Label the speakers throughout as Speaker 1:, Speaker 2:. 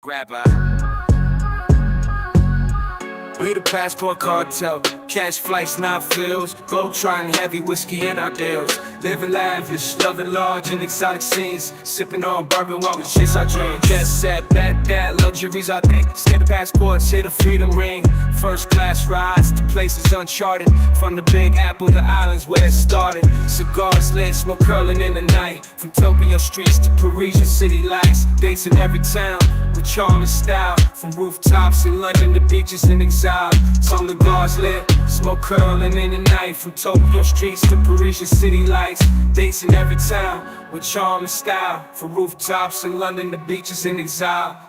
Speaker 1: grab by. We the passport cartel, cash flights, not fills. Globe trotting heavy whiskey in our deals. Living lavish, loving large and exotic scenes. Sipping on bourbon while we chase our dreams. Jet set, bad luxuries I think. Scan the passports, hit a freedom ring. First class rides to places uncharted. From the Big Apple, the islands where it started. Cigars lit, smoke curling in the night. From Tokyo streets to Parisian city lights. Dates in every town with charm and style. From rooftops in London to beaches in exile. Some cigars lit, smoke curling in the night. From Tokyo streets to Parisian city lights. Dates in every town with charm and style. From rooftops in London to beaches in exile.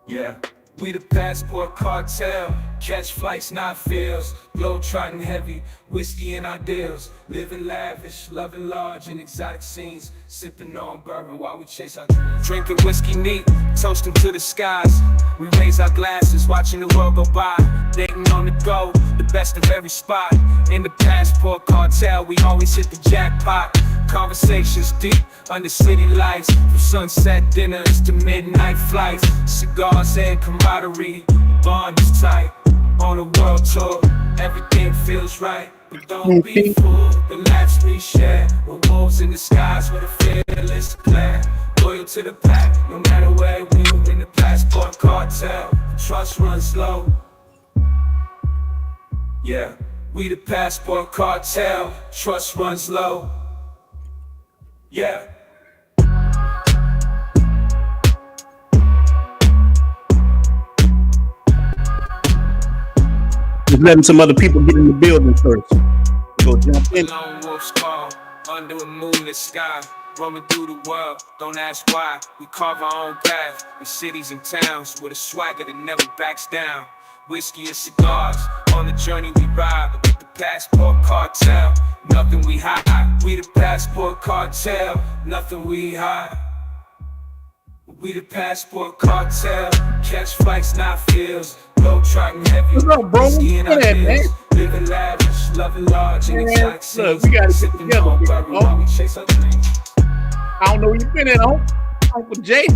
Speaker 1: Yeah, we the passport cartel, catch flights, not feels. Globe trotting heavy, whiskey in our deals. Living lavish, loving large and exotic scenes. Sipping on bourbon while we chase our dreams. Drinking whiskey neat, toasting to the skies. We raise our glasses, watching the world go by. Dating on the go, the best of every spot. In the passport cartel, we always hit the jackpot. Conversations deep under city lights. From sunset dinners to midnight flights. Cigars and camaraderie, bond is tight. On a world tour, everything feels right. But don't be fooled, the laughs we share. We're wolves in the skies with a fearless glare. Loyal to the pack, no matter where we move. In the passport cartel, trust runs low. Yeah, we the passport cartel, trust runs low. Yeah.
Speaker 2: Just letting some other people get in the building first. Go jump in.
Speaker 1: Lone wolf's call, under a moonlit sky. Roaming through the world, don't ask why. We carve our own path in cities and towns with a swagger that never backs down. Whiskey and cigars, on the journey we ride. With the passport cartel, nothing we hide. We the passport cartel, nothing we hide. We the passport cartel, catch flights, not feels. Globe trotting heavy,
Speaker 2: what's up, bro?
Speaker 1: whiskey in our
Speaker 2: Yeah, man.
Speaker 1: deals. Living lavish, loving large and exotic scenes.
Speaker 2: Look, we gotta get
Speaker 1: Sipping
Speaker 2: together,
Speaker 1: on
Speaker 2: big
Speaker 1: bourbon
Speaker 2: dog.
Speaker 1: while we chase our dreams.
Speaker 2: I don't know where you been at, Uncle Jay.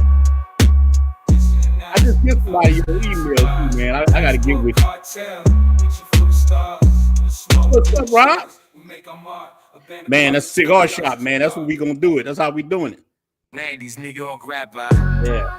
Speaker 2: I just get somebody your email too, man. I gotta get with you. What's up, Rob? Man, that's a cigar shop, man. That's what we gonna do it. That's how we doing it.
Speaker 1: 90s nigga on grab by.
Speaker 2: Yeah.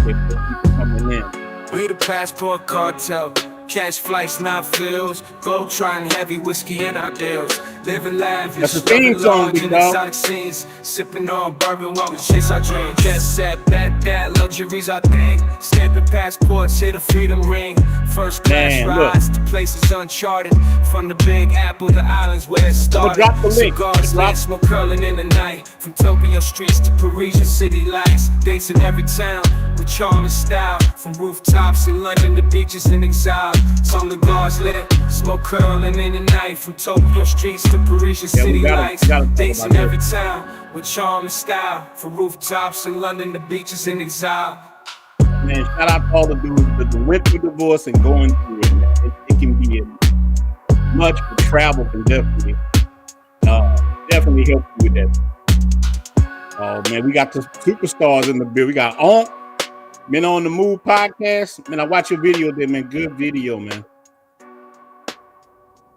Speaker 2: People coming in.
Speaker 1: We the passport cartel, catch flights, not fills. Globe trotting heavy, whiskey in our deals. Living lavish,
Speaker 2: That's the theme
Speaker 1: loving
Speaker 2: song,
Speaker 1: large
Speaker 2: big
Speaker 1: and
Speaker 2: dog.
Speaker 1: exotic scenes. Sipping on bourbon while we chase our dreams. Jet set, bad luxuries I think. Stamping passports, hit a freedom ring. First class
Speaker 2: Man, look.
Speaker 1: rides to places uncharted. From the Big Apple, the islands where it started.
Speaker 2: drop the link.
Speaker 1: Cigars lit, smoke curling in the night. From Tokyo streets to Parisian city lights. Dates in every town with charm and style. From rooftops in London to beaches in exile. Some cigars lit, smoke curling in the night. From Tokyo streets to Parisian city lights. Dates in every town with charm and style. From rooftops in London to beaches in exile.
Speaker 2: Man, shout out to all the dudes that went through divorce and going through it, man. It can be much, but travel can definitely help you with that. Oh man, we got the superstars in the building. We got Onk, Men on the Move podcast. Man, I watch your video there, man. Good video, man.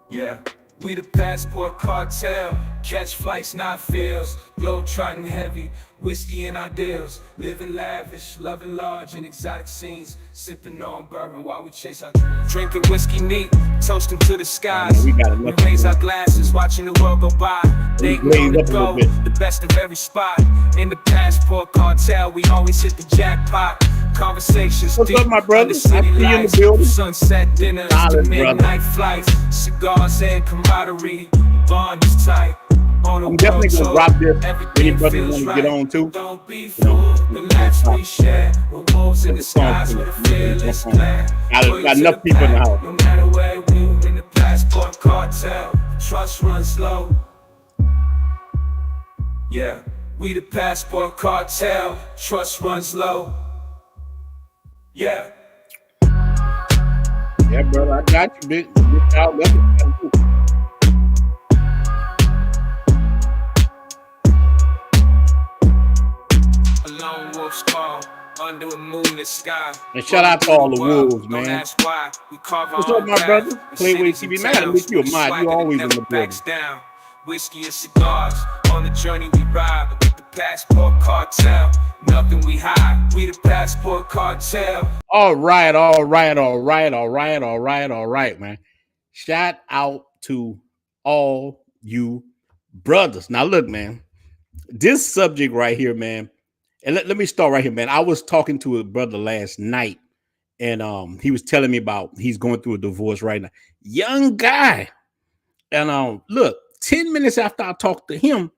Speaker 1: Yeah, we the passport cartel, catch flights, not feels. Globe trotting heavy, whiskey in our deals. Living lavish, loving large and exotic scenes. Sipping on bourbon while we chase our dreams. Drinking whiskey neat, toasting to the skies.
Speaker 2: We got
Speaker 1: We
Speaker 2: enough.
Speaker 1: raise our glasses, watching the world go by. Dating on the
Speaker 2: raised up a
Speaker 1: go,
Speaker 2: little bit.
Speaker 1: the best of every spot. In the passport cartel, we always hit the jackpot. Conversations
Speaker 2: What's
Speaker 1: deep
Speaker 2: up, my brother?
Speaker 1: under city
Speaker 2: I see you in the
Speaker 1: lights.
Speaker 2: building.
Speaker 1: Sunset dinners to
Speaker 2: Solid, brother.
Speaker 1: midnight flights. Cigars and camaraderie, bond is tight. On a
Speaker 2: I'm definitely
Speaker 1: world
Speaker 2: gonna
Speaker 1: tour,
Speaker 2: drop this.
Speaker 1: everything
Speaker 2: Any brother
Speaker 1: feels
Speaker 2: want to get
Speaker 1: right.
Speaker 2: on too?
Speaker 1: Don't be
Speaker 2: You know,
Speaker 1: fooled, the laughs we share. We're wolves in the skies
Speaker 2: song
Speaker 1: with a
Speaker 2: for me.
Speaker 1: fearless
Speaker 2: Got-
Speaker 1: glare.
Speaker 2: got
Speaker 1: Loyal to
Speaker 2: enough
Speaker 1: the
Speaker 2: people in the
Speaker 1: pack,
Speaker 2: house.
Speaker 1: no matter where we move. In the passport cartel, trust runs low. Yeah, we the passport cartel, trust runs low. Yeah.
Speaker 2: Yeah, brother, I got you, big dog. That's what I do.
Speaker 1: A lone wolf's call, under a moonlit sky.
Speaker 2: And shout
Speaker 1: Rolling
Speaker 2: out to
Speaker 1: through
Speaker 2: all
Speaker 1: the
Speaker 2: the
Speaker 1: world,
Speaker 2: wolves,
Speaker 1: don't
Speaker 2: man.
Speaker 1: ask why. We carve
Speaker 2: What's
Speaker 1: our
Speaker 2: up,
Speaker 1: own
Speaker 2: my
Speaker 1: path.
Speaker 2: brother?
Speaker 1: In
Speaker 2: Playway
Speaker 1: cities and
Speaker 2: TV, man. I gotta
Speaker 1: towns,
Speaker 2: make you
Speaker 1: with
Speaker 2: a
Speaker 1: a
Speaker 2: mod. You
Speaker 1: swagger that
Speaker 2: always in
Speaker 1: never
Speaker 2: the
Speaker 1: backs
Speaker 2: building.
Speaker 1: down. Whiskey and cigars, on the journey we ride. With the passport cartel, nothing we hide. We the passport cartel.
Speaker 2: All right, all right, all right, all right, all right, all right, man. Shout out to all you brothers. Now, look, man, this subject right here, man, and let me start right here, man. I was talking to a brother last night, and he was telling me about he's going through a divorce right now. Young guy. And look, 10 minutes after I talked to him,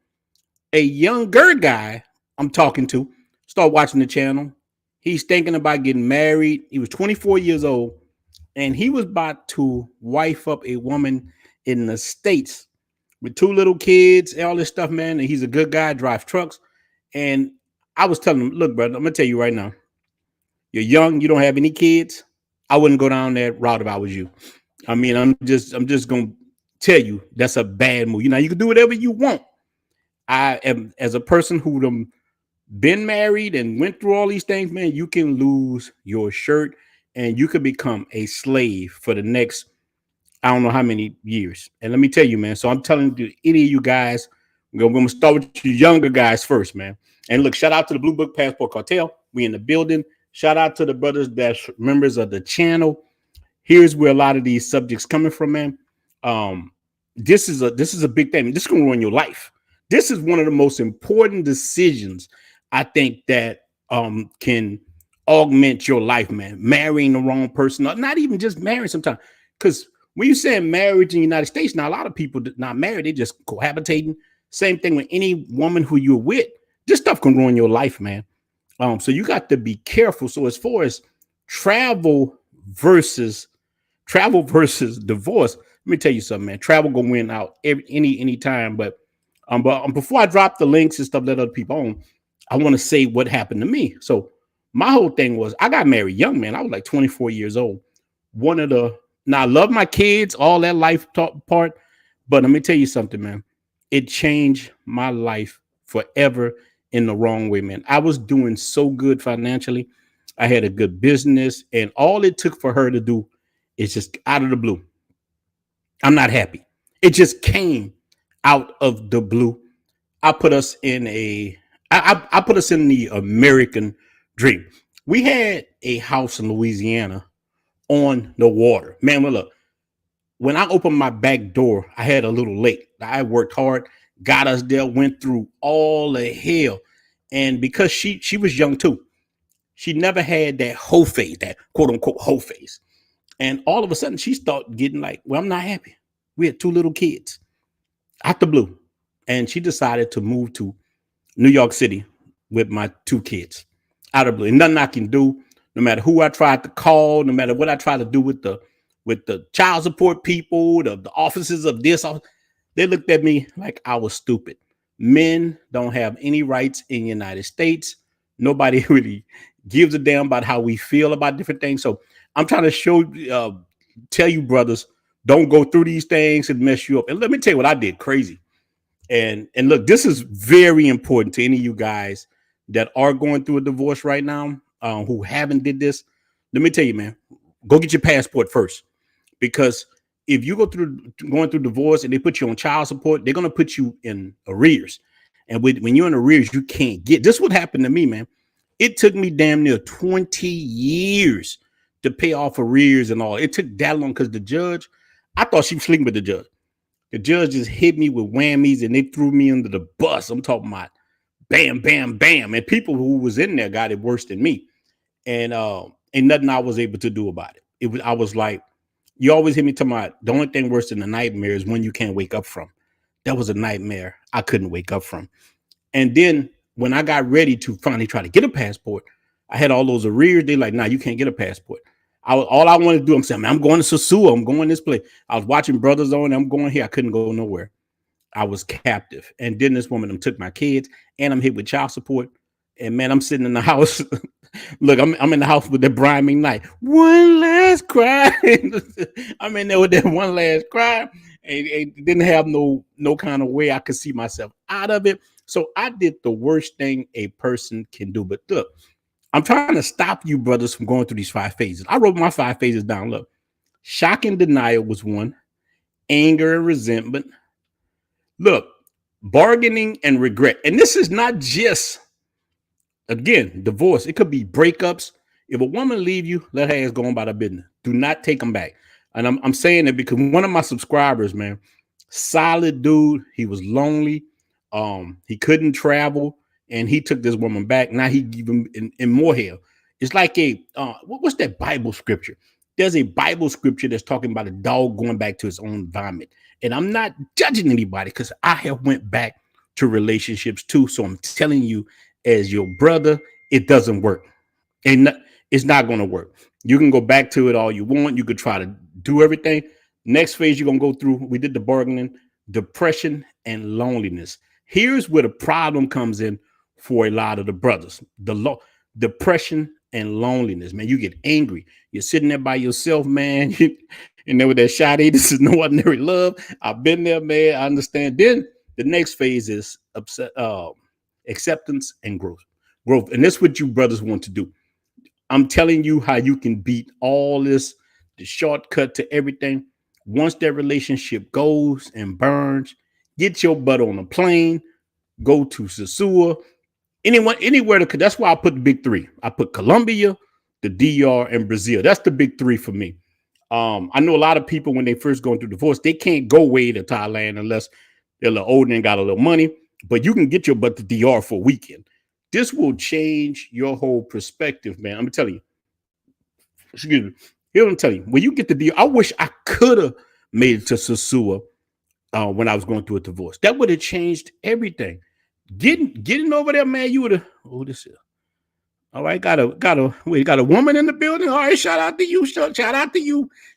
Speaker 2: a younger guy I'm talking to start watching the channel. He's thinking about getting married. He was 24 years old, and he was about to wife up a woman in the States with two little kids and all this stuff, man. And he's a good guy, drives trucks. And I was telling him, look, brother, I'm gonna tell you right now, you're young, you don't have any kids. I wouldn't go down that route if I was you. I mean, I'm just gonna tell you that's a bad move. You know, you can do whatever you want. I am as a person who been married and went through all these things, man, you can lose your shirt and you could become a slave for the next I don't know how many years. And let me tell you, man. So I'm telling you, any of you guys, we're gonna start with you younger guys first, man. And look, shout out to the Blue Book Passport Cartel. We in the building. Shout out to the brothers that's members of the channel. Here's where a lot of these subjects coming from, man. Um, this is a big thing. This is gonna ruin your life. This is one of the most important decisions I think that can augment your life, man. Marrying the wrong person, or not even just marrying sometimes. Because when you say marriage in the United States, now a lot of people not married, they just cohabitating. Same thing with any woman who you're with. This stuff can ruin your life, man. So you got to be careful. So as far as travel versus travel versus divorce, let me tell you something, man. Travel gonna win out any time. But before I drop the links and stuff, let other people on, I want to say what happened to me. So my whole thing was I got married young, man. I was like 24 years old. One of the Now I love my kids, all that life talk part, but let me tell you something, man. It changed my life forever in the wrong way, man. I was doing so good financially. I had a good business, and all it took for her to do is just out of the blue. I'm not happy. It just came out of the blue. I put us in a I put us in the American dream. We had a house in Louisiana on the water. Man, well, look, when I opened my back door, I had a little lake. I worked hard, got us there, went through all the hell. And because she was young too, she never had that hoe phase, that quote unquote hoe phase. And all of a sudden she started getting like, well, I'm not happy. We had two little kids out the blue. And she decided to move to New York City with my two kids out of blue. And nothing I can do, no matter who I tried to call, no matter what I tried to do with the child support people, the offices of this, they looked at me like I was stupid. Men don't have any rights in the United States. Nobody really gives a damn about how we feel about different things. So I'm trying to tell you, brothers, don't go through these things and mess you up. And let me tell you what I did crazy. And look, this is very important to any of you guys that are going through a divorce right now, who haven't did this. Let me tell you, man, go get your passport first, because if you go through going through divorce and they put you on child support, they're gonna put you in arrears. And when you're in arrears, you can't get. This what happened to me, man. It took me damn near 20 years to pay off arrears and all. It took that long because the judge, I thought she was sleeping with the judge. The judge just hit me with whammies and they threw me under the bus. I'm talking about bam, bam, bam. And people who was in there got it worse than me. And ain't nothing I was able to do about it. I was like, you always hear me talking about the only thing worse than a nightmare is when you can't wake up from. That was a nightmare I couldn't wake up from. And then when I got ready to finally try to get a passport, I had all those arrears. They like, nah, you can't get a passport. All I wanted to do, I'm saying, man, I'm going to Sasua. I'm going this place. I was watching brothers on. I'm going here. I couldn't go nowhere. I was captive. And then this woman took my kids, and I'm hit with child support. And man, I'm sitting in the house. Look, I'm in the house with the Brian McKnight. One last cry. I'm in there with that one last cry, and didn't have no kind of way I could see myself out of it. So I did the worst thing a person can do. But look, I'm trying to stop you brothers from going through these 5 phases. I wrote my 5 phases down. Look, shock and denial was one, anger and resentment. Look, bargaining and regret. And this is not just, again, divorce. It could be breakups. If a woman leave you, let her ass go on by the business. Do not take them back. And I'm saying it because one of my subscribers, man, solid dude. He was lonely. He couldn't travel, and he took this woman back. Now he give him in more hell. It's like what's that Bible scripture? There's a Bible scripture that's talking about a dog going back to its own environment. And I'm not judging anybody because I have went back to relationships too. So I'm telling you, as your brother, it doesn't work. And it's not going to work. You can go back to it all you want. You could try to do everything. Next phase you're going to go through, we did the bargaining, depression, and loneliness. Here's where the problem comes in for a lot of the brothers. Depression and loneliness, man. You get angry. You're sitting there by yourself, man. And then with that shot, this is no ordinary love. I've been there, man. I understand. Then the next phase is acceptance and growth. And that's what you brothers want to do. I'm telling you how you can beat all this, the shortcut to everything. Once that relationship goes and burns, get your butt on a plane, go to Sasua, anywhere. That's why I put the big three. I put Colombia, the DR, and Brazil. That's the big three for me. I know a lot of people when they first go through divorce, they can't go way to Thailand unless they're a little older and got a little money. But you can get your butt to DR for a weekend. This will change your whole perspective, man. I'm telling you. Excuse me. Here's what I'm telling you. When you get the DR, I wish I could have made it to Sasua when I was going through a divorce. That would have changed everything. Getting over there, man, you would have. Oh, this is. All right, got a woman in the building. All right, shout out to you,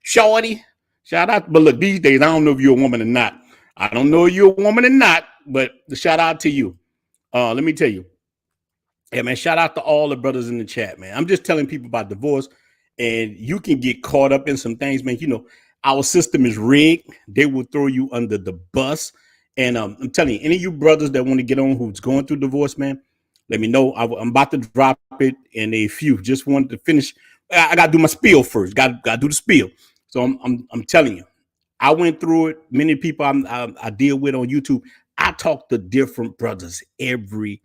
Speaker 2: shorty. Shout out. But look, these days, I don't know if you're a woman or not. I don't know if you're a woman or not, but shout out to you. Let me tell you. Yeah, man, shout out to all the brothers in the chat, man. I'm just telling people about divorce, and you can get caught up in some things, man. You know, our system is rigged. They will throw you under the bus. And I'm telling you, any of you brothers that want to get on who's going through divorce, man, let me know. I'm about to drop it in a few. Just wanted to finish. I got to do my spiel first. Got to do the spiel. So I'm telling you, I went through it. Many people I deal with on YouTube. I talk to different brothers every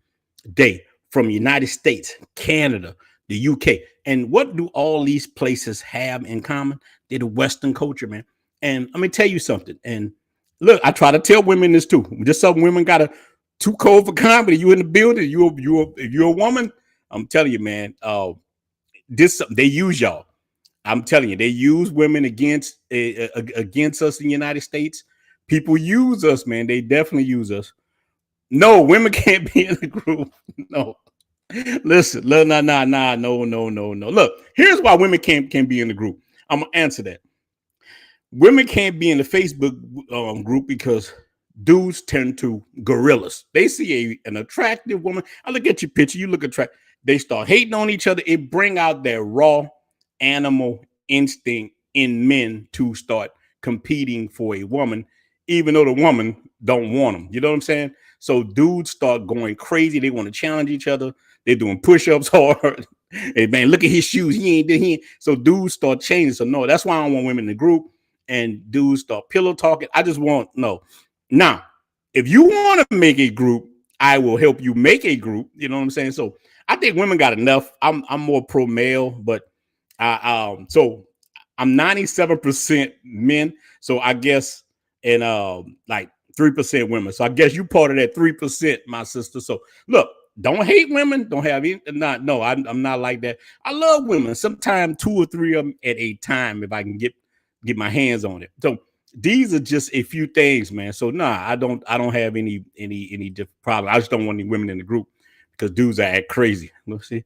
Speaker 2: day from United States, Canada, the UK. And what do all these places have in common? They're the Western culture, man. And let me tell you something. And look, I try to tell women this too. Just some women got too cold for comedy. You in the building, if you're a woman, I'm telling you, man, they use y'all. I'm telling you, they use women against us in the United States. People use us, man. They definitely use us. No, women can't be in the group. No. Listen, no. Look, here's why women can't be in the group. I'm gonna answer that. Women can't be in the Facebook group because dudes tend to gorillas. They see an attractive woman. I look at your picture, you look attractive. They start hating on each other. It bring out their raw animal instinct in men to start competing for a woman, even though the woman don't want them. You know what I'm saying? So dudes start going crazy. They want to challenge each other. They're doing push-ups hard. Hey, man, look at his shoes. He ain't. So dudes start changing. So no, that's why I don't want women in the group. And dudes start pillow talking. I just want no. Now, if you want to make a group, I will help you make a group. You know what I'm saying? So I think women got enough. I'm more pro male, but so I'm 97% men. So I guess and like 3% women. So I guess you part of that 3%, my sister. So look, don't hate women. Don't have any. No, I'm not like that. I love women. Sometimes 2 or 3 of them at a time if I can get my hands on it. So these are just a few things, man. So I don't have any different problem. I just don't want any women in the group because dudes are act crazy. Let's see.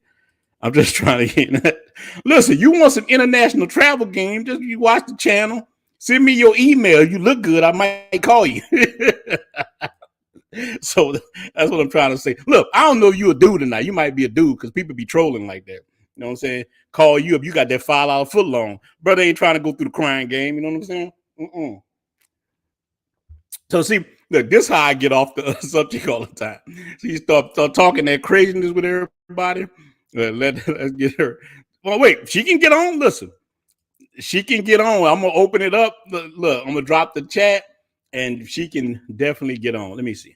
Speaker 2: I'm just trying to get that. Listen, you want some international travel game, just you watch the channel, Send me your email. You look good. I might call you. So that's what I'm trying to say. Look, I don't know if you a dude or not. You might be a dude because people be trolling like that. You know what I'm saying? Call you up. You got that $5 foot long. Brother ain't trying to go through the crying game. You know what I'm saying? Mm-mm. So see, look, this how I get off the subject all the time. So you start talking that craziness with everybody. Let's get her. Well, wait, she can get on. Listen, she can get on. I'm gonna open it up. Look, I'm gonna drop the chat, and she can definitely get on. Let me see.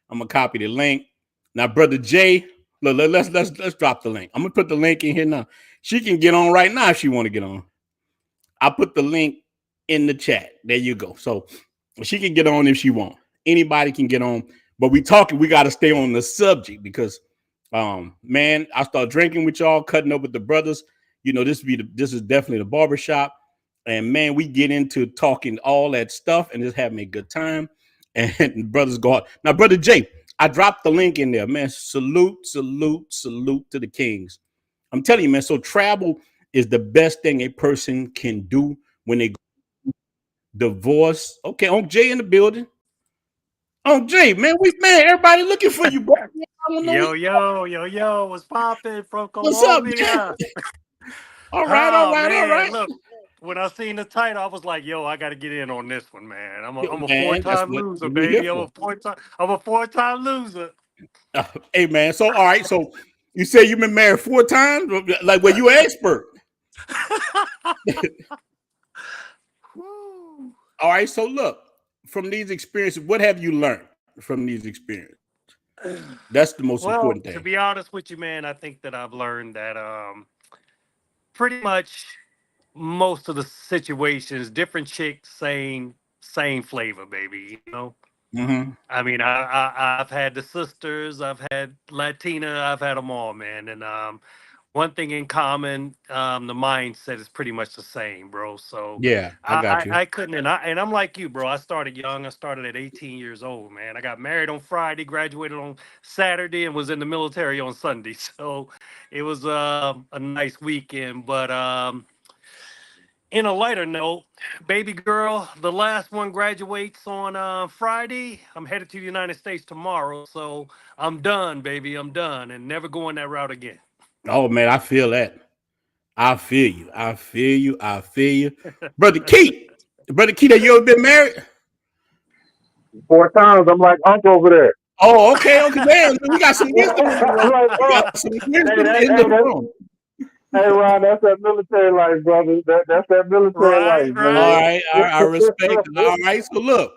Speaker 2: I'm gonna copy the link. Now, brother Jay, look, let's drop the link. I'm gonna put the link in here now. She can get on right now if she want to get on. I put the link in the chat. There you go. So she can get on if she want. Anybody can get on. But we talking, we got to stay on the subject because man, I start drinking with y'all, cutting up with the brothers. You know, this is definitely the barbershop. And man, we get into talking all that stuff and just having a good time. And brothers go out. Now, brother Jay, I dropped the link in there, man. Salute, salute, salute to the kings. I'm telling you, man. So travel is the best thing a person can do when they divorce. Okay, on Jay in the building. On Jay, man, everybody looking for you, bro. I don't know
Speaker 3: Yo, what's poppin' from
Speaker 2: what's up, man.
Speaker 3: Colombia?
Speaker 2: All right, all
Speaker 3: Oh
Speaker 2: right, all
Speaker 3: man,
Speaker 2: right.
Speaker 3: look, when I seen the title, I was like, yo, I gotta get in on this one, man. I'm a
Speaker 2: Yo,
Speaker 3: I'm a
Speaker 2: man, that's
Speaker 3: four-time
Speaker 2: what
Speaker 3: loser,
Speaker 2: we here
Speaker 3: baby.
Speaker 2: for.
Speaker 3: I'm a four-time loser.
Speaker 2: Hey, man. So, all right. So, you say you've been married 4 times, like, well, you an expert.
Speaker 3: Woo.
Speaker 2: All right. So, look, from these experiences, what have you learned from these experiences? That's the most
Speaker 3: Well,
Speaker 2: important
Speaker 3: to
Speaker 2: thing.
Speaker 3: be honest with you, man, I think that I've learned that pretty much most of the situations, different chicks, same flavor, baby. You know.
Speaker 2: Mm-hmm.
Speaker 3: I mean, I've had the sisters, I've had Latina, I've had them all, man. And one thing in common, the mindset is pretty much the same, bro. So
Speaker 2: Yeah, I got you.
Speaker 3: I couldn't, and I'm like you, bro. I started young. I started at 18 years old, man. I got married on Friday, graduated on Saturday, and was in the military on Sunday. So it was a nice weekend, but in a lighter note, baby girl, the last one graduates on Friday. I'm headed to the United States tomorrow, so I'm done, baby. I'm done, and never going that route again.
Speaker 2: Oh, man, I feel that. I feel you. I feel you. I feel you. Brother Keith. Brother Keith, have you ever been married?
Speaker 4: 4 times. I'm like Uncle over there.
Speaker 2: Oh, okay, okay. Man, we got some wisdom in the
Speaker 4: I'm
Speaker 2: room.
Speaker 4: like,
Speaker 2: We got
Speaker 4: bro,
Speaker 2: some
Speaker 4: hey,
Speaker 2: wisdom
Speaker 4: that,
Speaker 2: in
Speaker 4: hey,
Speaker 2: the
Speaker 4: that's,
Speaker 2: room.
Speaker 4: hey, Ron, that's that military life, brother. That's that military
Speaker 3: Right,
Speaker 4: life,
Speaker 2: All
Speaker 4: man.
Speaker 3: right.
Speaker 2: right, all right. I respect it. All right. So look,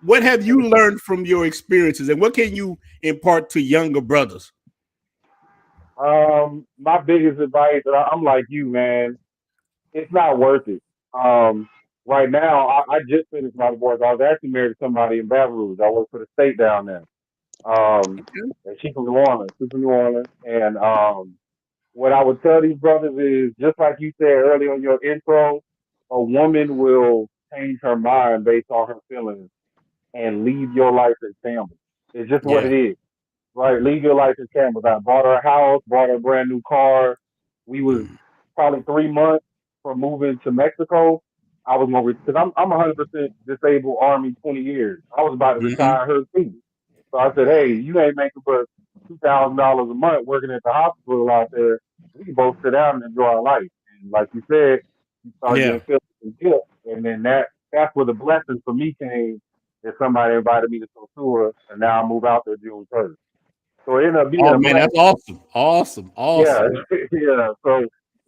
Speaker 2: what have you learned from your experiences and what can you impart to younger brothers?
Speaker 4: My biggest advice, I'm like you, man. It's not worth it. Right now, I just finished my divorce. I was actually married to somebody in Baton Rouge. I work for the state down there.
Speaker 2: Okay.
Speaker 4: And she's from New Orleans. She's from New Orleans, and what I would tell these brothers is just like you said earlier in your intro, a woman will change her mind based on her feelings and leave your life in shambles. It's just what
Speaker 2: Yeah.
Speaker 4: it is, right? Leave your life in shambles. I bought her a house, bought her a brand new car. We was probably 3 months from moving to Mexico. I was gonna because I'm 100% disabled Army 20 years. I was about to
Speaker 2: Mm-hmm.
Speaker 4: retire her too. So I said, hey, you ain't making but $2,000 a month working at the hospital out there. We can both sit down and enjoy our life. And like you said, you start
Speaker 2: Yeah.
Speaker 4: getting feelings and guilt, and then that's where the blessing for me came. That somebody invited me to some tour, and now I move out there June 1st. So it ended up being
Speaker 2: Oh
Speaker 4: a
Speaker 2: man, that's
Speaker 4: blessing.
Speaker 2: awesome. Awesome.
Speaker 4: Yeah,
Speaker 2: Awesome.
Speaker 4: yeah. So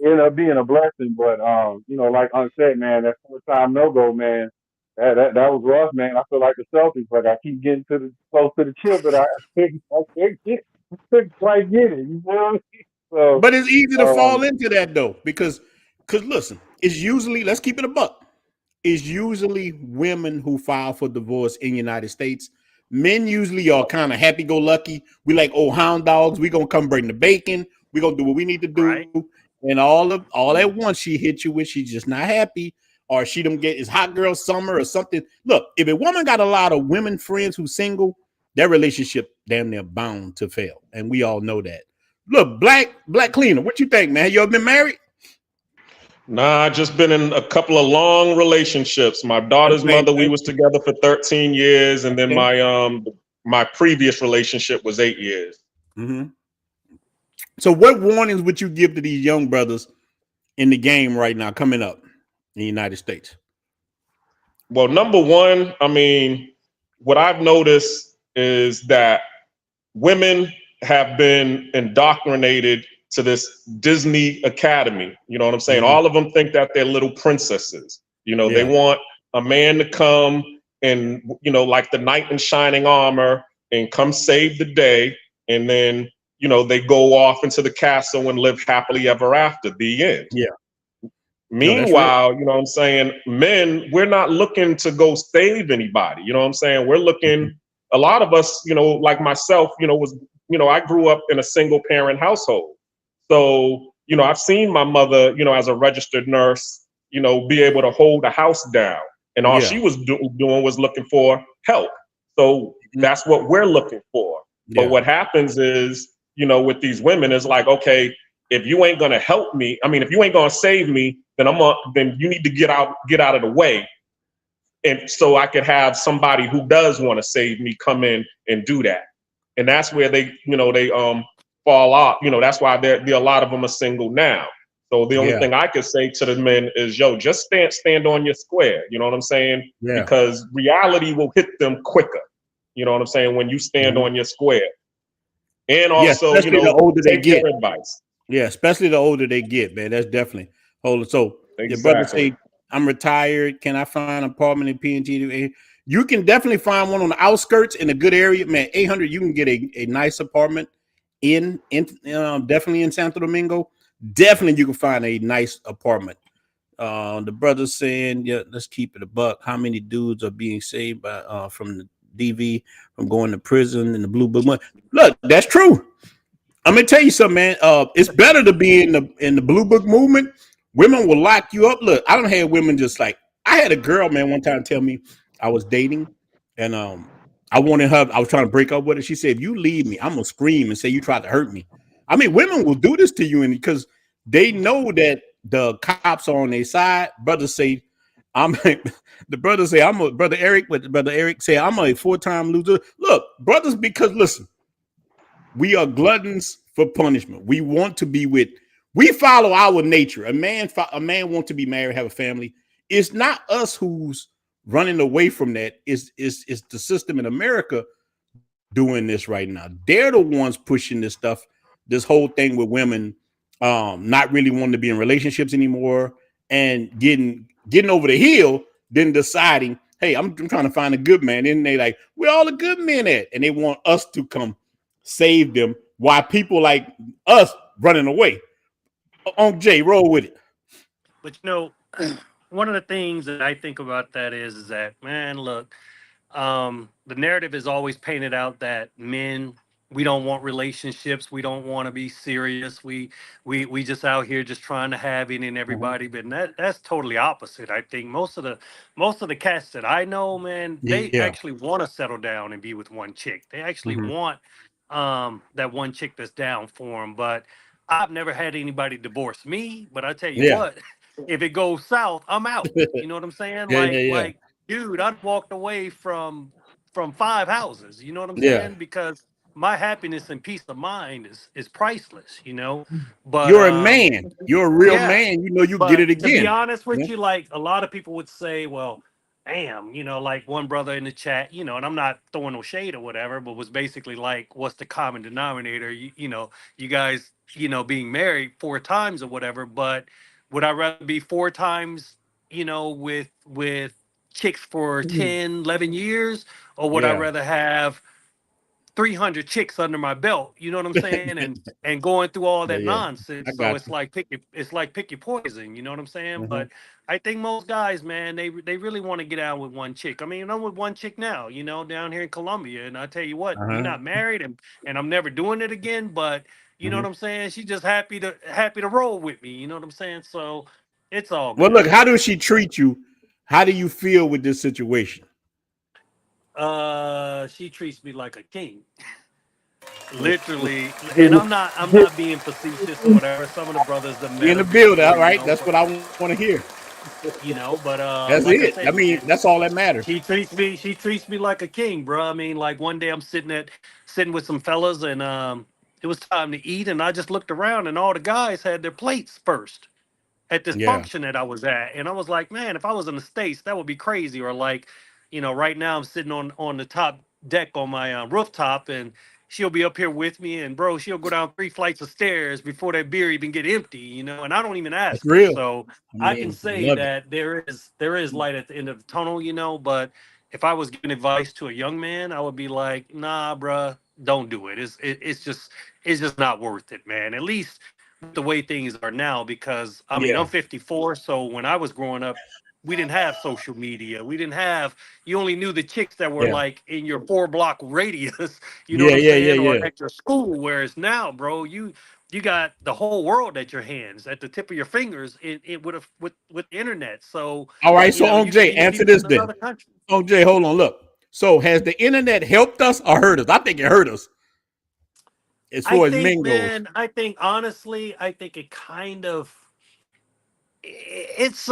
Speaker 4: it ended up being a blessing, but like I said, man, that 4 time no go, man. That was rough, man. I feel like the Celtics, like I keep getting to the close to the chip, but I couldn't quite get it. You know what I mean? So,
Speaker 2: But it's easy to fall
Speaker 4: um,
Speaker 2: into that though, because listen, it's usually let's keep it a buck. It's usually women who file for divorce in the United States. Men usually are kind of happy go lucky. We like old hound dogs. We gonna come bring the bacon. We gonna do what we need to do.
Speaker 3: Right.
Speaker 2: And all at once she hit you with she's just not happy, or she don't get it's hot girl summer or something. Look, if a woman got a lot of women friends who single, their relationship damn near bound to fail, and we all know that. Look, black cleaner, what you think, man? You ever been married?
Speaker 5: Nah, I just been in a couple of long relationships. My daughter's
Speaker 2: Man,
Speaker 5: mother, we was together for 13 years, and then
Speaker 2: okay.
Speaker 5: my previous relationship was 8 years.
Speaker 2: Mm-hmm. So, what warnings would you give to these young brothers in the game right now coming up in the United States?
Speaker 5: Well, number one, I mean, what I've noticed is that women have been indoctrinated to this Disney Academy. You know what I'm saying?
Speaker 2: Mm-hmm.
Speaker 5: All of them think that they're little princesses. You know, they
Speaker 2: Yeah,
Speaker 5: want a man to come and, you know, like the knight in shining armor and come save the day. And then, you know, they go off into the castle and live happily ever after. The end.
Speaker 2: yeah. No, that's real.
Speaker 5: Meanwhile, you know what I'm saying, men, we're not looking to go save anybody. You know what I'm saying? We're
Speaker 2: Mm-hmm.
Speaker 5: looking, a lot of us, you know, like myself, you know, I grew up in a single parent household. So, you know, I've seen my mother, you know, as a registered nurse, you know, be able to hold a house down. And all
Speaker 2: Yeah,
Speaker 5: she was doing was looking for help. So
Speaker 2: mm-hmm.
Speaker 5: that's what we're looking for. But
Speaker 2: Yeah,
Speaker 5: what happens is, you know, with these women is like, okay, if you ain't gonna help me, I mean, if you ain't gonna save me, then you need to get out of the way, and so I could have somebody who does want to save me come in and do that. And that's where they fall off. You know, that's why a lot of them are single now. So the only
Speaker 2: yeah,
Speaker 5: thing I could say to the men is, yo, just stand on your square. You know what I'm saying?
Speaker 2: yeah.
Speaker 5: Because reality will hit them quicker. You know what I'm saying? When you stand
Speaker 2: Mm-hmm.
Speaker 5: on your square. And
Speaker 2: Yeah,
Speaker 5: also, you
Speaker 2: especially the
Speaker 5: know,
Speaker 2: older they
Speaker 5: take
Speaker 2: get.
Speaker 5: their advice.
Speaker 2: Yeah, especially the older they get, man. That's definitely hold. So your brother
Speaker 5: Exactly.
Speaker 2: say, "I'm retired. Can I find an apartment in PNG?" You can definitely find one on the outskirts in a good area, man. 800, you can get a nice apartment in definitely in Santo Domingo. Definitely, you can find a nice apartment. The brother's saying, "Yeah, let's keep it a buck. How many dudes are being saved by from the DV from going to prison and the blue book? Look, that's true. I'm gonna tell you something, man. It's better to be in the blue book movement. Women will lock you up. Look, I don't have women just like I had a girl, man, one time tell me I was dating, and I wanted her. I was trying to break up with her. She said, "If you leave me, I'm gonna scream and say you tried to hurt me." I mean, women will do this to you, and because they know that the cops are on their side. Brothers say, "I'm." The brothers say, "I'm a brother Eric," but brother Eric say, "I'm a 4-time loser." Look, brothers, because listen. We are gluttons for punishment. We want to be with. We follow our nature. A man wants to be married, have a family. It's not us who's running away from that. It's the system in America doing this right now. They're the ones pushing this stuff. This whole thing with women not really wanting to be in relationships anymore and getting over the hill, then deciding, hey, I'm trying to find a good man. And they like, where all the good men at? And they want us to come save them while people like us running away. On Jay, roll with it.
Speaker 3: But one of the things that I think about that is that, man, look, the narrative is always painted out that men, we don't want relationships, we don't want to be serious, we just out here just trying to have it in
Speaker 2: Mhm.
Speaker 3: everybody. But that's totally opposite. I think most of the cats that I know, man, they
Speaker 2: Yeah.
Speaker 3: actually want to settle down and be with one chick. They actually
Speaker 2: Mhm.
Speaker 3: want that one chick that's down for them. But I've never had anybody divorce me. But I tell you
Speaker 2: Yeah.
Speaker 3: what, if it goes south, I'm out. You know what I'm saying?
Speaker 2: Yeah. Yeah. Yeah.
Speaker 3: Like, dude, I walked away from 5 houses. You know what I'm
Speaker 2: Yeah.
Speaker 3: saying? Because my happiness and peace of mind is priceless. But
Speaker 2: You're a man. You're a real
Speaker 3: yeah.
Speaker 2: man. You know you get
Speaker 3: But
Speaker 2: it
Speaker 3: to be
Speaker 2: again.
Speaker 3: honest with
Speaker 2: Yeah.
Speaker 3: you, like a lot of people would say, well, damn, like one brother in the chat, and I'm not throwing no shade or whatever, but was basically like, what's the common denominator? You guys, being married 4 times or whatever, but would I rather be 4 times, with chicks for
Speaker 2: Mhm.
Speaker 3: 10, 11 years, or would I
Speaker 2: Yeah.
Speaker 3: rather have 300 chicks under my belt, you know what I'm saying, and going through all
Speaker 2: Yeah.
Speaker 3: that
Speaker 2: Yeah.
Speaker 3: nonsense.
Speaker 2: I
Speaker 3: So
Speaker 2: got
Speaker 3: it's like pick your poison, you know what I'm saying?
Speaker 2: you.
Speaker 3: But I think most guys, man, they really want to get out with one chick. I mean, I'm with one chick now, down here in Colombia, and I tell you what, we
Speaker 2: Uh-huh.
Speaker 3: not married, and I'm never doing it again. But you know
Speaker 2: Mhm.
Speaker 3: what I'm saying? She's just happy to roll with me, you know what I'm saying? So it's all
Speaker 2: Well, look,
Speaker 3: good.
Speaker 2: how does she treat you? How do you feel with this situation?
Speaker 3: She treats me like a king. literally, and
Speaker 4: Getting,
Speaker 3: I'm
Speaker 4: get,
Speaker 3: not being facetious or whatever. Some of the brothers that
Speaker 2: We
Speaker 3: met
Speaker 2: in the
Speaker 3: her
Speaker 2: build, all
Speaker 3: before, you
Speaker 2: right?
Speaker 3: know,
Speaker 2: That's
Speaker 3: but
Speaker 2: what I want to hear.
Speaker 3: but
Speaker 2: That's
Speaker 3: like I
Speaker 2: it. I
Speaker 3: said,
Speaker 2: mean,
Speaker 3: man,
Speaker 2: that's all that matters.
Speaker 3: she treats me like a king, bro. I mean, like one day I'm sitting with some fellas, and it was time to eat, and I just looked around, and all the guys had their plates first at this
Speaker 2: Yeah,
Speaker 3: function that I was at, and I was like, man, if I was in the States, that would be crazy. Or like, right now I'm sitting on the top deck on my rooftop, and she'll be up here with me, and bro, she'll go down 3 flights of stairs before that beer even get empty, and I don't even
Speaker 2: that's
Speaker 3: ask her.
Speaker 2: real.
Speaker 3: So
Speaker 2: I
Speaker 3: I can
Speaker 2: mean,
Speaker 3: say
Speaker 2: love it.
Speaker 3: that there is light at the end of the tunnel, but if I was giving advice to a young man, I would be like, nah, bruh, don't do it. It's just not worth it, man. At least the way things are now, because I mean,
Speaker 2: Yeah,
Speaker 3: I'm 54, so when I was growing up, we didn't have social media. We didn't have, you only knew the chicks that were
Speaker 2: yeah,
Speaker 3: like in your 4 block radius, you know what
Speaker 2: yeah,
Speaker 3: I'm
Speaker 2: yeah, yeah,
Speaker 3: saying, or
Speaker 2: yeah.
Speaker 3: at your school. Whereas now, bro, you got the whole world at your hands, at the tip of your fingers, with the internet. So
Speaker 2: All right, so
Speaker 3: you
Speaker 2: on
Speaker 3: can
Speaker 2: Jay,
Speaker 3: meet
Speaker 2: answer
Speaker 3: people
Speaker 2: this
Speaker 3: in
Speaker 2: then.
Speaker 3: another country.
Speaker 2: On Jay, hold on, look. So has the internet helped us or hurt us? I think it hurt us as
Speaker 3: I
Speaker 2: far as
Speaker 3: think,
Speaker 2: men goes.
Speaker 3: man, I think honestly, I think it kind of it's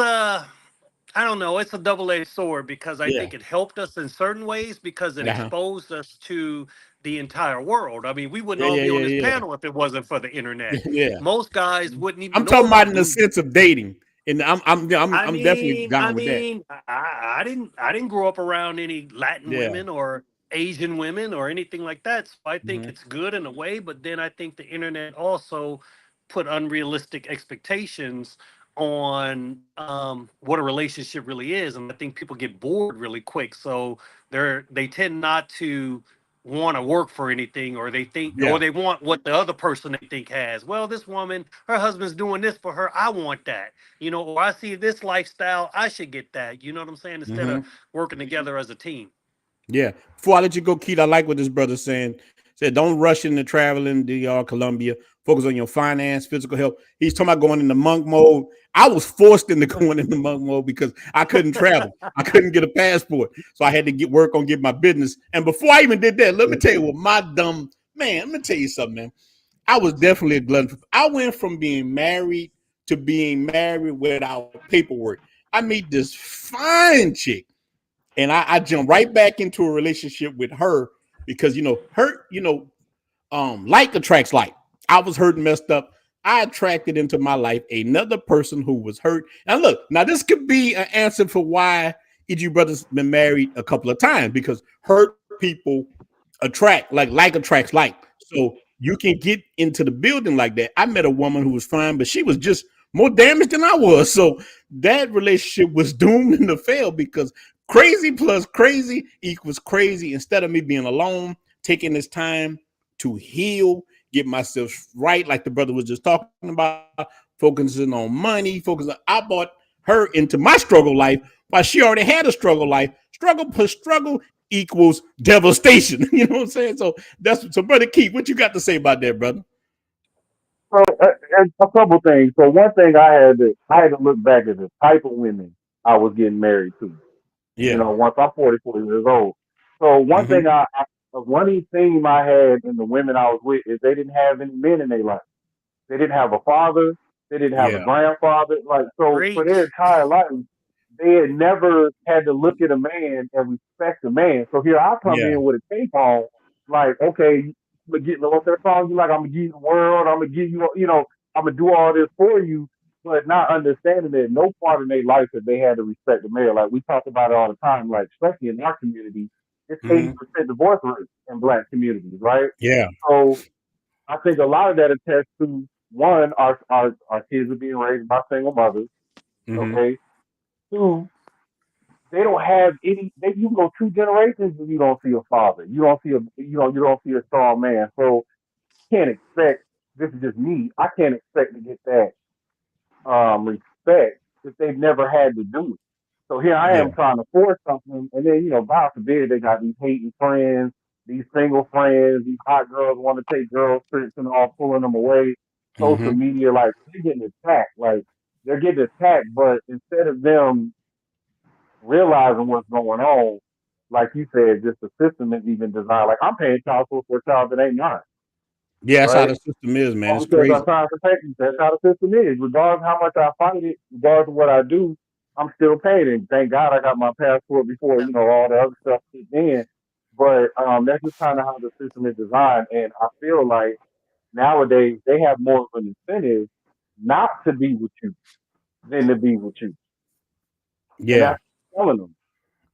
Speaker 3: I don't know. It's a double-edged sword, because I
Speaker 2: Yeah.
Speaker 3: think it helped us in certain ways, because it
Speaker 2: Uh-huh.
Speaker 3: exposed us to the entire world. I mean, we wouldn't
Speaker 2: Yeah,
Speaker 3: all
Speaker 2: yeah,
Speaker 3: be on
Speaker 2: yeah,
Speaker 3: this
Speaker 2: yeah.
Speaker 3: panel if it wasn't for the internet.
Speaker 2: Yeah.
Speaker 3: Most guys wouldn't even
Speaker 2: I'm
Speaker 3: know
Speaker 2: talking about
Speaker 3: about
Speaker 2: in the
Speaker 3: blue.
Speaker 2: sense of dating. And I'm definitely
Speaker 3: I
Speaker 2: down with that.
Speaker 3: mean, I didn't grow up around any Latin
Speaker 2: Yeah.
Speaker 3: women or Asian women or anything like that. So I think
Speaker 2: Hmm.
Speaker 3: it's good in a way, but then I think the internet also put unrealistic expectations on what a relationship really is, and I think people get bored really quick. So they tend not to want to work for anything, or they think, or
Speaker 2: Yeah.
Speaker 3: they want what the other person they think has. Well, this woman, her husband's doing this for her. I want that, or I see this lifestyle, I should get that. You know what I'm saying? Instead of
Speaker 2: Hmm.
Speaker 3: working together as a team.
Speaker 2: Yeah. Before I let you go, Keith, I like what this brother's saying. Said don't rush into traveling DR Colombia. Focus on your finance, physical health. He's talking about going into monk mode. I was forced into going into monk mode because I couldn't travel. I couldn't get a passport. So I had to get work on getting my business. And before I even did that, let me tell you what my dumb man, let me tell you something, man. I was definitely a glutton. I went from being married to being married without paperwork. I meet this fine chick and I jumped right back into a relationship with her because like attracts like. I was hurt and messed up. I attracted into my life another person who was hurt. And look, now this could be an answer for why EG Brothers been married a couple of times because hurt people attract like attracts like. So you can get into the building like that. I met a woman who was fine, but she was just more damaged than I was. So that relationship was doomed to fail because crazy plus crazy equals crazy. Instead of me being alone, taking this time to heal, get myself right, like the brother was just talking about, focusing on money, I brought her into my struggle life while she already had a struggle life. Struggle plus struggle equals devastation. You know what I'm saying? So that's so, brother Keith, what you got to say about that, brother?
Speaker 4: so, and a couple things. So one thing I had to look back at the type of women I was getting married to.
Speaker 2: Yeah.
Speaker 4: Once I'm 44 years old. So one
Speaker 2: Mm-hmm.
Speaker 4: thing one theme I had in the women I was with is they didn't have any men in their life. They didn't have a father. They didn't have a
Speaker 2: Yeah.
Speaker 4: grandfather. Like, so for their
Speaker 3: Preach.
Speaker 4: entire life, they had never had to look at a man and respect a man. So here I come
Speaker 2: Yeah.
Speaker 4: in with a cape on, like, okay, but get what's their song? You like, I'm gonna give you the world. I'm gonna give you, I'm gonna do all this for you, but not understanding that no part of their life that they had to respect the man. Like we talk about it all the time. Like especially in our community, it's
Speaker 2: Mm-hmm.
Speaker 4: 80% divorce rate in black communities, right?
Speaker 2: Yeah.
Speaker 4: So I think a lot of that attests to one, our kids are being raised by single mothers.
Speaker 2: Mm-hmm.
Speaker 4: Okay. Two, they don't have any. You can go 2 generations and you don't see a father. You don't see a strong man. So can't expect. This is just me. I can't expect to get that respect if they've never had to do it. So here I
Speaker 2: Yeah.
Speaker 4: am trying to force something, and then God forbid they got these hating friends, these single friends, these hot girls want to take girls trips and all pulling them away. Social
Speaker 2: Mm-hmm.
Speaker 4: media, like they're getting attacked, they're getting attacked, but instead of them realizing what's going on, like you said, just the system is even designed. Like I'm paying child support for a child that ain't mine.
Speaker 2: Yeah, that's how
Speaker 4: right?
Speaker 2: the system is, man.
Speaker 4: All
Speaker 2: It's
Speaker 4: because I'm
Speaker 2: crazy.
Speaker 4: trying to protect you. That's how the system is. Regardless of how much I fight it, regardless of what I do, I'm still paid. And thank God I got my passport before, all the other stuff kicked in. But that's just kind of how the system is designed. And I feel like nowadays they have more of an incentive not to be with you than to be with you. And
Speaker 2: Yeah.
Speaker 4: that's telling them.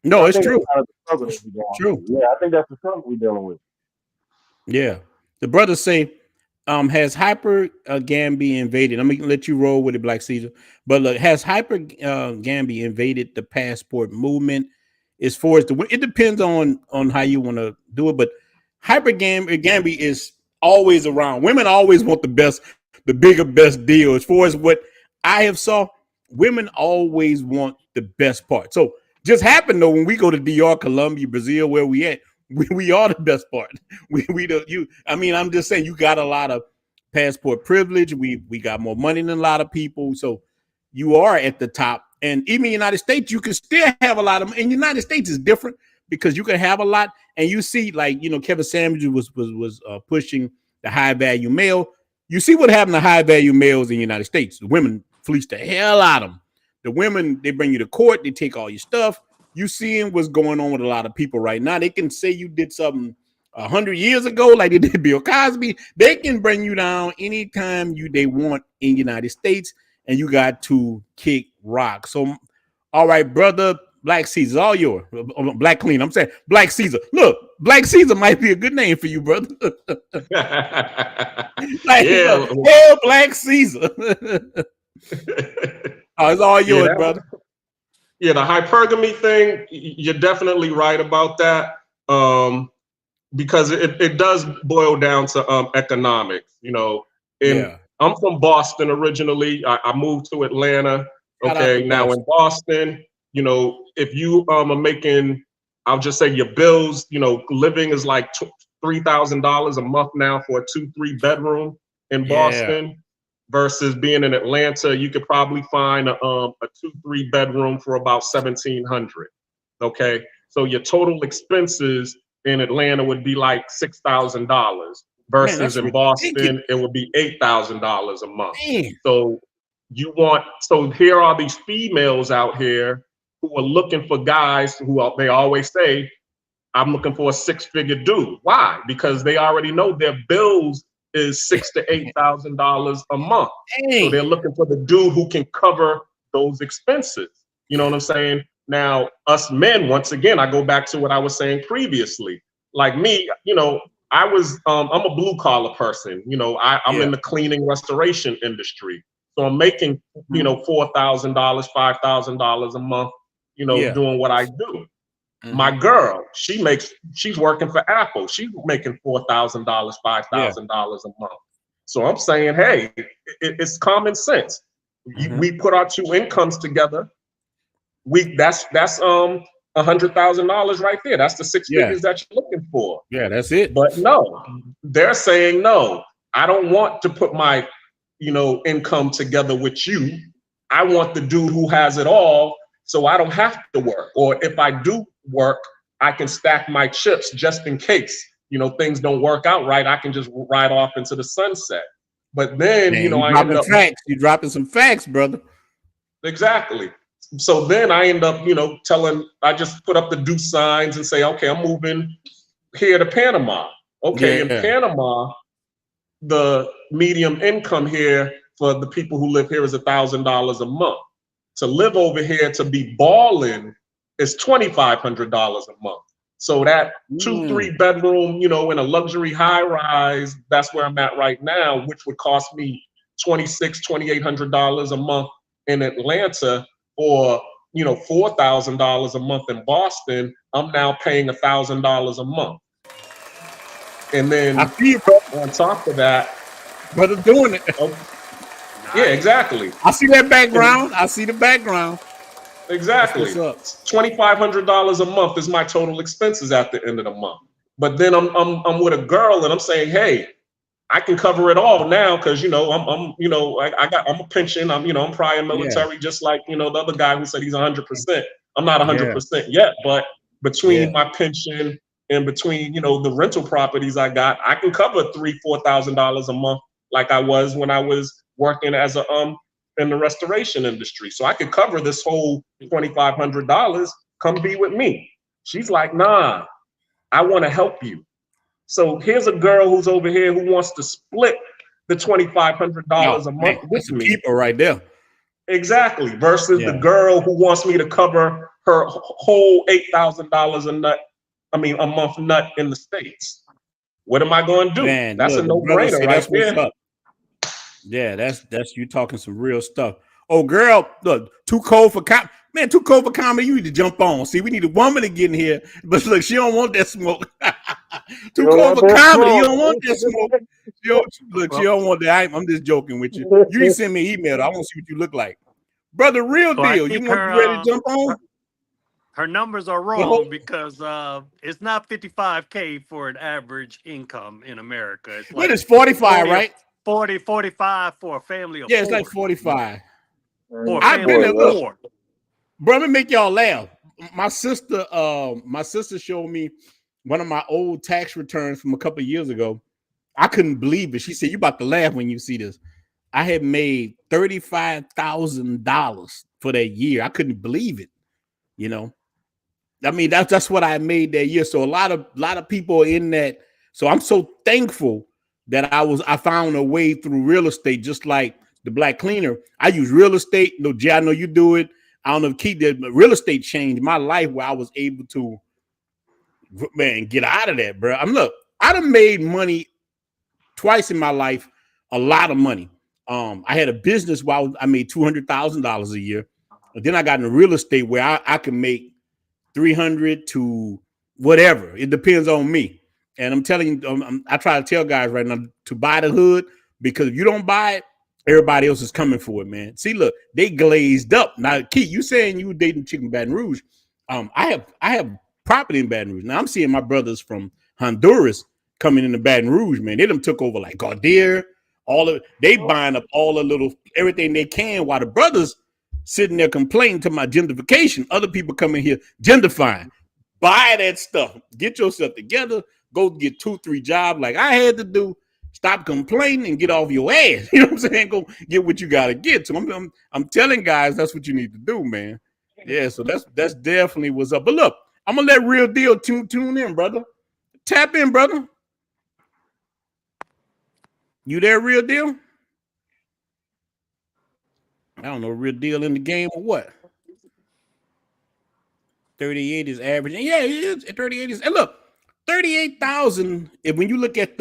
Speaker 4: So
Speaker 2: No,
Speaker 4: I
Speaker 2: it's
Speaker 4: think that's
Speaker 2: true.
Speaker 4: kind of the struggle that we're going
Speaker 2: True.
Speaker 4: through. Yeah, I think that's the struggle we're dealing with.
Speaker 2: Yeah. The brothers say, has hypergamy invaded? I'm gonna let you roll with it, Black Caesar. But look, has hypergamy invaded the passport movement? As far as it depends on how you want to do it. But hypergamy is always around. Women always want the best, the bigger, best deal. As far as what I have saw, women always want the best part. So just happened though when we go to DR, Colombia, Brazil, where we at, we are the best part. We the you. I mean, I'm just saying you got a lot of passport privilege. We got more money than a lot of people, so you are at the top. And even in the United States, you can still have a lot of. In the United States, is different because you can have a lot, and you see, like Kevin Samuels was pushing the high value male. You see what happened to high value males in the United States? The women fleece the hell out of them. The women, they bring you to court, they take all your stuff. You seeing what's going on with a lot of people right now. They can say you did something 100 years ago, like they did Bill Cosby. They can bring you down anytime they want in the United States, and you got to kick rock. So, all right, brother, Black Caesar, all yours. Black Clean. I'm saying Black Caesar. Look, Black Caesar might be a good name for you, brother. Like,
Speaker 5: Yeah.
Speaker 2: hell, Black Caesar. Oh, it's all
Speaker 5: Yeah,
Speaker 2: yours, brother.
Speaker 5: yeah, the hypergamy thing, you're definitely right about that. Because it does boil down to economics, And
Speaker 2: Yeah.
Speaker 5: I'm from Boston originally. I moved to Atlanta.
Speaker 2: Shout out to
Speaker 5: Okay, now
Speaker 2: Boston.
Speaker 5: in Boston, if you are making, I'll just say your bills, living is like $3,000 a month now for a 2-3 bedroom in
Speaker 2: Yeah.
Speaker 5: Boston. Versus being in Atlanta, you could probably find a 2-3 bedroom for about 1,700. Okay, so your total expenses in Atlanta would be like $6,000
Speaker 2: Man,
Speaker 5: versus
Speaker 2: that's
Speaker 5: in
Speaker 2: ridiculous.
Speaker 5: Boston it would be $8,000 a month.
Speaker 2: Man.
Speaker 5: So so here are these females out here who are looking for guys they always say, I'm looking for a 6-figure dude. Why? Because they already know their bills is $6,000 to $8,000 a month. So
Speaker 2: Dang.
Speaker 5: they're looking for the dude who can cover those expenses. You know what I'm saying? Now, us men, once again, I go back to what I was saying previously. Like me, I'm a blue collar person. I'm
Speaker 2: Yeah.
Speaker 5: in the cleaning restoration industry. So I'm making, $4,000, $5,000 a month,
Speaker 2: Yeah.
Speaker 5: doing what I do. My
Speaker 2: Mm-hmm.
Speaker 5: girl, she's working for Apple. She's making $4,000,
Speaker 2: Yeah.
Speaker 5: $5,000 a month. So I'm saying, hey, it's common sense.
Speaker 2: Mm-hmm.
Speaker 5: We put our two incomes together. That's $100,000 right there. That's the six
Speaker 2: Yeah.
Speaker 5: figures that you're looking for.
Speaker 2: Yeah. That's it.
Speaker 5: But no, they're saying no. I don't want to put my income together with you. I want the dude who has it all, so I don't have to work. Or if I do work, I can stack my chips just in case things don't work out right. I can just ride off into the sunset. But then
Speaker 2: Man, you
Speaker 5: I end
Speaker 2: dropping
Speaker 5: up
Speaker 2: facts. You dropping some facts, brother.
Speaker 5: exactly. So then I end up I just put up the do signs and say, okay, I'm moving here to Panama. Okay, in
Speaker 2: Yeah.
Speaker 5: Panama, the medium income here for the people who live here is $1,000 a month. To live over here to be balling is $2,500 a month. So that two,
Speaker 2: Mm.
Speaker 5: 3 bedroom, in a luxury high rise, that's where I'm at right now, which would cost me $2,800 a month in Atlanta, or $4,000 a month in Boston. I'm now paying $1,000 a month. And
Speaker 2: I
Speaker 5: then
Speaker 2: see you, brother.
Speaker 5: on top of that,
Speaker 2: Brother doing it.
Speaker 5: yeah, exactly.
Speaker 2: I see that
Speaker 5: And
Speaker 2: background. I see the background. That's
Speaker 5: exactly.
Speaker 2: what's up.
Speaker 5: $2,500 a month is my total expenses at the end of the month. But then I'm with a girl and I'm saying, hey, I can cover it all now because I'm a pension. I'm prior
Speaker 2: Yeah.
Speaker 5: military, just like the other guy who said he's 100%. I'm not
Speaker 2: Yeah.
Speaker 5: 100% yet, but between
Speaker 2: Yeah.
Speaker 5: my pension, in between, you know, the rental properties I got, I can cover $3,000-4,000 a month, like I was when I was working as a in the restoration industry. So I could cover this whole $2,500. Come be with me. She's like, nah, I want to help you. So here's a girl who's over here who wants to split the $2,500 a month with
Speaker 2: that's a
Speaker 5: me.
Speaker 2: keeper right there.
Speaker 5: Exactly. Versus the
Speaker 2: Yeah.
Speaker 5: girl who wants me to cover her whole $8,000 a month nut in the States. What am I going to do?
Speaker 2: Man,
Speaker 5: That's
Speaker 2: look,
Speaker 5: a
Speaker 2: the brother
Speaker 5: no-brainer
Speaker 2: say
Speaker 5: right
Speaker 2: that's what's
Speaker 5: there.
Speaker 2: up. Yeah, that's you talking some real stuff. Oh, girl, look, too cold for man, too cold for comedy. You need to jump on. See, we need a woman to get in here, but look, she don't want that smoke.
Speaker 4: You
Speaker 2: Too
Speaker 4: don't
Speaker 2: cold
Speaker 4: want
Speaker 2: for
Speaker 4: that
Speaker 2: comedy. You
Speaker 4: smoke.
Speaker 2: don't want that smoke. Look, she
Speaker 3: Well,
Speaker 2: don't want that. I'm just joking with you. You can send me an email. I want to see what you look like, brother. Real
Speaker 3: so I
Speaker 2: deal.
Speaker 3: think
Speaker 2: You ready to jump on?
Speaker 3: her numbers are
Speaker 2: The whole-
Speaker 3: wrong because it's not 55K for an average income in America. It's
Speaker 2: What
Speaker 3: like
Speaker 2: is 45,
Speaker 3: 40 or
Speaker 2: right?
Speaker 3: 45 for a family of
Speaker 2: Yeah, it's like
Speaker 3: four.
Speaker 2: 45.
Speaker 3: For a
Speaker 2: I've
Speaker 3: family
Speaker 2: been
Speaker 3: of
Speaker 2: there. Look,
Speaker 3: four.
Speaker 2: bro, let me make y'all laugh. My sister showed me one of my old tax returns from a couple of years ago. I couldn't believe it. She said, "You about to laugh when you see this." I had made $35,000 for that year. I couldn't believe it. You know, I mean, that's what I made that year. So a lot of people are in that. So I'm so thankful that I found a way through real estate, just like the Black Cleaner. I use real estate. No, Jay, I know you do it. I don't know if Keith did, but real estate changed my life where I was able to, man, get out of that, bro. Look, I'd have made money twice in my life, a lot of money. I had a business where I made $200,000 a year. And then I got into real estate where I can make 300 to whatever. It depends on me. And I'm telling you, I try to tell guys right now to buy the hood, because if you don't buy it, everybody else is coming for it, man. See, look, they glazed up. Now, Keith, you saying you were dating chick in Baton Rouge. I have property in Baton Rouge. Now I'm seeing my brothers from Honduras coming into Baton Rouge, man. They done took over like Gaudier, they buying up all the little everything they can, while the brothers sitting there complaining to my gentrification. Other people coming here gentrifying. Buy that stuff. Get yourself together. Go get 2-3 jobs like I had to do. Stop complaining and get off your ass. You know what I'm saying? Go get what you gotta get. So I'm telling guys that's what you need to do, man. Yeah, so that's definitely what's up. But look, I'm gonna let Real Deal tune in, brother. Tap in, brother. You there, Real Deal? I don't know, Real Deal in the game or what? 38 is average. And yeah, it is. 38 is. And look, 38,000. When you look at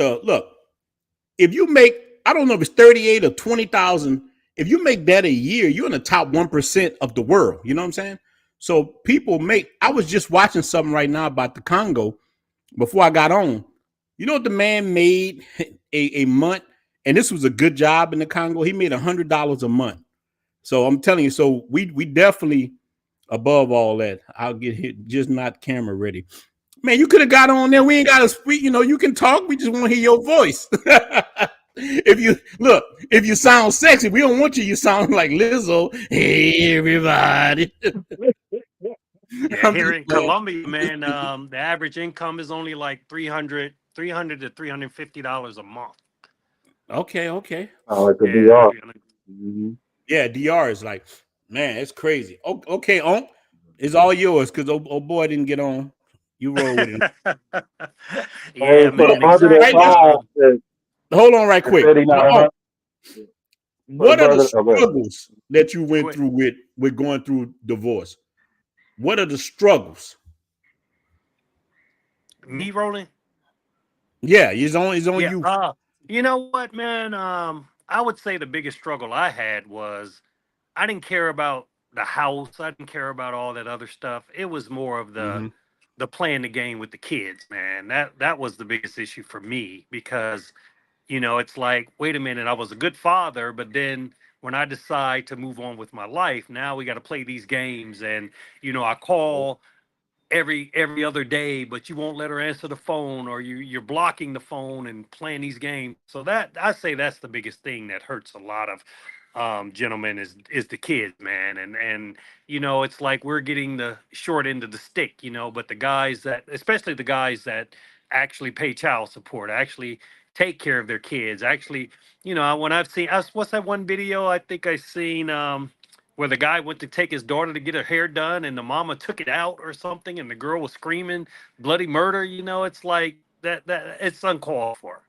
Speaker 2: if you make, I don't know if it's 38 or 20,000. If you make that a year, you're in the top 1% of the world. You know what I'm saying? So people make. I was just watching something right now about the Congo before I got on. You know what the man made a month, and this was a good job in the Congo. He made $100 a month. So I'm telling you. So we definitely above all that. I'll get hit, just not camera ready. Man, you could have got on there. We ain't got to speak. You know, you can talk. We just want to hear your voice. If you sound sexy, we don't want you. You sound like Lizzo. Hey, everybody.
Speaker 3: Yeah, here in Colombia, man, the average income is only like 300 to $350 a month.
Speaker 2: Okay.
Speaker 4: Like a
Speaker 3: Yeah,
Speaker 4: DR.
Speaker 3: 300.
Speaker 4: Mm-hmm.
Speaker 2: Yeah, DR is like, man, it's crazy. Okay, on. It's all yours because old boy didn't get on. You roll with him.
Speaker 3: Yeah,
Speaker 4: Hey, for the
Speaker 3: man,
Speaker 4: brother that
Speaker 2: Right
Speaker 3: exactly.
Speaker 2: now,
Speaker 4: called
Speaker 2: hold on right
Speaker 4: and
Speaker 2: quick.
Speaker 4: said he not
Speaker 2: Oh,
Speaker 4: hurt, for the
Speaker 2: what are the
Speaker 4: brother, okay.
Speaker 2: struggles that you went
Speaker 3: Quick.
Speaker 2: through with going through divorce? What are the struggles?
Speaker 3: Me rolling?
Speaker 2: Yeah, it's on
Speaker 3: Yeah.
Speaker 2: you.
Speaker 3: You know what, man? I would say the biggest struggle I had was I didn't care about the house. I didn't care about all that other stuff. It was more of
Speaker 2: Mm-hmm.
Speaker 3: the playing the game with the kids, man. That was the biggest issue for me because it's like, wait a minute, I was a good father, but then when I decide to move on with my life, now we got to play these games, and I call every other day, but you won't let her answer the phone, or you're blocking the phone and playing these games. So that I say that's the biggest thing that hurts a lot of gentlemen, is the kids, man. And it's like we're getting the short end of the stick, but the guys that, especially the guys that actually pay child support, actually take care of their kids, actually, when I've seen us, what's that one video I think I seen, where the guy went to take his daughter to get her hair done and the mama took it out or something and the girl was screaming bloody murder. It's like that it's uncalled for.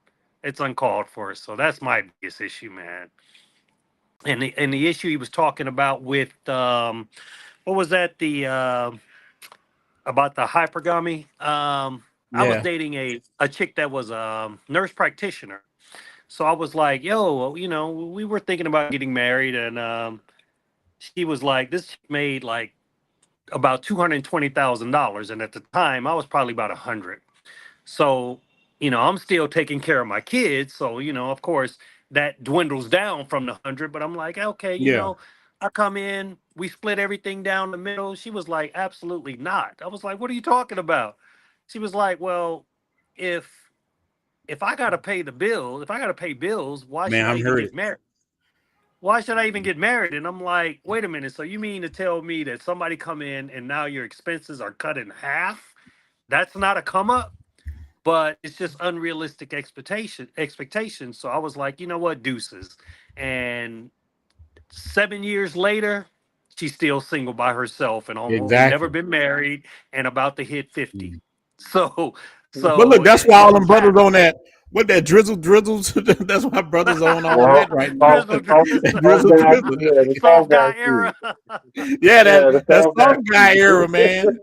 Speaker 3: It's uncalled for. So that's my biggest issue, man. And the issue he was talking about with what was that, the about the hypergamy. I was
Speaker 2: Yeah.
Speaker 3: dating a chick that was a nurse practitioner. So I was like, yo, we were thinking about getting married, and she was like, this chick made like about $220,000, and at the time I was probably about 100. So, I'm still taking care of my kids. So, of course, that dwindles down from the 100. But I'm like, okay,
Speaker 2: Yeah.
Speaker 3: I come in, we split everything down the middle. She was like, absolutely not. I was like, what are you talking about? She was like, well, if if I gotta pay the bill, if I gotta pay bills, why
Speaker 2: Man,
Speaker 3: should I
Speaker 2: I'm
Speaker 3: even
Speaker 2: hurt.
Speaker 3: get married? Why should I even get married? And I'm like, wait a minute. So you mean to tell me that somebody come in and now your expenses are cut in half? That's not a come up, but it's just unrealistic expectations. So I was like, you know what, deuces. And 7 years later, she's still single by herself and almost and never
Speaker 2: Exactly.
Speaker 3: been married and about to hit 50.
Speaker 2: Mhm.
Speaker 3: So
Speaker 2: But look,
Speaker 3: so
Speaker 2: that's
Speaker 3: it,
Speaker 2: why
Speaker 3: it
Speaker 2: all them
Speaker 3: was
Speaker 2: brothers
Speaker 3: happening.
Speaker 2: on that, what that drizzles. That's why brothers on all
Speaker 4: Well,
Speaker 2: that right now.
Speaker 3: drizzle,
Speaker 4: the
Speaker 3: drizzle,
Speaker 4: soft
Speaker 2: drizzle,
Speaker 4: guy,
Speaker 2: drizzle.
Speaker 4: yeah, the soft
Speaker 3: soft
Speaker 4: guy
Speaker 3: guy
Speaker 4: shit.
Speaker 3: era.
Speaker 2: Yeah,
Speaker 4: Yeah, the
Speaker 2: that
Speaker 4: soft guy
Speaker 2: soft guy era,
Speaker 4: shit.
Speaker 2: man.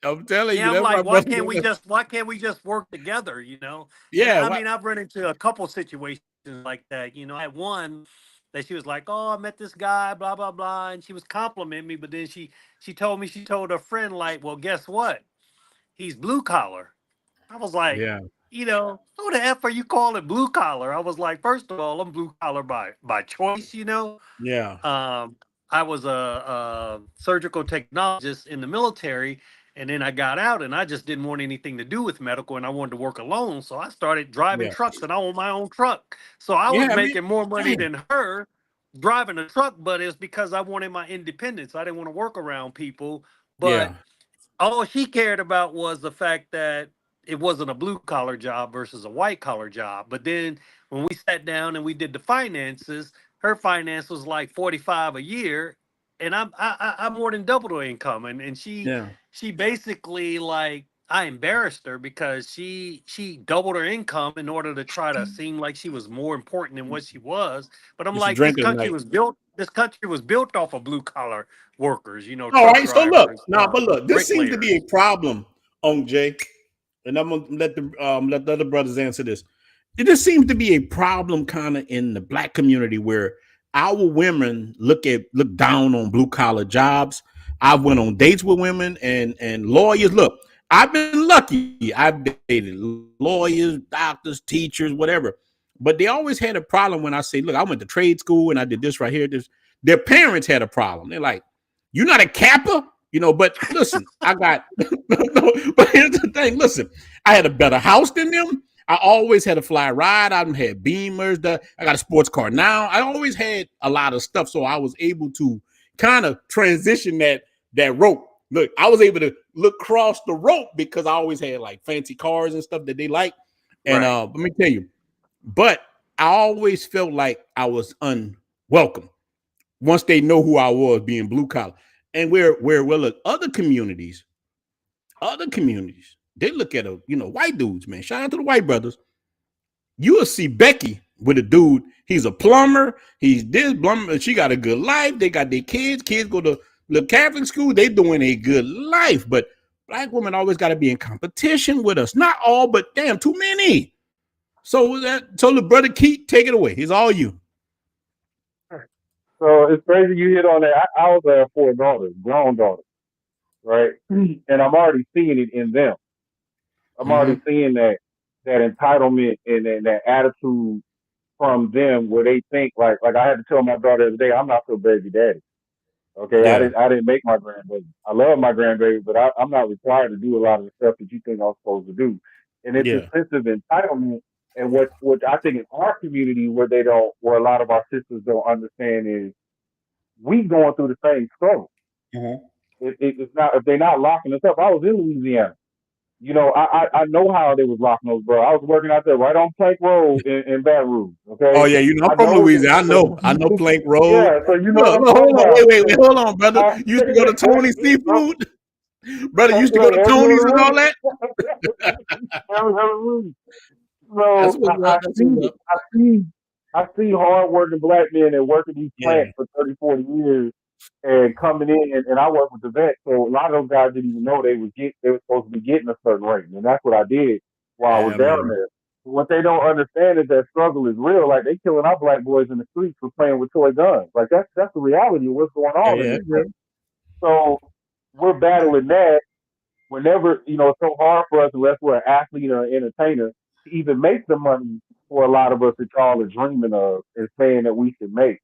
Speaker 2: I'm telling you,
Speaker 3: Yeah, I'm
Speaker 2: that's why
Speaker 3: like,
Speaker 2: brothers on that.
Speaker 3: why can't we just work together, And
Speaker 2: Yeah,
Speaker 3: I
Speaker 2: what?
Speaker 3: mean, I've run into a couple situations like that. I had one that she was like, "Oh, I met this guy, blah blah blah," and she was complimenting me, but then she told her friend like, "Well, guess what? He's blue collar." I was like,
Speaker 2: Yeah,
Speaker 3: who the F are you calling blue collar? I was like, first of all, I'm blue collar by choice.
Speaker 2: yeah,
Speaker 3: Um, I was a surgical technologist in the military, and then I got out, and I just didn't want anything to do with medical, and I wanted to work alone. So I started driving
Speaker 2: yeah,
Speaker 3: trucks, and I own my own truck. So I was
Speaker 2: yeah. I mean,
Speaker 3: making more money
Speaker 2: damn.
Speaker 3: than her driving a truck, but it's because I wanted my independence. I didn't want to work around people, but
Speaker 2: Yeah,
Speaker 3: all she cared about was the fact that it wasn't a blue collar job versus a white collar job. But then when we sat down and we did the finances, her finance was like 45 a year, and I'm more than double the income. And
Speaker 2: yeah.
Speaker 3: she basically, like, I embarrassed her because she doubled her income in order to try to seem like she was more important than what she was. But I'm
Speaker 2: It's a
Speaker 3: like, this
Speaker 2: drinker's
Speaker 3: country
Speaker 2: night.
Speaker 3: was built. This country was built off of blue collar workers,
Speaker 2: All
Speaker 3: truck
Speaker 2: right. So look,
Speaker 3: drivers,
Speaker 2: now, but look, this seems to be a
Speaker 3: bricklayers.
Speaker 2: problem on Jay, and I'm gonna let the other brothers answer this. It just seems to be a problem kind of in the black community where our women look down on blue collar jobs. I've went on dates with women and lawyers. Look, I've been lucky. I've dated lawyers, doctors, teachers, whatever. But they always had a problem when I say, look, I went to trade school and I did this right here. This their parents had a problem. They're like, you're not a Kappa, but listen, I got no, but here's the thing. Listen, I had a better house than them. I always had a fly ride. I had Beamers. I got a sports car now. I always had a lot of stuff, so I was able to kind of transition that rope. Look, I was able to look across the rope because I always had like fancy cars and stuff that they like. And
Speaker 3: Right.
Speaker 2: let me tell you, but I always felt like I was unwelcome once they know who I was being blue collar. And where well look, other communities, they look at white dudes, man. Shout out to the white brothers. You will see Becky with a dude. He's a plumber. He's this plumber. She got a good life. They got their kids. Kids go to the Catholic school. They doing a good life. But black women always got to be in competition with us. Not all, but damn, too many. So the brother Keith, take it away. He's all you.
Speaker 4: So it's crazy you hit on that. I was 4 daughters, grown daughters, right? And I'm already seeing it in them. I'm already
Speaker 2: Mm-hmm.
Speaker 4: seeing that entitlement and that attitude from them where they think like I had to tell my daughter the other day, I'm not your baby daddy. Okay, I
Speaker 2: Yeah.
Speaker 4: didn't make my grandbaby. I love my grandbaby, but I'm not required to do a lot of the stuff that you think I'm supposed to do. And it's a
Speaker 2: Yeah.
Speaker 4: sense of entitlement And what I think in our community where a lot of our sisters don't understand is we going through the same struggle.
Speaker 2: Mhm.
Speaker 4: It's not if they're not locking us up. I was in Louisiana. You know, I know how they was locking those, bro. I was working out there right on Plank Road in Baton Rouge.
Speaker 2: Oh
Speaker 4: Okay,
Speaker 2: yeah, you know I'm
Speaker 4: I
Speaker 2: from
Speaker 4: know what
Speaker 2: Louisiana. I know Plank Road.
Speaker 4: yeah, so you know what
Speaker 2: Look,
Speaker 4: I'm
Speaker 2: look,
Speaker 4: talking
Speaker 2: hold on,
Speaker 4: about.
Speaker 2: wait, hold on, brother.
Speaker 4: I,
Speaker 2: You used to go to Tony's Seafood, brother. You used to go
Speaker 4: look,
Speaker 2: to
Speaker 4: every
Speaker 2: Tony's and
Speaker 4: other
Speaker 2: all
Speaker 4: week.
Speaker 2: that.
Speaker 4: Every other week.
Speaker 2: That's
Speaker 4: So
Speaker 2: what's up.
Speaker 4: I
Speaker 2: That's
Speaker 4: see
Speaker 2: what's
Speaker 4: it.
Speaker 2: up.
Speaker 4: I see hardworking black men that work at these
Speaker 2: Yeah,
Speaker 4: plants for 30, 40 years and coming in and I work with the vets. So a lot of those guys didn't even know they were supposed to be getting a certain rating. And that's what I did while I was
Speaker 2: yeah,
Speaker 4: down
Speaker 2: man.
Speaker 4: there. What they don't understand is that struggle is real. Like they killing our black boys in the streets for playing with toy guns. Like that's the reality of what's going
Speaker 2: Yeah,
Speaker 4: on in
Speaker 2: yeah,
Speaker 4: this
Speaker 2: that's real.
Speaker 4: thing. So we're battling that whenever, it's so hard for us unless we're an athlete or an entertainer to even make the money for a lot of us that y'all are dreaming of and saying that we should make.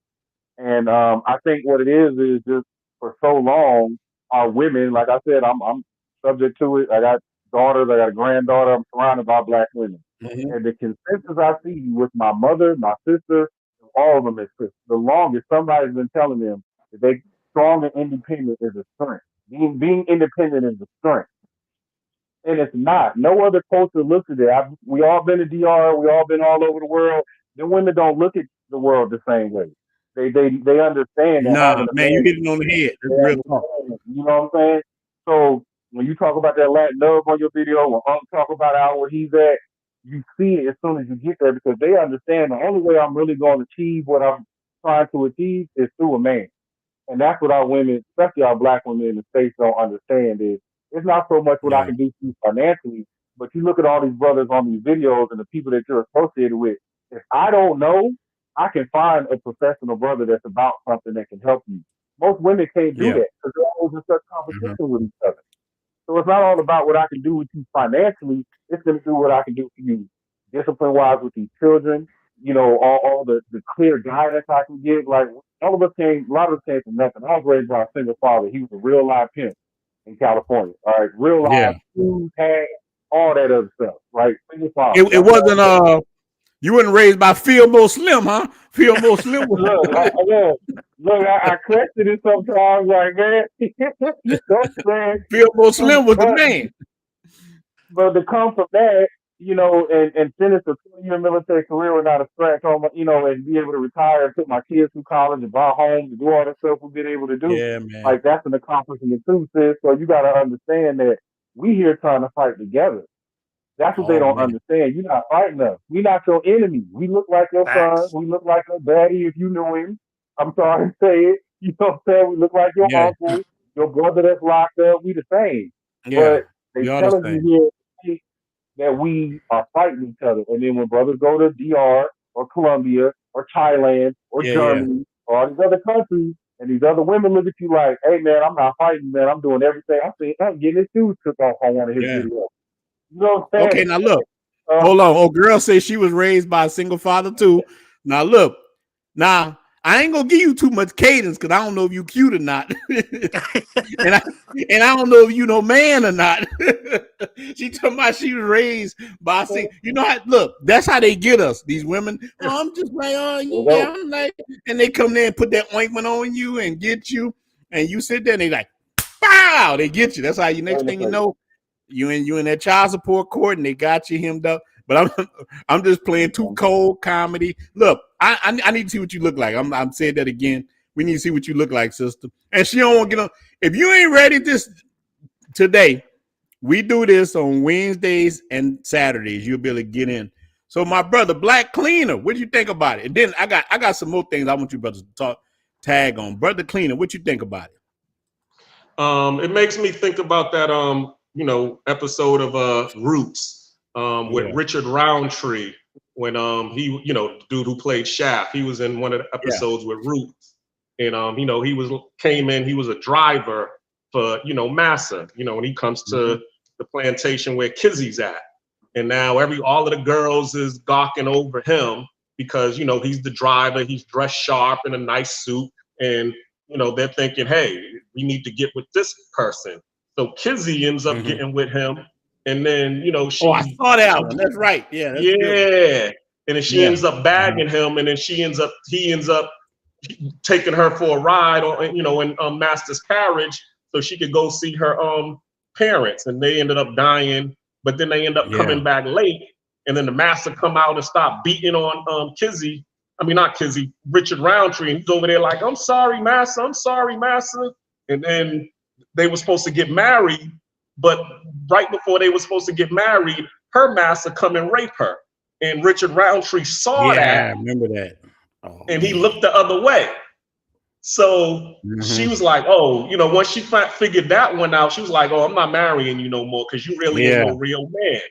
Speaker 4: And I think what it is just for so long, our women, like I said, I'm subject to it. I got daughters, I got a granddaughter. I'm surrounded by black women,
Speaker 2: Mhm.
Speaker 4: and the consensus I see with my mother, my sister, all of them is the longest. Somebody's been telling them that they strong and independent is a strength. Being independent is a strength, and it's not. No other culture looks at it. We all been to DR. We all been all over the world. The women don't look at the world the same way. They understand that
Speaker 2: Nah,
Speaker 4: having a
Speaker 2: man, you
Speaker 4: man.
Speaker 2: hit it on the head. That's
Speaker 4: They
Speaker 2: real talk.
Speaker 4: understand. You know what I'm saying? So when you talk about that Latin love on your video, when Unc talk about out where he's at, you see it as soon as you get there because they understand the only way I'm really going to achieve what I'm trying to achieve is through a man. And that's what our women, especially our black women in the States, don't understand is it's not so much what I
Speaker 2: Yeah,
Speaker 4: can do for you financially, but you look at all these brothers on these videos and the people that you're associated with. If I don't know, I can find a professional brother that's about something that can help you. Most women can't do
Speaker 2: yeah,
Speaker 4: that because they're always in such
Speaker 2: uh-huh.
Speaker 4: competition with each other. So it's not all about what I can do with you financially. It's going to do what I can do for you discipline wise with these children. All the clear guidance I can give. Like a lot of us came from nothing. I was raised by a single father. He was a real live pimp in California. All right. Real live
Speaker 2: Yeah.
Speaker 4: food, had all that other stuff. Right. Single
Speaker 2: It,
Speaker 4: father.
Speaker 2: it
Speaker 4: Got
Speaker 2: wasn't
Speaker 4: married.
Speaker 2: you weren't raised by Fillmore Slim, huh? Fillmore Slim was
Speaker 4: Look, I question it sometimes, like, man, you know what I'm
Speaker 2: Fillmore
Speaker 4: saying?
Speaker 2: Slim was the
Speaker 4: But
Speaker 2: man.
Speaker 4: to come from that, and finish a 20-year military career without a scratch on my, and be able to retire and put my kids through college and buy homes and do all that stuff we've been able to do,
Speaker 2: Yeah, man.
Speaker 4: like that's an accomplishment too, sis. So you got to understand that we here trying to fight together. That's what they
Speaker 2: Oh
Speaker 4: don't
Speaker 2: man.
Speaker 4: understand. You're not fighting us. We not your enemy. We look like your son.
Speaker 3: Facts.
Speaker 4: We look like your daddy if you knew him. I'm sorry to say it. You know what I'm saying? We look like your
Speaker 2: Yeah,
Speaker 4: uncle, your brother that's locked up. We the same.
Speaker 2: yeah.
Speaker 4: But they
Speaker 2: We all the
Speaker 4: telling
Speaker 2: same.
Speaker 4: you here that we are fighting each other. And then when brothers go to DR or Colombia or Thailand or
Speaker 2: Yeah, yeah,
Speaker 4: Germany or all these other countries, and these other women look at you like, hey man, I'm not fighting, man. I'm doing everything. I'm getting his shoes took off on one of his
Speaker 2: yeah.
Speaker 4: videos. You know what I'm
Speaker 2: Okay,
Speaker 4: saying?
Speaker 2: now look.
Speaker 4: Uh,
Speaker 2: Hold on. Oh, girl says she was raised by a single father too. Now look. Now I ain't gonna give you too much cadence because I don't know if you cute or not. And I and I don't know if you know man or not. She talking about she was raised by you know how look, that's how they get us, these women. Oh, I'm just like, oh
Speaker 4: there you
Speaker 2: yeah,
Speaker 4: go.
Speaker 2: I'm like, and they come there and put that ointment on you and get you, and you sit there and they like, wow, they get you. That's how you
Speaker 4: Right
Speaker 2: next
Speaker 4: in the
Speaker 2: thing you
Speaker 4: face.
Speaker 2: know, you in that child support court and they got you hemmed up. But I'm just playing too cold comedy. Look, I need to see what you look like. I'm saying that again. We need to see what you look like, sister. And she don't want to get on. If you ain't ready this today, we do this on Wednesdays and Saturdays. You'll be able to get in. So my brother, Black Cleaner, what do you think about it? And then I got some more things I want you brothers to tag on. Brother Cleaner, what you think about it?
Speaker 5: It makes me think about that episode of Roots with
Speaker 2: Yeah,
Speaker 5: Richard Roundtree when he dude who played Shaft, he was in one of the
Speaker 2: yeah.
Speaker 5: episodes with Roots, and he was a driver for Massa, and he comes
Speaker 2: Mm-hmm.
Speaker 5: to the plantation where Kizzy's at, and now all of the girls is gawking over him because he's the driver, he's dressed sharp in a nice suit, and they're thinking, hey, we need to get with this person. So Kizzy ends up
Speaker 2: Mm-hmm.
Speaker 5: getting with him, And then, you know,
Speaker 2: Oh, I
Speaker 5: she,
Speaker 2: saw that one. That's right. Yeah, that's a good one.
Speaker 5: yeah. And then she
Speaker 2: Yeah.
Speaker 5: ends up bagging him, and then he ends up taking her for a ride, or you know, in Master's carriage, so she could go see her parents, and they ended up dying. But then they end up
Speaker 2: Yeah.
Speaker 5: coming back late, and then the Master come out and stop beating on Kizzy. I mean, not Kizzy, Richard Roundtree, and he's over there like, "I'm sorry, Master. I'm sorry, Master." And then they were supposed to get married, but right before they were supposed to get married, her Master come and rape her. And Richard Roundtree saw
Speaker 2: Yeah, I
Speaker 5: that,
Speaker 2: remember that. Oh
Speaker 5: and he
Speaker 2: man.
Speaker 5: looked the other way. So she was like, "Oh, you know," once she figured that one out, she was like, "Oh, I'm not marrying you no more because you really ain't
Speaker 2: Yeah.
Speaker 5: no real man,"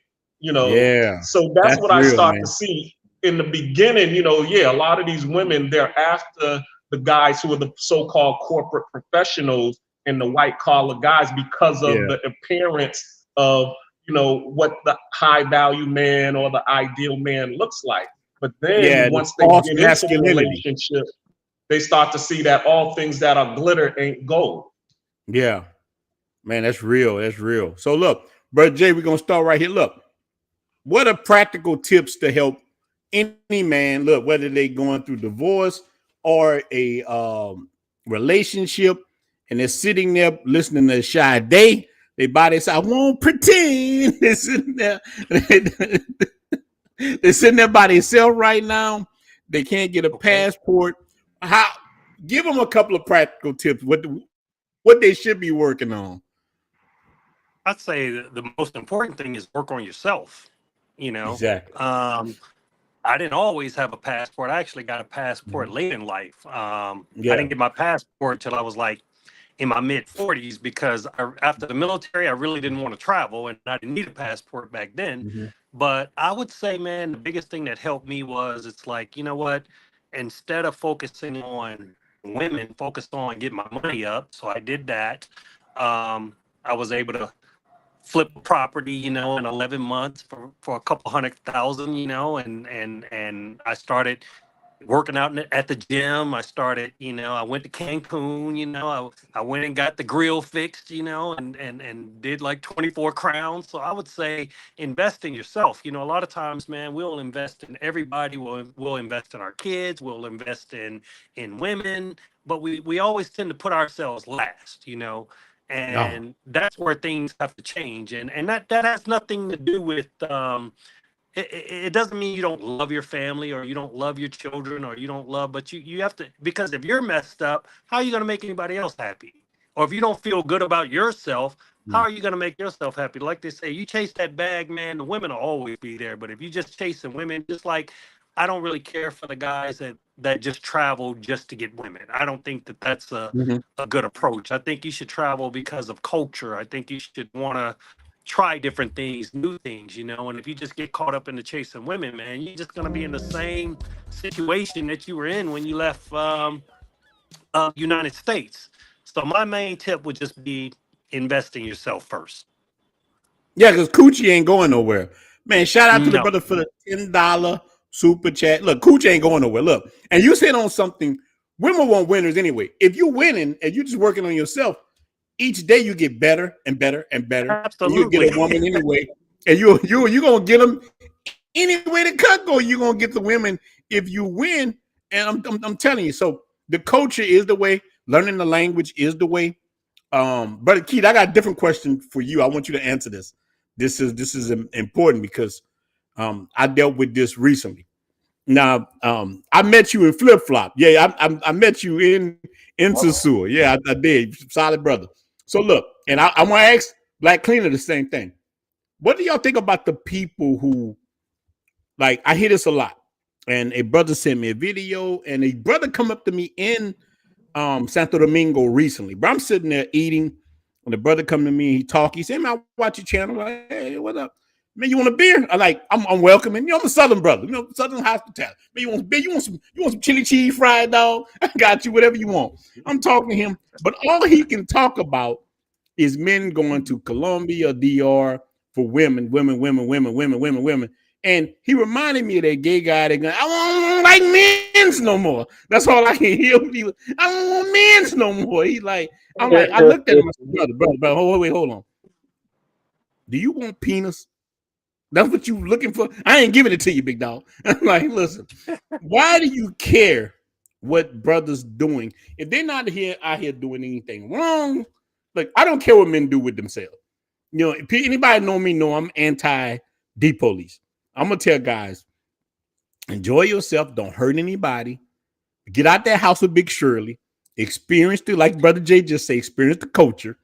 Speaker 5: you know.
Speaker 2: Yeah.
Speaker 5: So that's
Speaker 2: That's
Speaker 5: what I
Speaker 2: real,
Speaker 5: start to
Speaker 2: man.
Speaker 5: see in the beginning. You know, yeah, a lot of these women, they're after the guys who are the so-called corporate professionals and the white-collar guys because of
Speaker 2: Yeah.
Speaker 5: the appearance of, you know, what the high-value man or the ideal man looks like. But
Speaker 2: Yeah,
Speaker 5: then
Speaker 2: the
Speaker 5: once they
Speaker 2: false
Speaker 5: get into the
Speaker 2: masculinity.
Speaker 5: relationship, they start to see that all things that are glitter ain't gold.
Speaker 2: Yeah. Man, that's real. That's real. So look, Brother Jay, we're gonna start right here. Look, what are practical tips to help any man, look, whether they going through divorce or a relationship, and they're sitting there listening to Sade, they by this, I won't pretend. They're sitting there, they're sitting there by themselves right now. They can't get a
Speaker 3: Okay.
Speaker 2: passport. How? Give them a couple of practical tips. What they should be working on.
Speaker 3: I'd say the most important thing is work on yourself. You know,
Speaker 2: Exactly.
Speaker 3: I didn't always have a passport. I actually got a passport
Speaker 2: Mhm.
Speaker 3: late in life. I
Speaker 2: Yeah.
Speaker 3: didn't get my passport till I was like in my mid 40s because after the military, I really didn't want to travel and I didn't need a passport back then.
Speaker 2: Mm-hmm.
Speaker 3: But I would say, man, the biggest thing that helped me was it's like, you know what? Instead of focusing on women, focused on getting my money up. So I did that. I was able to flip a property, you know, in 11 months for a couple 100,000, you know, and I started working out at the gym. I started, you know, I went to Cancun, you know, I went and got the grill fixed, you know, and did like 24 crowns. So I would say invest in yourself. You know, a lot of times, man, we'll invest in everybody. We'll invest in our kids. We'll invest in women, but we always tend to put ourselves last, you know.
Speaker 2: No.
Speaker 3: And that's where things have to change. And that has nothing to do with it doesn't mean you don't love your family or you don't love your children or you don't love, but you have to, because if you're messed up, how are you going to make anybody else happy? Or if you don't feel good about yourself, how
Speaker 2: Mm.
Speaker 3: are you going to make yourself happy? Like they say, you chase that bag, man, the women will always be there. But if you just chasing women, just like I don't really care for the guys that just travel just to get women. I don't think that that's
Speaker 2: Mhm.
Speaker 3: a good approach. I think you should travel because of culture. I think you should want to try different things, new things, you know. And if you just get caught up in the chasing women, man, you're just gonna be in the same situation that you were in when you left United States. So my main tip would just be invest in yourself first.
Speaker 2: Yeah, because Coochie ain't going nowhere. Man, shout out to the
Speaker 3: No,
Speaker 2: brother for the $10 super chat. Look, Coochie ain't going nowhere. Look, and you said on something, women want winners anyway. If you're winning and you're just working on yourself, each day you get better and better and better, and you get a
Speaker 3: absolutely.
Speaker 2: woman anyway. And you gonna get them anyway. The cut go, you're gonna get the women if you win. And I'm telling you, so the culture is the way. Learning the language is the way. Brother Keith, I got a different question for you. I want you to answer this. This is important because I dealt with this recently. Now, I met you in Flip Flop. Yeah, I met you in Sasua. Yeah, I did. Solid brother. So look, and I want to ask Black Cleaner the same thing. What do y'all think about the people who, like, I hear this a lot, and a brother sent me a video, and a brother come up to me in Santo Domingo recently. But I'm sitting there eating, and the brother come to me and he talk. He said, "Man, I watch your channel." I'm like, "Hey, what up? Man, you want a beer?" I'm welcoming. You know, I'm a Southern brother. You know, Southern hospitality. Man, you want some beer? You want some chili cheese fried dog? I got you. Whatever you want. I'm talking to him, but all he can talk about is men going to Colombia, DR for women. And he reminded me of that gay guy that going, "I don't like men's no more." That's all I can hear. I don't want men's no more. He's like, I'm like, I looked at him, I said, brother, hold on.
Speaker 6: Do you want penis? That's what you looking for? I ain't giving it to you, big dog. I'm like, listen, why do you care what brothers doing if they're not here out here doing anything wrong? Like, I don't care what men do with themselves. You know, if anybody know me, know I'm anti D police. I'm gonna tell guys, enjoy yourself, don't hurt anybody. Get out that house with Big Shirley. Experience the, like Brother Jay just say, experience the culture.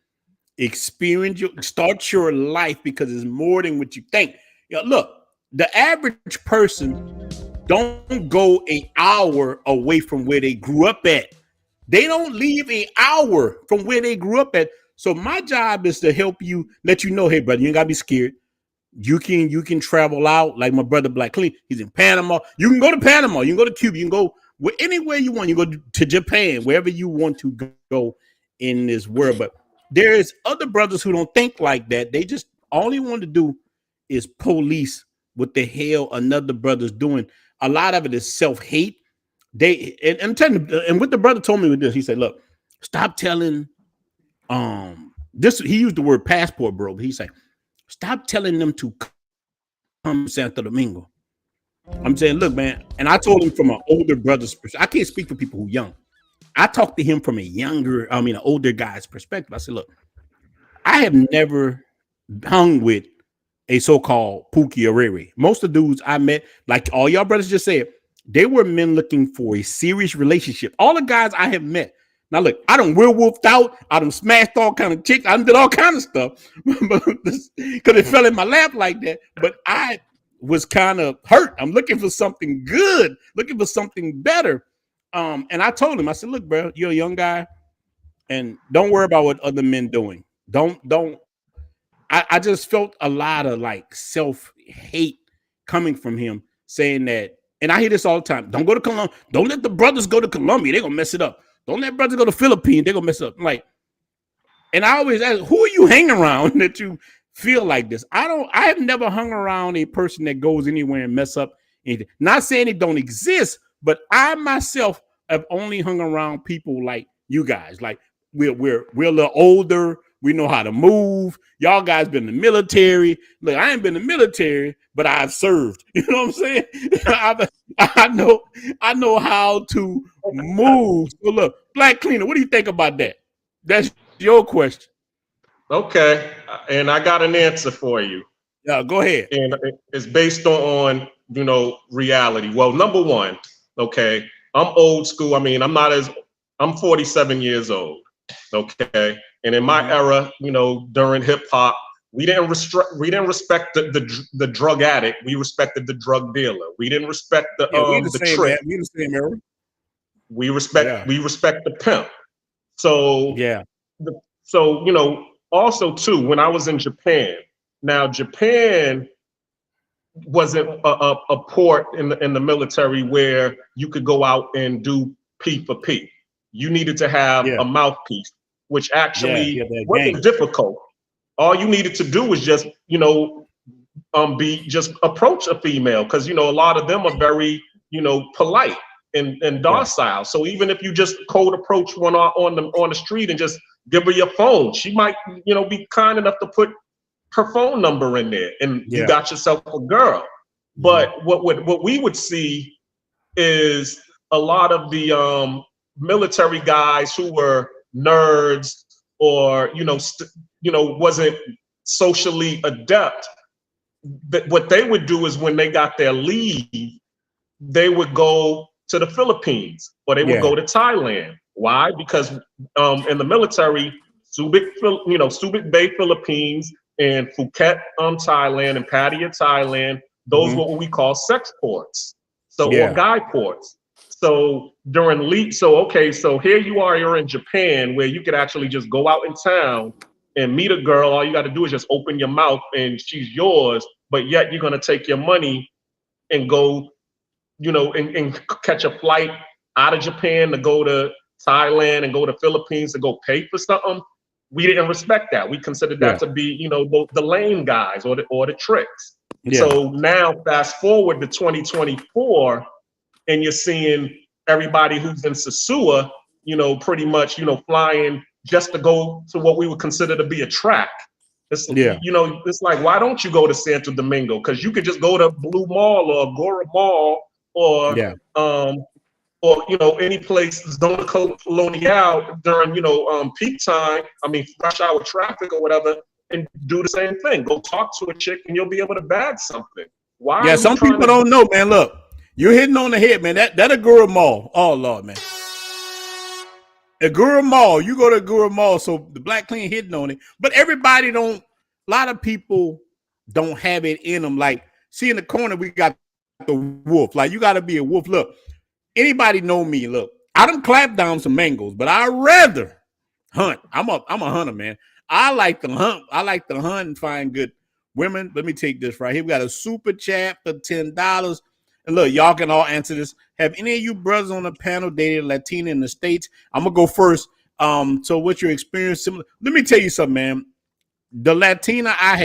Speaker 6: Experience your start your life because it's more than what you think. You know, look, the average person don't go an hour away from where they grew up at. They don't leave an hour from where they grew up at. So my job is to help you, let you know, hey, brother, you ain't gotta be scared. You can travel out like my brother Black Clean. He's in Panama. You can go to Panama. You can go to Cuba. You can go anywhere you want. You go to Japan, wherever you want to go in this world. But there's other brothers who don't think like that. They just all they want to do is police what the hell another brother's doing. A lot of it is self-hate. And I'm telling you, and what the brother told me with this, he said, look, stop telling this. He used the word passport, bro. But he said, stop telling them to come to Santo Domingo. I'm saying, look, man, and I told him from an older brother's perspective. I can't speak for people who are young. I talked to him from an older guy's perspective. I said, look, I have never hung with a so-called Pookie or Riri. Most of the dudes I met, like all y'all brothers just said, they were men looking for a serious relationship. All the guys I have met. Now look, I done werewolfed out. I done smashed all kind of chicks. I done did all kind of stuff because it fell in my lap like that. But I was kind of hurt. I'm looking for something good, looking for something better. And I told him, I said, look, bro, you're a young guy, and don't worry about what other men doing. Don't. I just felt a lot of like self-hate coming from him, saying that, and I hear this all the time. Don't go to Colombia. Don't let the brothers go to Colombia. They're gonna mess it up. Don't let brothers go to Philippines. They're gonna mess it up. I'm like, and I always ask, who are you hanging around that you feel like this? I have never hung around a person that goes anywhere and mess up anything. Not saying it don't exist, but I myself have only hung around people like you guys. Like we're a little older. We know how to move. Y'all guys been in the military. Look, I ain't been in the military, but I've served. You know what I'm saying? I know how to move. So look, Black Cleaner, what do you think about that? That's your question.
Speaker 5: Okay, and I got an answer for you.
Speaker 6: Yeah, go ahead.
Speaker 5: And it's based on reality. Well, number one, okay, I'm old school. I mean, I'm 47 years old. Okay, and in my era, during hip hop, we didn't respect the drug addict. We respected the drug dealer. We didn't respect the trick.
Speaker 6: We the same era.
Speaker 5: We respect the pimp. So
Speaker 6: yeah.
Speaker 5: Also too, when I was in Japan. Now Japan wasn't a port in the military where you could go out and do P for P. You needed to have a mouthpiece, which actually wasn't difficult. All you needed to do was just approach a female, because a lot of them are very polite and docile. So even if you just cold approach one on the street and just give her your phone, she might be kind enough to put her phone number in there, and you got yourself a girl. But what we would see is a lot of the military guys who were nerds or wasn't socially adept. But what they would do is when they got their leave, they would go to the Philippines or they would go to Thailand. Why? Because in the military, Subic Bay, Philippines, and Phuket, Thailand, and Pattaya, Thailand, those were what we call sex ports. Or guy ports. So during leave, so here you are, you're in Japan, where you could actually just go out in town and meet a girl. All you got to do is just open your mouth and she's yours, but yet you're going to take your money and go, and catch a flight out of Japan to go to Thailand and go to Philippines to go pay for something. We didn't respect that. We considered that to be, the lame guys or the tricks. So now fast forward to 2024, and you're seeing everybody who's in Sasua, pretty much, flying just to go to what we would consider to be a track. It's
Speaker 6: Yeah.
Speaker 5: it's like, why don't you go to Santo Domingo? Because you could just go to Blue Mall or Agora Mall or
Speaker 6: Yeah.
Speaker 5: any place Zona Colonial during peak time. I mean, rush hour traffic or whatever, and do the same thing. Go talk to a chick, and you'll be able to bag something. Why
Speaker 6: Yeah.
Speaker 5: are we
Speaker 6: Some
Speaker 5: trying
Speaker 6: people
Speaker 5: to?
Speaker 6: don't know, man. Look, you're hitting on the head, man. That Agura Mall. Oh Lord, man. Agura Mall. You go to Agura Mall, so the Black Clean hitting on it. But everybody don't. A lot of people don't have it in them. Like, see in the corner, we got the wolf. Like, you got to be a wolf. Look, anybody know me? Look, I done clap down some mangoes, but I rather hunt. I'm a hunter, man. I like to hunt. I like to hunt and find good women. Let me take this right here. We got a super chat for $10. And look, y'all can all answer this. Have any of you brothers on the panel dated Latina in the States? I'm gonna go first. So what's your experience? Similar? Let me tell you something, man. The Latina I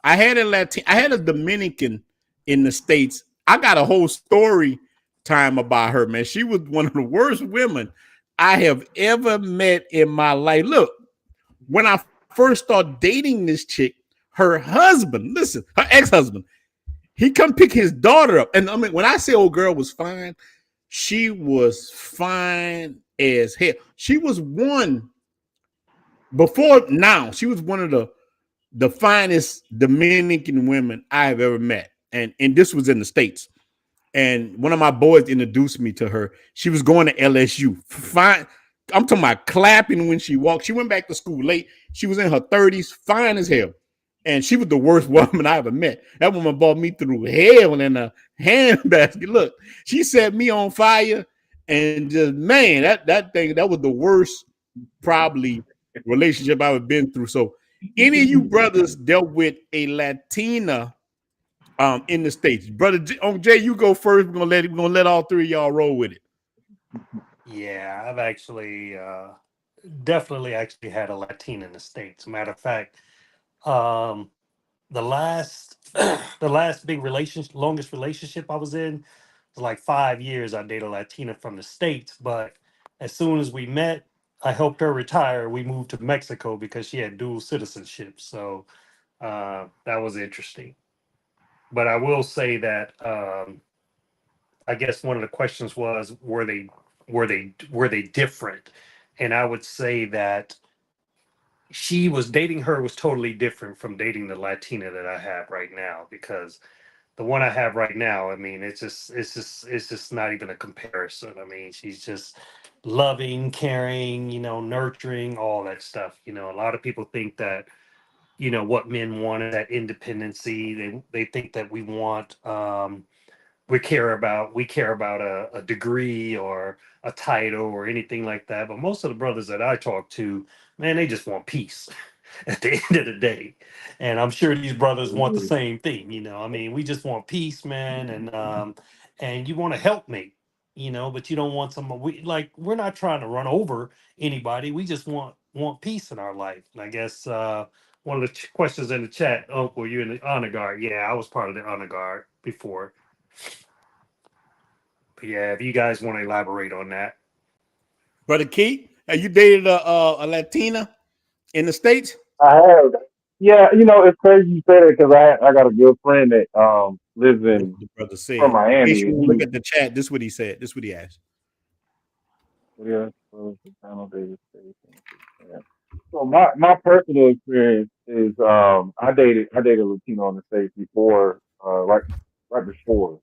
Speaker 6: had a Dominican in the States. I got a whole story time about her, man. She was one of the worst women I have ever met in my life. Look, when I first started dating this chick, her husband, listen, her ex-husband, he come pick his daughter up. And I mean, when I say old girl was fine, she was fine as hell. She was one before now. She was one of the finest Dominican women I have ever met. And this was in the States. And one of my boys introduced me to her. She was going to LSU. Fine. I'm talking about clapping when she walked. She went back to school late. She was in her 30s, fine as hell. And she was the worst woman I ever met. That woman brought me through hell in a handbasket. Look, she set me on fire. And just, man, that was the worst, probably, relationship I've been through. So, any of you brothers dealt with a Latina in the States? Brother Jay, you go first. We're gonna let all three of y'all roll with it.
Speaker 3: Yeah, I've actually definitely actually had a Latina in the States. Matter of fact, um, the last the last big relationship, longest relationship I was in was like 5 years. I dated a Latina from the States, but as soon as we met, I helped her retire. We moved to Mexico because she had dual citizenship. So that was interesting. But I will say that I guess one of the questions was, were they different? And I would say that she was dating her was totally different from dating the Latina that I have right now, because the one I have right now, I mean, it's just not even a comparison. I mean, she's just loving, caring, nurturing, all that stuff. A lot of people think that, what men want is that independency. They think that we care about a degree or a title or anything like that. But most of the brothers that I talk to, man, they just want peace at the end of the day. And I'm sure these brothers want the same thing. I mean, we just want peace, man, and you want to help me, but you don't want someone. We're not trying to run over anybody. We just want peace in our life. And I guess one of the questions in the chat, Uncle, you in the honor guard? Yeah, I was part of the honor guard before. But yeah, if you guys want to elaborate on that.
Speaker 6: Brother Keith, have you dated a Latina in the States?
Speaker 4: I have. Yeah, it's crazy you say that because I got a good friend that lives
Speaker 6: What
Speaker 4: in
Speaker 6: the brother
Speaker 4: from
Speaker 6: said. In case
Speaker 4: Miami,
Speaker 6: you
Speaker 4: and
Speaker 6: want to look at the chat, this is what he said. This is what he asked.
Speaker 4: yeah, so it's the final day of the state. Yeah. So my personal experience is I dated a Latino in the States before, right before.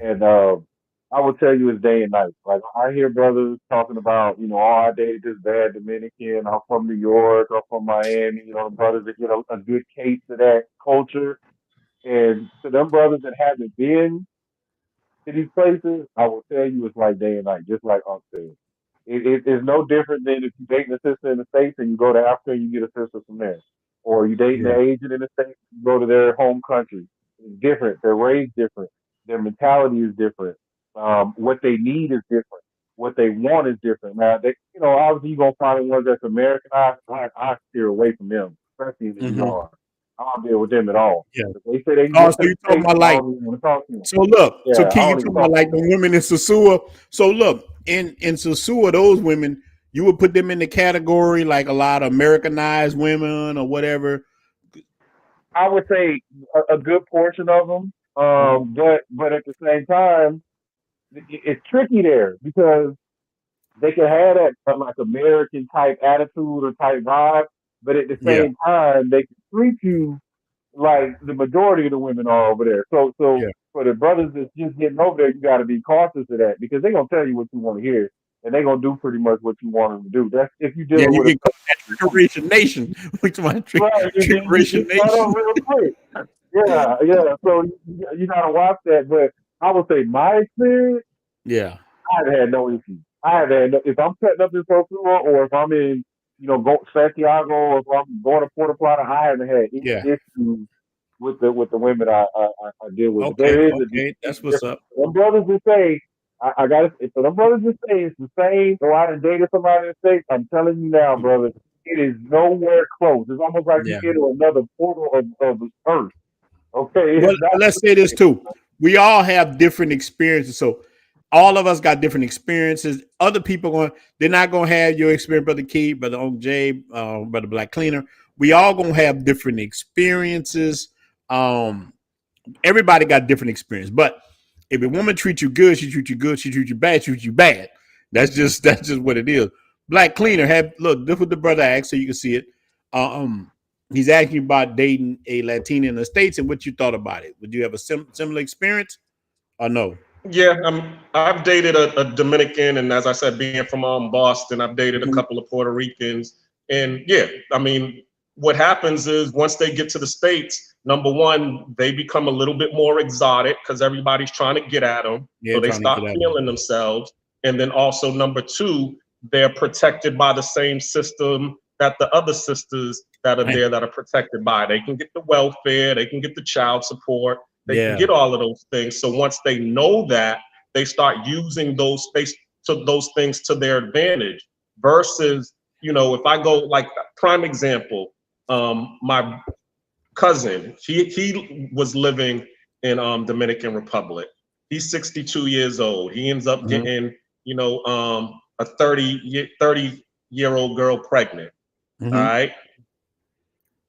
Speaker 4: And I will tell you it's day and night. Like I hear brothers talking about, oh, I dated this bad Dominican, I'm from New York, I'm from Miami, the brothers that get a good case of that culture. And to them brothers that haven't been to these places, I will tell you it's like day and night, just like Unc said. It is no different than if you dating a sister in the States and you go to Africa and you get a sister from there. Or you dating
Speaker 6: Yeah.
Speaker 4: an Asian in the States, you go to their home country. It's different. They're raised different. Their mentality is different. What they need is different. What they want is different. Now, obviously you're going to find the ones that's Americanized. I steer away from them, especially in the
Speaker 6: Mm-hmm.
Speaker 4: ER. I don't deal with them at all.
Speaker 6: Yeah.
Speaker 4: If they say they can
Speaker 6: Oh,
Speaker 4: get
Speaker 6: so
Speaker 4: to the
Speaker 6: you talking
Speaker 4: States,
Speaker 6: about
Speaker 4: I
Speaker 6: like,
Speaker 4: don't even want to talk to them.
Speaker 6: so look, so
Speaker 4: Yeah, I
Speaker 6: Key, you
Speaker 4: don't even
Speaker 6: talking about
Speaker 4: talk to
Speaker 6: like
Speaker 4: them.
Speaker 6: the women in Sasua. So look, in Sasua, those women, You would put them in the category like a lot of Americanized women or whatever.
Speaker 4: I would say a good portion of them. But at the same time, it's tricky there because they can have that like American type attitude or type vibe, but at the
Speaker 6: Yeah,
Speaker 4: same time, they can treat you like the majority of the women are over there. So
Speaker 6: yeah,
Speaker 4: for the brothers that's just getting over there, you got to be cautious of that because they're gonna tell you what you want to hear, and they're gonna do pretty much what you want them to do. That's if you're
Speaker 6: yeah.
Speaker 4: dealing
Speaker 6: You
Speaker 4: with a
Speaker 6: get caught in that trickeration nation. We talking about
Speaker 4: right, you
Speaker 6: trickeration
Speaker 4: get caught up
Speaker 6: nation.
Speaker 4: real quick. Yeah, yeah. So you gotta watch that. But I would say my experience,
Speaker 6: Yeah,
Speaker 4: I've had no issues. I've had no, if I'm setting up in Sosua or if I'm in, Santiago or if I'm going to Puerto Plata, I haven't had any
Speaker 6: yeah.
Speaker 4: issues with the women I deal with. But
Speaker 6: Okay,
Speaker 4: there is a
Speaker 6: okay. That's
Speaker 4: distinct
Speaker 6: what's
Speaker 4: difference.
Speaker 6: up.
Speaker 4: Some brothers just say, I got to, for them brothers just say it's the same. Or I done dated somebody in the States. I'm telling you now, brother, it is nowhere close. It's almost like you
Speaker 6: Yeah.
Speaker 4: enter another portal of the earth. Okay,
Speaker 6: Well,
Speaker 4: it's not
Speaker 6: let's
Speaker 4: the
Speaker 6: say this
Speaker 4: same.
Speaker 6: too. We all have different experiences. So all of us got different experiences. Other people they're not gonna have your experience, Brother Key, Brother Uncle Jay, Brother Black Cleaner. We all gonna have different experiences. Um, Everybody got different experience. But if a woman treats you good, she treats you good. She treats you bad, she treats you bad. That's just what it is. Black Cleaner, look, this is what the brother asked, so you can see it. Um, he's asking you about dating a Latina in the States and what you thought about it. Would you have a similar experience or no?
Speaker 5: Yeah, I've dated a Dominican, and as I said, being from Boston, I've dated a
Speaker 6: Mhm.
Speaker 5: couple of Puerto Ricans, and yeah, I mean, what happens is once they get to the States, number one, they become a little bit more exotic because everybody's trying to get at them,
Speaker 6: Yeah,
Speaker 5: so they
Speaker 6: trying to
Speaker 5: start
Speaker 6: get out of
Speaker 5: feeling themselves, and then also number two, they're protected by the same system that the other sisters that are
Speaker 6: it.
Speaker 5: there that are protected by. They can get the welfare, they can get the child support, they can
Speaker 6: Yeah.
Speaker 5: get all of those things. So once they know that, they start using those things to their advantage. Versus, if I go like prime example, my cousin, he was living in Dominican Republic. He's 62 years old. He ends up
Speaker 6: Mhm.
Speaker 5: getting, a 30-year old girl pregnant. All
Speaker 6: Mhm.
Speaker 5: right,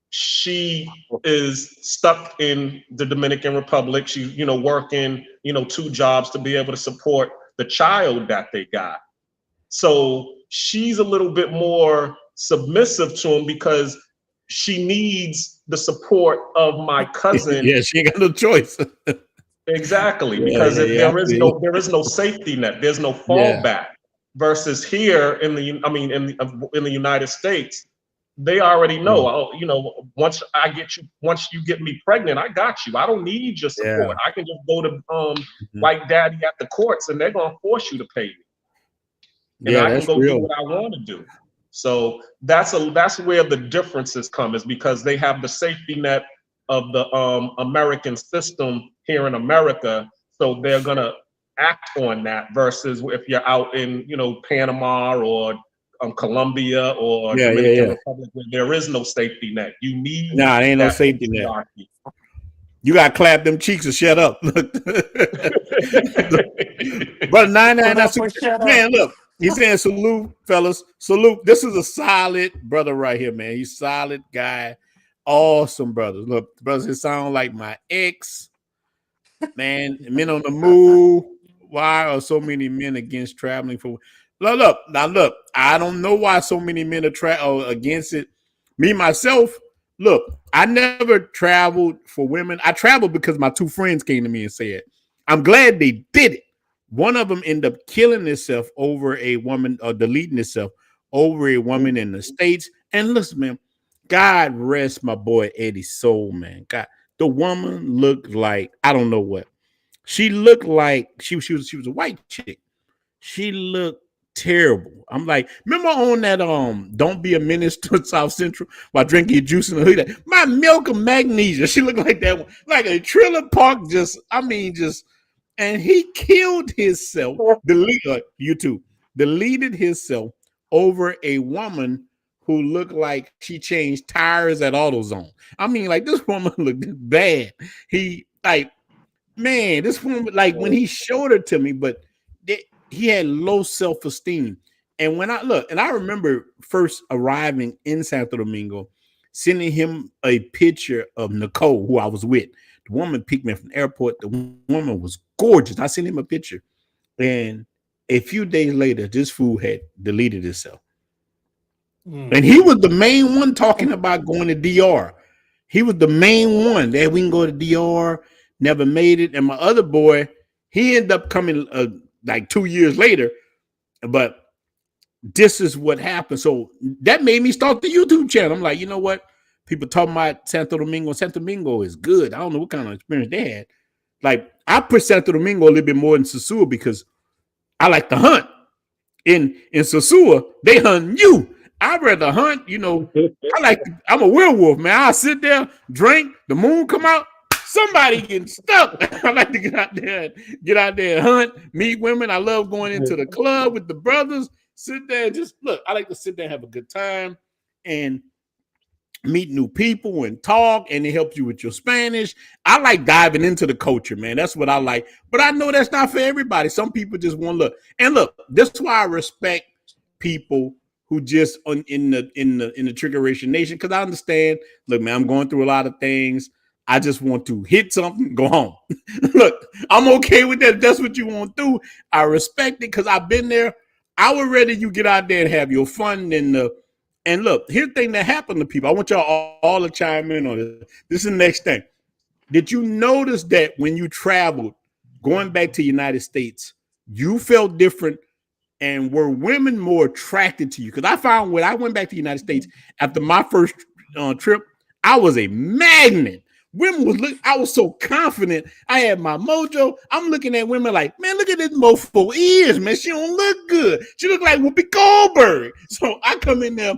Speaker 5: she is stuck in the Dominican Republic. She's, working, two jobs to be able to support the child that they got. So she's a little bit more submissive to him because she needs the support of my cousin.
Speaker 6: Yeah, she ain't got no choice.
Speaker 5: Exactly,
Speaker 6: Yeah,
Speaker 5: because
Speaker 6: yeah,
Speaker 5: if
Speaker 6: yeah. I feel you.
Speaker 5: there is no safety net, there's no
Speaker 6: Yeah,
Speaker 5: fallback. Versus here in the United States, they already know.
Speaker 6: mm,
Speaker 5: Oh, once you get me pregnant, I got you. I don't need your
Speaker 6: yeah,
Speaker 5: support. I can just go to
Speaker 6: mhm.
Speaker 5: white daddy at the courts, and they're gonna force you to pay me, and
Speaker 6: Yeah.
Speaker 5: I can
Speaker 6: That's
Speaker 5: go do
Speaker 6: real.
Speaker 5: what I want to do. So that's where the differences come, is because they have the safety net of the American system here in America, so they're gonna act on that. Versus if you're out in Panama or Colombia or
Speaker 6: Yeah, yeah,
Speaker 5: Dominican
Speaker 6: yeah.
Speaker 5: Republic, where there is no safety net, you need
Speaker 6: Nah, ain't no
Speaker 5: that
Speaker 6: safety net.
Speaker 5: patriarchy.
Speaker 6: You gotta clap them cheeks and shut up. Look, brother,
Speaker 3: Put
Speaker 6: 999.
Speaker 3: up or shut up.
Speaker 6: Man, look, he's saying salute, fellas. Salute. This is a solid brother right here, man. He's solid guy. Awesome brother. Look, brothers, it sound like my ex. Man, men on the move. Why are so many men against traveling for? Look. I don't know why so many men are against it. Me myself, look, I never traveled for women. I traveled because my two friends came to me and said, "I'm glad they did it." One of them ended up killing himself over a woman, or deleting himself over a woman in the States. And listen, man, God rest my boy Eddie's soul, man. God, the woman looked like I don't know what. She looked like she was a white chick. She looked terrible. I'm like, remember on that Don't Be a Menace to South Central while drinking your juice in the hood? My milk of magnesia. She looked like that one, like a trailer park. And he killed himself. Deleted himself over a woman who looked like she changed tires at AutoZone. I mean, like this woman looked bad. He like Man, this woman, like when he showed her to me, but he had low self-esteem. And when I look, and I remember first arriving in Santo Domingo, sending him a picture of Nicole, who I was with. The woman picked me up from the airport. The woman was gorgeous. I sent him a picture. And a few days later, this fool had deleted itself. And he was the main one talking about going to DR. He was the main one that we can go to DR, never made it. And my other boy, he ended up coming like 2 years later. But this is what happened. So that made me start the YouTube channel. I'm like, you know what? People talking about Santo Domingo. Santo Domingo is good. I don't know what kind of experience they had. Like, I put Santo Domingo a little bit more than Sosua because I like to hunt. In Sosua, they hunt you. I'd rather hunt, I'm a werewolf, man. I'll sit there, drink, the moon come out, somebody getting stuck. I like to get out there and hunt, meet women. I love going into the club with the brothers, sit there and just look. I like to sit there and have a good time and meet new people and talk, and it helps you with your Spanish. I like diving into the culture, man. That's what I like. But I know that's not for everybody. Some people just want to look. And look, this is why I respect people who just in the Triggeration Nation, because I understand. Look, man, I'm going through a lot of things. I just want to hit something, go home. Look, I'm okay with that. If that's what you want to do, I respect it because I've been there. I would rather you get out there and have your fun than the. And look, here's the thing that happened to people. I want y'all all to chime in on this. This is the next thing. Did you notice that when you traveled, going back to the United States, you felt different? And were women more attracted to you? Because I found when I went back to the United States after my first trip, I was a magnet. Women I was so confident. I had my mojo. I'm looking at women like, man, look at this mofo ears, man. She don't look good. She look like Whoopi Goldberg. So I come in there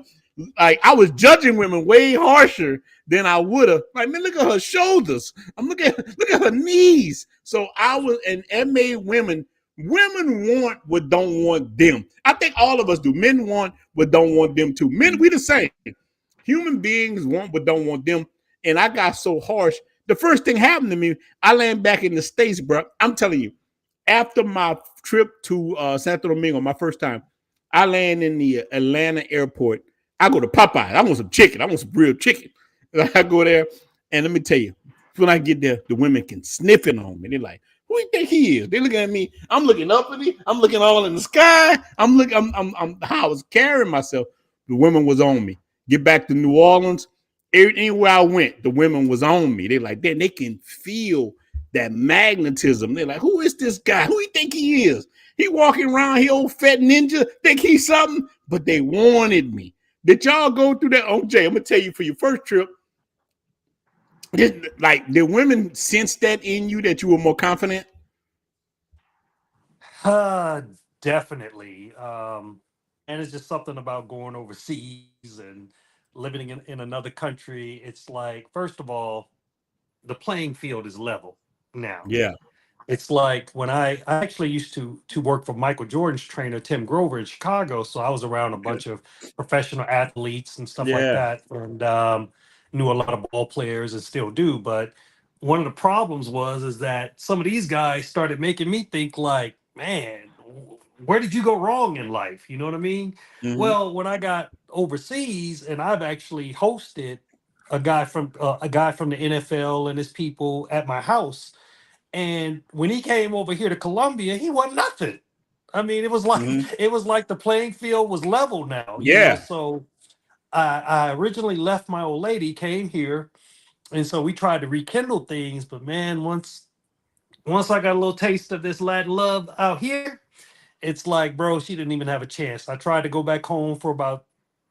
Speaker 6: like I was judging women way harsher than I would have. Like, man, look at her shoulders. Look at her knees. So I was, and that made women want what don't want them. I think all of us do. Men want what don't want them too. Men, we the same. Human beings want what don't want them. And I got so harsh. The first thing happened to me, I landed back in the States, bro. I'm telling you, after my trip to Santo Domingo, my first time, I land in the Atlanta airport. I go to Popeye. I want some chicken. I want some real chicken. I go there, and let me tell you, when I get there, the women can sniff it on me. They're like, who do you think he is? They looking at me. I'm looking uppity. I'm looking all in the sky. I'm how I was carrying myself. The women was on me. Get back to New Orleans. Anywhere I went, the women was on me. They're like, they can feel that magnetism. They're like, who is this guy? Who do you think he is? He walking around here, old fat ninja, think he's something? But they wanted me. Did y'all go through that? OJ, I'm going to tell you, for your first trip, did women sense that in you, that you were more confident?
Speaker 3: Definitely. And it's just something about going overseas and living in another country. It's like, first of all, the playing field is level now.
Speaker 6: Yeah.
Speaker 3: It's like when I actually used to work for Michael Jordan's trainer, Tim Grover, in Chicago. So I was around a bunch of professional athletes and stuff like
Speaker 6: Yeah.
Speaker 3: that, and knew a lot of ball players and still do. But one of the problems is that some of these guys started making me think like, man, where did you go wrong in life? You know what I mean?
Speaker 6: Mm-hmm.
Speaker 3: Well, when I got overseas, and I've actually hosted a guy from the NFL and his people at my house. And when he came over here to Colombia, he wasn't nothing. I mean, it was like
Speaker 6: Mm-hmm.
Speaker 3: it was like the playing field was level now,
Speaker 6: Yeah.
Speaker 3: So I originally left my old lady, came here, and so we tried to rekindle things. But man, once I got a little taste of this Latin love out here, it's like, bro, she didn't even have a chance. I tried to go back home for about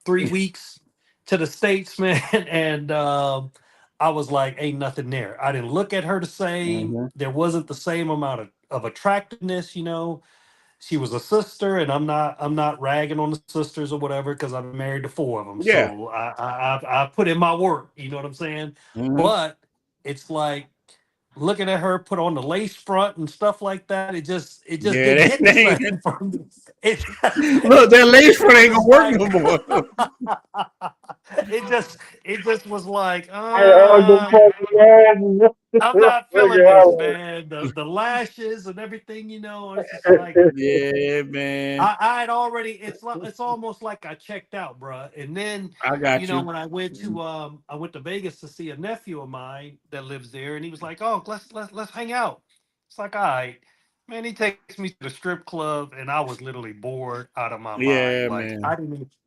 Speaker 3: 3 weeks to the States, man, and I was like, ain't nothing there. I didn't look at her the same.
Speaker 6: Mm-hmm.
Speaker 3: There wasn't the same amount of attractiveness. She was a sister, and I'm not ragging on the sisters or whatever because I'm married to four of them.
Speaker 6: Yeah.
Speaker 3: So I put in my work. You know what I'm saying?
Speaker 6: Mm-hmm.
Speaker 3: But it's like looking at her put on the lace front and stuff like that. It just
Speaker 6: Yeah.
Speaker 3: didn't hit the
Speaker 6: Ain't,
Speaker 3: same for me. It,
Speaker 6: look, that lace front
Speaker 3: it
Speaker 6: ain't gonna
Speaker 3: was
Speaker 6: work
Speaker 3: like
Speaker 6: no more.
Speaker 3: it just was like
Speaker 4: Hey, the fucking ass.
Speaker 3: I'm not
Speaker 4: Look
Speaker 3: feeling
Speaker 4: at
Speaker 3: this,
Speaker 4: how
Speaker 3: man. The lashes and everything, it's just like
Speaker 6: Yeah, man.
Speaker 3: I had already. It's almost like I checked out, bruh. And then,
Speaker 6: I got you.
Speaker 3: when I went to Vegas to see a nephew of mine that lives there, and he was like, "Oh, let's hang out." It's like, all right, man. He takes me to the strip club, and I was literally bored out of my mind.
Speaker 6: Yeah,
Speaker 3: Like
Speaker 6: man.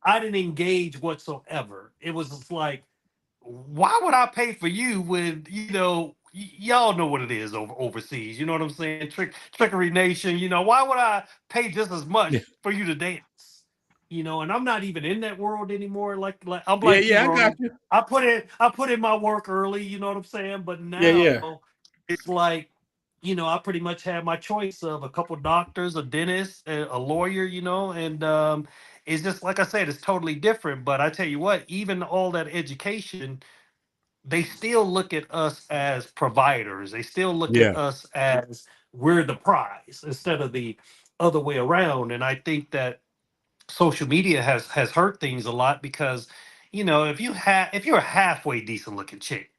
Speaker 3: I didn't engage whatsoever. It was just like, why would I pay for you when y'all know what it is overseas? You know what I'm saying? Trickery Nation. Why would I pay just as
Speaker 6: Yeah,
Speaker 3: much for you to dance? And I'm not even in that world anymore. Like I'm
Speaker 6: yeah,
Speaker 3: like you,
Speaker 6: yeah. I got
Speaker 3: Ronan.
Speaker 6: you.
Speaker 3: I put in my work early. You know what I'm saying? But
Speaker 6: Yeah, yeah,
Speaker 3: now it's like, I pretty much have my choice of a couple doctors, a dentist, a lawyer. And it's just like I said, it's totally different. But I tell you what, even all that education, they still look at us as providers. They still look at
Speaker 6: yeah,
Speaker 3: us as we're the prize instead of the other way around. And I think that social media has hurt things a lot because, if you're a halfway decent looking chick,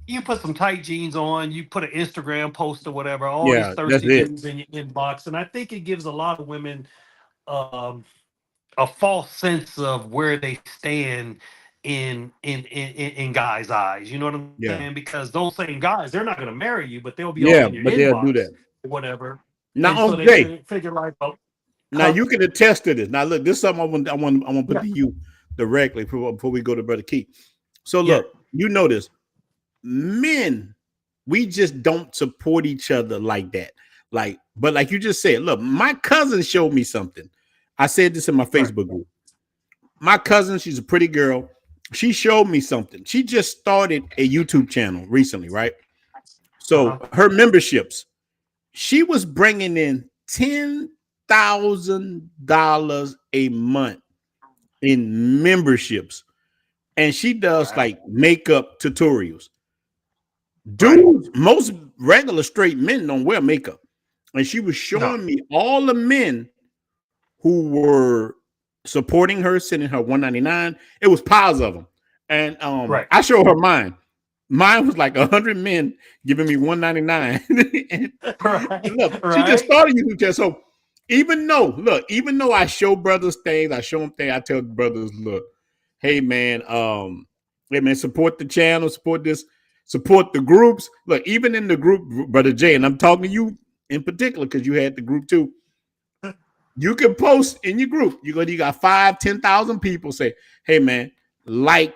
Speaker 3: you put some tight jeans on, you put an Instagram post or whatever, all these
Speaker 6: yeah. That's
Speaker 3: thirsty
Speaker 6: it.
Speaker 3: dudes in your inbox, and I think it gives a lot of women um, a false sense of where they stand in guys' eyes. You know what I'm
Speaker 6: Yeah,
Speaker 3: saying? Because those same guys, they're not going to marry you, but they'll be all
Speaker 6: yeah.
Speaker 3: in your
Speaker 6: But they'll do
Speaker 3: inbox
Speaker 6: that.
Speaker 3: or whatever, and
Speaker 6: Now,
Speaker 3: so they
Speaker 6: OJ.
Speaker 3: figure like, oh,
Speaker 6: Now
Speaker 3: huh?
Speaker 6: you can attest to this. Now look, this is something I want to put
Speaker 3: Yeah,
Speaker 6: to you directly before we go to Brother Key. So
Speaker 3: yeah,
Speaker 6: look, you notice men, we just don't support each other like that. But like you just said, look, my cousin showed me something. I said this in my
Speaker 3: right,
Speaker 6: Facebook group. My cousin, she's a pretty girl. She showed me something. She just started a YouTube channel recently, right? So
Speaker 3: uh-huh,
Speaker 6: her memberships, she was bringing in $10,000 a month in memberships, and she does
Speaker 3: right,
Speaker 6: like makeup tutorials.
Speaker 3: right.
Speaker 6: Dudes, most regular straight men don't wear makeup, and she was
Speaker 3: No,
Speaker 6: showing me all the men who were supporting her, sending her 199. It was piles of them, and
Speaker 3: right,
Speaker 6: I showed her mine. Mine was like 100 men giving me 199. and
Speaker 3: right,
Speaker 6: look, she just
Speaker 3: right.
Speaker 6: started YouTube channel. So even though I show brothers things, I show them things, I tell brothers, look, hey man, support the channel, support this, support the groups. Look, even in the group, Brother Jay, and I'm talking to you in particular because you had the group too. You can post in your group. You got 5, 10,000 people say, hey man, like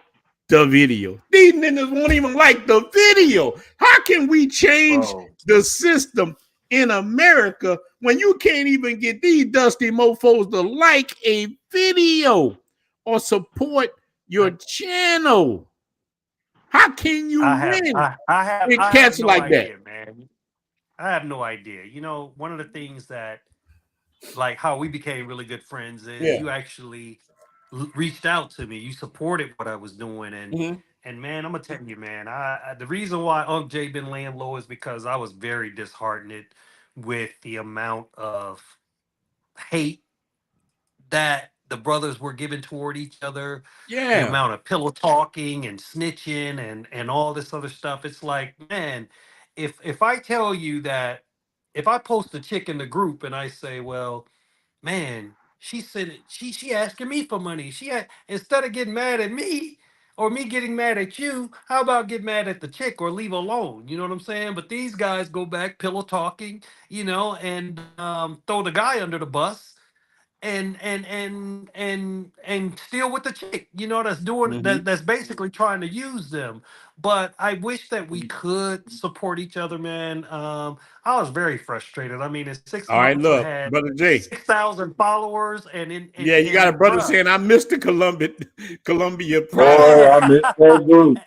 Speaker 6: the video. These niggas won't even like the video. How can we change
Speaker 3: Bro,
Speaker 6: the system in America when you can't even get these dusty mofos to like a video or support your channel? How can
Speaker 3: I
Speaker 6: you
Speaker 3: have
Speaker 6: win
Speaker 3: I, I have
Speaker 6: with
Speaker 3: I have
Speaker 6: cats
Speaker 3: no
Speaker 6: like that?
Speaker 3: idea, man. I have no idea. One of the things that, like, how we became really good friends is
Speaker 6: Yeah.
Speaker 3: you actually reached out to me. You supported what I was doing,
Speaker 6: Mm-hmm.
Speaker 3: and man, I'm gonna tell you, man. The reason why Unc J been laying low is because I was very disheartened with the amount of hate that the brothers were giving toward each other, the
Speaker 6: Yeah.
Speaker 3: amount of pillow talking and snitching and all this other stuff. It's like, man, if I tell you that, if I post a chick in the group and I say, well, man, she said she asking me for money. Instead of getting mad at me or me getting mad at you, how about get mad at the chick or leave alone? You know what I'm saying? But these guys go back pillow talking, and throw the guy under the bus and steal with the chick, that's doing
Speaker 6: Mm-hmm.
Speaker 3: that's basically trying to use them. But I wish that we could support each other, man. I was very frustrated. I mean, in six
Speaker 6: All right,
Speaker 3: months I
Speaker 6: look,
Speaker 3: had
Speaker 6: Brother Jay.
Speaker 3: 6,000 followers, and in
Speaker 6: Yeah, you got a
Speaker 3: and
Speaker 6: brother
Speaker 3: bruh.
Speaker 6: saying I missed the Columbia Pride.
Speaker 4: boy, I miss that group.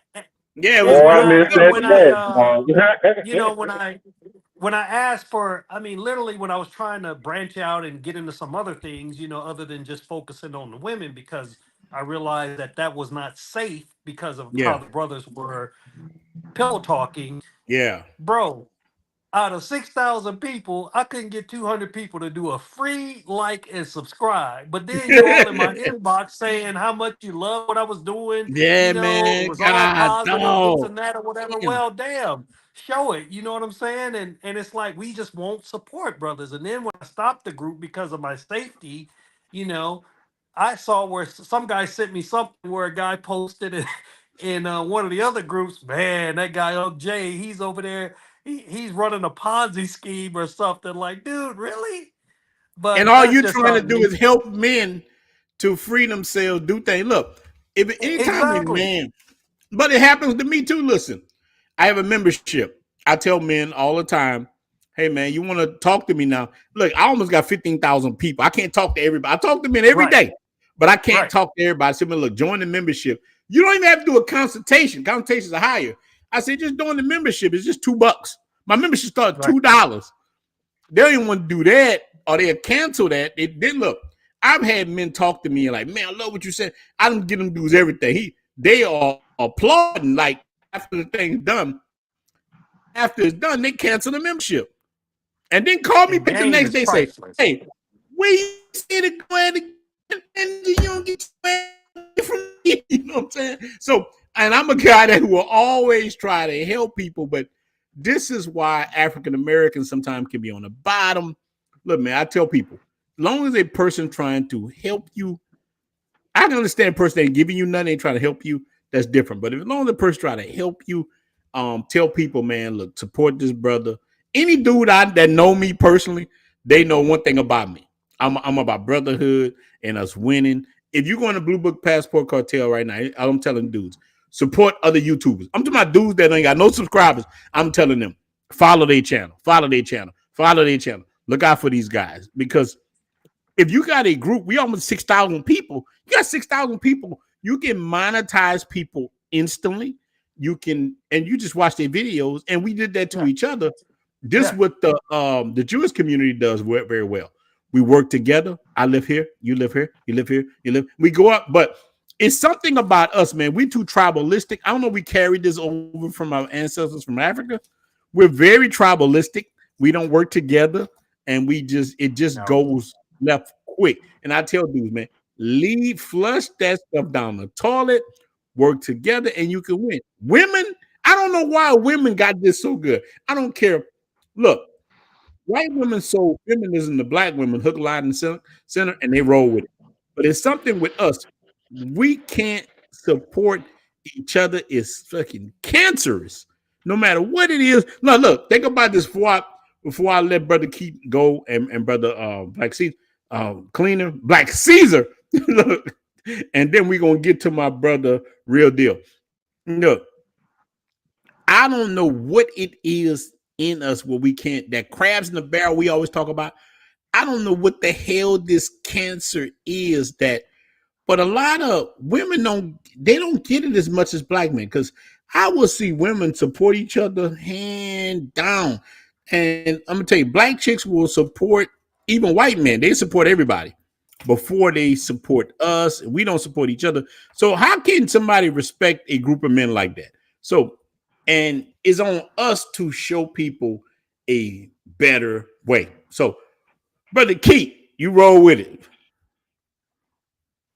Speaker 6: Yeah, it was
Speaker 3: and
Speaker 4: Boy,
Speaker 3: when
Speaker 4: I
Speaker 3: I
Speaker 4: miss
Speaker 6: look,
Speaker 4: that
Speaker 3: when I
Speaker 4: chat, dog.
Speaker 3: when I asked for, I mean, literally when I was trying to branch out and get into some other things, other than just focusing on the women, because I realized that that was not safe because of how
Speaker 6: yeah,
Speaker 3: the brothers were pillow talking,
Speaker 6: yeah,
Speaker 3: bro. out of 6,000 people, I couldn't get 200 people to do a free like and subscribe. But then you all in my inbox saying how much you love what I was doing.
Speaker 6: Yeah,
Speaker 3: It
Speaker 6: man.
Speaker 3: was all
Speaker 6: God,
Speaker 3: positive, this
Speaker 6: dog.
Speaker 3: and that, or whatever.
Speaker 6: Damn.
Speaker 3: Well, damn, show it. You know what I'm saying? And it's like we just won't support brothers. And then when I stopped the group because of my safety, you know, I saw where some guy sent me something where a guy posted it in one of the other groups. Man, that guy Jay, he's over there. He's running a Ponzi scheme or something. Like, dude, really?
Speaker 6: And
Speaker 3: But
Speaker 6: all
Speaker 3: that's
Speaker 6: you're
Speaker 3: just
Speaker 6: trying to
Speaker 3: something.
Speaker 6: do is help men to free themselves, do things. Look, if anytime a
Speaker 3: Exactly.
Speaker 6: man, but it happens to me too. Listen, I have a membership. I tell men all the time, hey man, you want to talk to me now? Look, I almost got 15,000 people. I can't talk to everybody. I talk to men every
Speaker 3: Right.
Speaker 6: day, but I can't
Speaker 3: Right.
Speaker 6: talk to everybody. I say, look, join the membership. You don't even have to do a consultation. Consultations are higher. I say, just join the membership. It's just $2. My membership starts
Speaker 3: Right.
Speaker 6: $2. They don't even want to do that, or they'll cancel that. They look. I've had men talk to me and like, man, I love what you said. I don't get them dudes everything. They are applauding like after the thing's done. After it's done, they cancel the membership and then call me
Speaker 3: And
Speaker 6: back the
Speaker 3: game
Speaker 6: next
Speaker 3: is
Speaker 6: day. Say,
Speaker 3: priceless.
Speaker 6: hey, where you say to go ahead and you don't get from me? You know what I'm saying? So, and I'm a guy that will always try to help people, but this is why African Americans sometimes can be on the bottom. Look, man, I tell people, as long as a person trying to help you, I can understand a person ain't giving you nothing, ain't trying to help you. That's different. But if as long as the person trying to help you, tell people, man, look, support this brother. Any dude that know me personally, they know one thing about me. I'm about brotherhood and us winning. If you go on the Blue Book Passport Cartel right now, I'm telling dudes, support other YouTubers. I'm talking about dudes that ain't got no subscribers. I'm telling them, follow their channel, follow their channel, follow their channel. Look out for these guys because if you got a group, we almost 6,000 people. You got 6,000 people. You can monetize people instantly. You can, and you just watch their videos. And we did that to
Speaker 3: Yeah.
Speaker 6: each other. This
Speaker 3: Yeah.
Speaker 6: what the Jewish community does very well. We work together. I live here. You live here. You live here. You live. We go up, but it's something about us, man. We too tribalistic. I don't know. We carried this over from our ancestors from Africa. We're very tribalistic. We don't work together, and it just
Speaker 3: No.
Speaker 6: goes left quick. And I tell dudes, man, flush that stuff down the toilet, work together, and you can win. Women, I don't know why women got this so good. I don't care. Look, white women sold feminism to black women, hook, line, and center, and they roll with it. But it's something with us. We can't support each other. It's fucking cancerous. No matter what it is. No, look, think about this before I let Brother Keith go and Brother Black Caesar, Cleaner, Black Caesar. Look, and then we're gonna get to my brother Real Deal. Look, I don't know what it is in us where we can't, that crabs in the barrel we always talk about. I don't know what the hell this cancer is that, but a lot of women don't get it as much as black men because I will see women support each other hand down. And I'm gonna tell you, black chicks will support even white men. They support everybody before they support us. We don't support each other. So how can somebody respect a group of men like that? So, and it's on us to show people a better way. So, Brother Keith, you roll with it.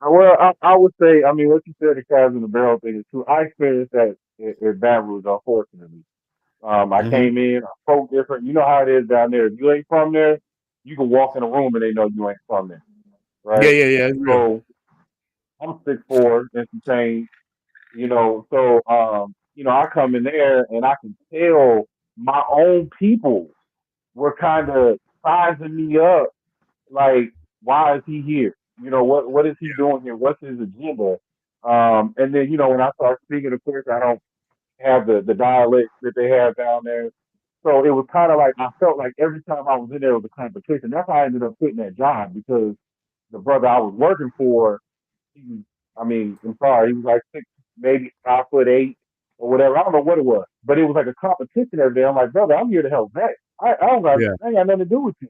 Speaker 4: Well, I would say, I mean, what you said, the calves in the barrel thing is true. I experienced that in Baton Rouge, unfortunately. I
Speaker 6: Mm-hmm.
Speaker 4: came in, I spoke different. You know how it is down there. If you ain't from there, you can walk in a room and they know you ain't from there,
Speaker 6: Yeah,
Speaker 4: right?
Speaker 6: yeah, yeah. It's real.
Speaker 4: So I'm 6'4" and some change, So I come in there and I can tell my own people were kind of sizing me up, like, why is he here? What is he doing here? What's his agenda? And then when I start speaking, of course, I don't have the dialect that they have down there. So it was kind of like I felt like every time I was in there was a competition. That's how I ended up quitting that job because the brother I was working for, I mean, I'm sorry, he was like six, maybe 5'8" or whatever. I don't know what it was, but it was like a competition every day. I'm like, brother, I'm here to help back.
Speaker 6: Yeah.
Speaker 4: I ain't got nothing to do with you.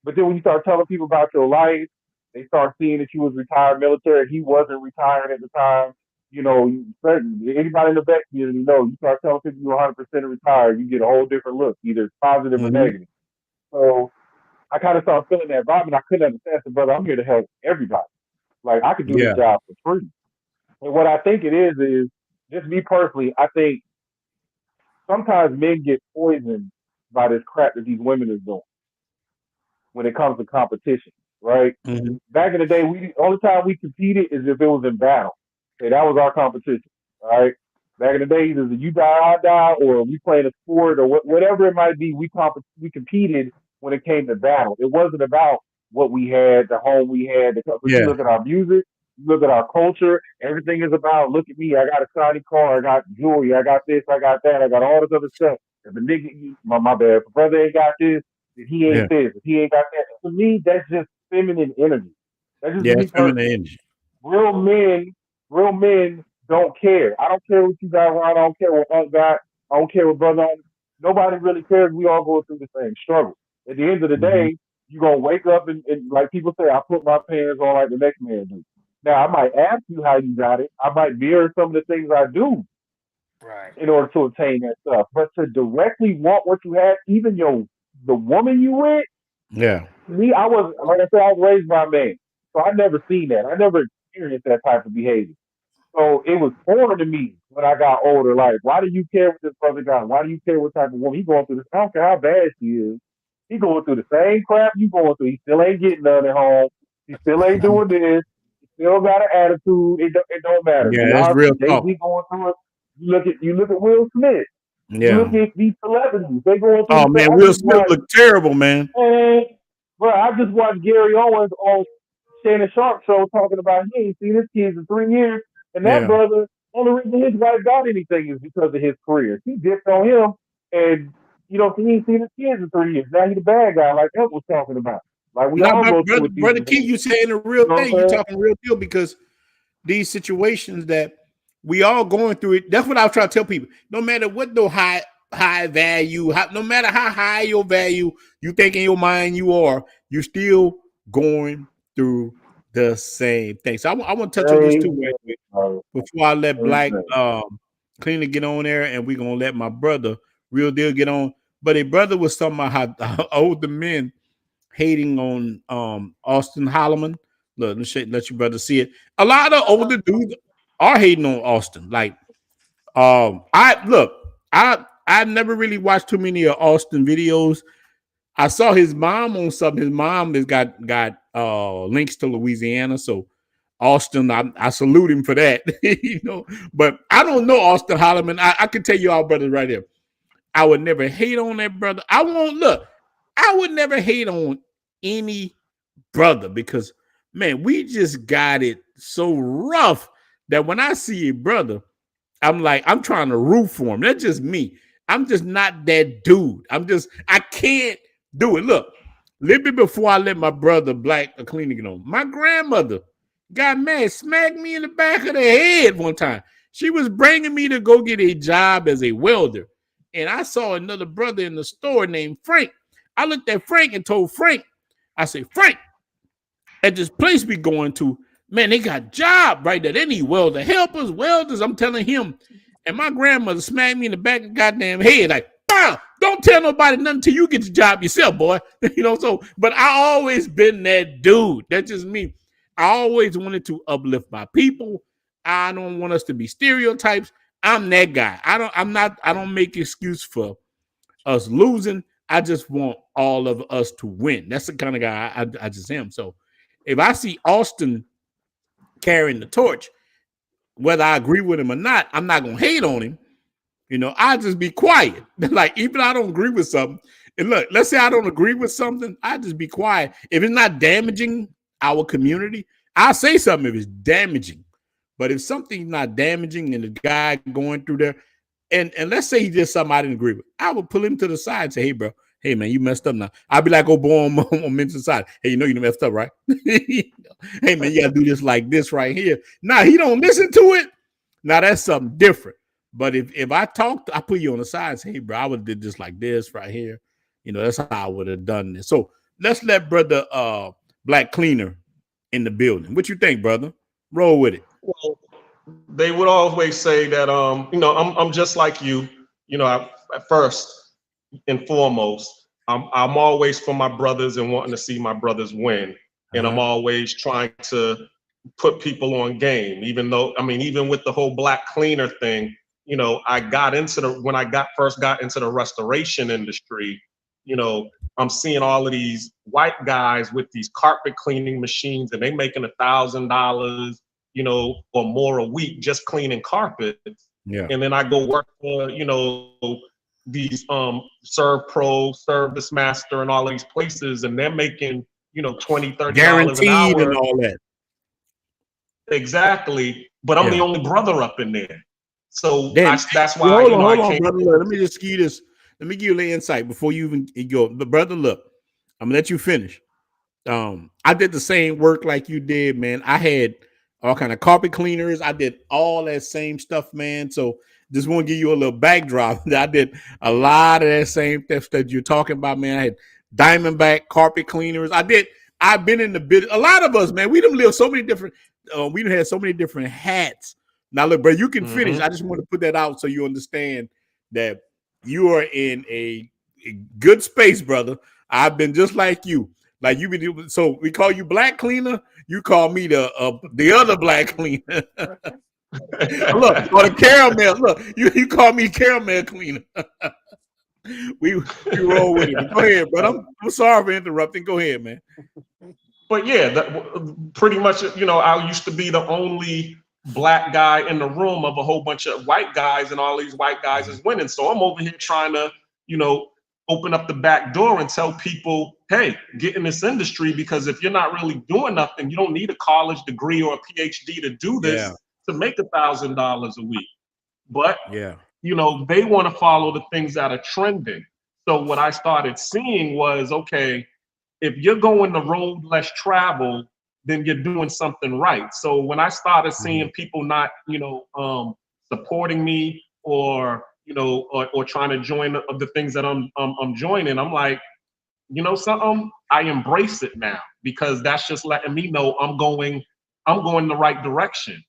Speaker 4: But then when you start telling people about your life, they start seeing that you was retired military. He wasn't retired at the time. anybody in the vet community know, you start telling people you're 100% retired, you get a whole different look, either positive or
Speaker 6: Mhm.
Speaker 4: negative. So I kind of started feeling that vibe, and I couldn't understand. I said, brother, I'm here to help everybody. Like, I could do this
Speaker 6: Yeah.
Speaker 4: job for free. And what I think it is just me personally, I think sometimes men get poisoned by this crap that these women are doing when it comes to competition, right?
Speaker 6: Mhm.
Speaker 4: Back in the day, we only time we competed is if it was in battle. Okay, that was our competition. All right. Back in the day, either you die, I die, or we played a sport, or whatever it might be. We competed when it came to battle. It wasn't about what we had, the home we had. But you
Speaker 6: Yeah.
Speaker 4: look at our music, you look at our culture. Everything is about look at me. I got a shiny car. I got jewelry. I got this. I got that. I got all this other stuff. If a nigga, my bad, if a brother ain't got this, if he ain't
Speaker 6: Yeah.
Speaker 4: this, if he ain't got that. To me, that's just feminine energy. That's just
Speaker 6: Yeah.
Speaker 4: me
Speaker 6: It's feminine
Speaker 4: personally.
Speaker 6: energy.
Speaker 4: Real men, real men don't care. I don't care what you got around. I don't care what Unc got. I don't care what brother. Nobody really cares. We all go through the same struggle. At the end of the
Speaker 6: Mhm.
Speaker 4: day, you gonna wake up and like people say, I put my pants on like the next man do. Now I might ask you how you got it. I might mirror some of the things I do
Speaker 3: Right.
Speaker 4: in order to obtain that stuff. But to directly want what you have, even the woman you with,
Speaker 6: Yeah.
Speaker 4: me, I was like I said, I was raised by a man, so I never seen that. I never experienced that type of behavior. So it was foreign to me when I got older. Like, why do you care what this brother got? Why do you care what type of woman he going through this? I don't care how bad she is. He going through the same crap you going through. He still ain't getting none at home. He still ain't doing this. He still got an attitude. It don't matter.
Speaker 6: Yeah. That's
Speaker 4: Beyonce,
Speaker 6: real
Speaker 4: Jay
Speaker 6: talk.
Speaker 4: Z going through it. You look at Will Smith. You
Speaker 6: Yeah.
Speaker 4: look at these celebrities. They going through
Speaker 6: Oh
Speaker 4: the same.
Speaker 6: man,
Speaker 4: I
Speaker 6: Will
Speaker 4: just
Speaker 6: Smith
Speaker 4: watched.
Speaker 6: looked terrible, man.
Speaker 4: And bro, I just watched Gary Owens on Shannon Sharp show talking about he ain't seen his kids in 3 years, and that
Speaker 6: Yeah.
Speaker 4: brother, only reason his wife got anything is because of his career. He dipped on him, and he ain't seen his kids in 3 years. Now he the bad guy, like Ed was talking about. Like we
Speaker 6: Now,
Speaker 4: all
Speaker 6: but
Speaker 4: go through
Speaker 6: brother,
Speaker 4: it
Speaker 6: brother
Speaker 4: season.
Speaker 6: Key, you saying a
Speaker 4: You
Speaker 6: real
Speaker 4: know
Speaker 6: thing.
Speaker 4: what
Speaker 6: You
Speaker 4: I'm saying?
Speaker 6: talking real deal because these situations that we all going through it. That's what I was trying to tell people. No matter what no high value, no matter how high your value you think in your mind you are, you still going through the same thing. So I want to touch on this too right quick before I let Black Cleaner get on there, and we're gonna let my brother Real Deal get on. But a brother was talking about how older men hating on Austin Holloman. Look, let your brother see it. A lot of older dudes are hating on Austin. Like, I never really watched too many of Austin videos. I saw his mom on something. His mom has got links to Louisiana, so Austin, I salute him for that. But I don't know Austin Holloman. I can tell you all brothers right here. I would never hate on that brother. I would never hate on any brother because man, we just got it so rough that when I see a brother, I'm like, I'm trying to root for him. That's just me. I'm just not that dude. I can't do it. Look, a little bit before I let my brother Black Cleaner get on, my grandmother got mad, smacked me in the back of the head one time. She was bringing me to go get a job as a welder. And I saw another brother in the store named Frank. I looked at Frank and told Frank, I said, Frank, at this place we going to, man, they got job right there. They need welder helpers, welders. I'm telling him. And my grandmother smacked me in the back of the goddamn head, like, bah, don't tell nobody nothing until you get the job yourself, boy. But I always been that dude. That's just me. I always wanted to uplift my people. I don't want us to be stereotypes. I'm that guy. I don't make excuse for us losing. I just want all of us to win. That's the kind of guy I just am. So if I see Austin carrying the torch, whether I agree with him or not, I'm not gonna hate on him. I just be quiet. Like even I don't agree with something. And look, let's say I don't agree with something, I just be quiet. If it's not damaging our community, I'll say something if it's damaging. But if something's not damaging and the guy going through there, and let's say he did something I didn't agree with, I would pull him to the side and say, "Hey, bro, hey man, you messed up now." I'd be like, "Oh boy, on men's side. Hey, you messed up, right? Hey man, you gotta do this like this right here." Now he don't listen to it. Now that's something different. But if I talk, I put you on the side and say, "Hey, bro, I would have did this like this right here." That's how I would have done this. So let's let brother Black Cleaner in the building. What you think, brother? Roll with it.
Speaker 5: they would always say that I'm just like you. At first and foremost, I'm always for my brothers and wanting to see my brothers win, and I'm
Speaker 6: Uh-huh.
Speaker 5: always trying to put people on game. Even though, I mean, even with the whole black cleaner thing, I got into the when I got first got into the restoration industry. You know, I'm seeing all of these white guys with these carpet cleaning machines, and they making $1,000, or more a week just cleaning carpets.
Speaker 6: Yeah.
Speaker 5: And then I go work for, these serve pro, service master, and all these places, and they're making, 20, $30 an
Speaker 6: Guaranteed and
Speaker 5: hour.
Speaker 6: all that.
Speaker 5: Exactly. But I'm the
Speaker 6: Yeah.
Speaker 5: only brother up in there. So
Speaker 6: Then
Speaker 5: that's
Speaker 6: well,
Speaker 5: why,
Speaker 6: hold
Speaker 5: I
Speaker 6: on,
Speaker 5: came.
Speaker 6: brother. Let me just give you this. Let me give you the insight before you even go. But brother, look, I'm gonna let you finish. I did the same work like you did, man. I had all kind of carpet cleaners. I did all that same stuff, man. So just want to give you a little backdrop. I did a lot of that same stuff that you're talking about, man. I had Diamondback carpet cleaners. I've been in the bit. A lot of us, man, we done lived so many different. We done had so many different hats. Now, look, bro, you can finish.
Speaker 5: Mhm.
Speaker 6: I just want to put that out so you understand that you are in a good space, brother. I've been just like you. Like you be so we call you black cleaner. You call me the other black cleaner. Look, or the caramel. Look, you call me caramel cleaner. we we roll with it. But go ahead, but I'm sorry for interrupting. Go ahead, man.
Speaker 5: But yeah, pretty much, I used to be the only black guy in the room of a whole bunch of white guys, and all these white guys is winning. So I'm over here trying to, open up the back door and tell people, hey, get in this industry, because if you're not really doing nothing, you don't need a college degree or a PhD to do
Speaker 6: Yeah,
Speaker 5: this, to make $1,000 a week. But
Speaker 6: yeah,
Speaker 5: they want to follow the things that are trending. So what I started seeing was, okay, if you're going the road less traveled, then you're doing something right. So when I started seeing people not, supporting me, or or trying to join the things that I'm joining, I'm like, something, I embrace it now, because that's just letting me know I'm going the right direction.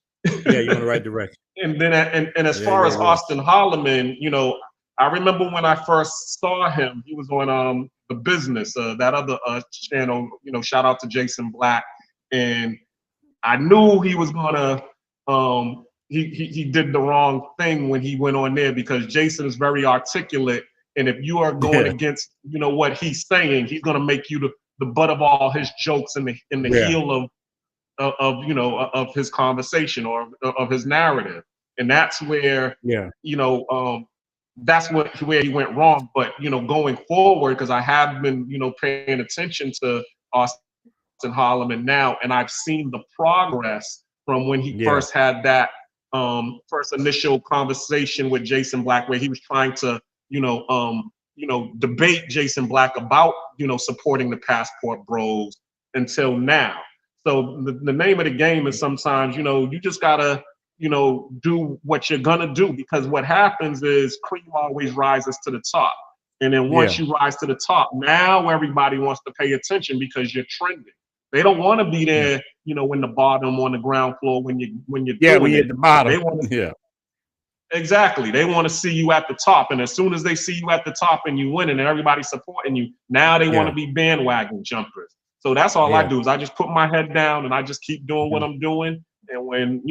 Speaker 6: yeah. You're in the right direction.
Speaker 5: And then, and as
Speaker 6: Yeah,
Speaker 5: far
Speaker 6: yeah,
Speaker 5: as
Speaker 6: yeah.
Speaker 5: Austin Holloman, I remember when I first saw him, he was on the business, that other channel. Shout out to Jason Black, and I knew he was gonna he did the wrong thing when he went on there, because Jason is very articulate, and if you are going
Speaker 6: Yeah,
Speaker 5: against what he's saying, he's gonna make you the butt of all his jokes, and the
Speaker 6: yeah,
Speaker 5: heel of his conversation, or of his narrative. And that's where
Speaker 6: yeah,
Speaker 5: you know that's where he went wrong. But going forward, because I have been paying attention to Austin Holloman now, and I've seen the progress from when he
Speaker 6: yeah,
Speaker 5: first had that first initial conversation with Jason Black, where he was trying to debate Jason Black about supporting the Passport Bros, until now. So the name of the game is, sometimes you just gotta do what you're gonna do, because what happens is cream always rises to the top. And then
Speaker 6: yeah,
Speaker 5: once you rise to the top, now everybody wants to pay attention, because you're trending. They don't want to be
Speaker 6: yeah.
Speaker 5: there, in the bottom, on the ground floor, when you're
Speaker 6: Yeah, when
Speaker 5: doing
Speaker 6: you're
Speaker 5: it.
Speaker 6: at the bottom.
Speaker 5: They want to
Speaker 6: Yeah,
Speaker 5: Exactly. They want to see you at the top. And as soon as they see you at the top and you winning and everybody's supporting you, now they want
Speaker 6: yeah,
Speaker 5: to be bandwagon jumpers. So that's all I
Speaker 6: yeah.
Speaker 5: do, is I just put my head down and I just keep doing what
Speaker 6: Mhm.
Speaker 5: I'm doing. And when,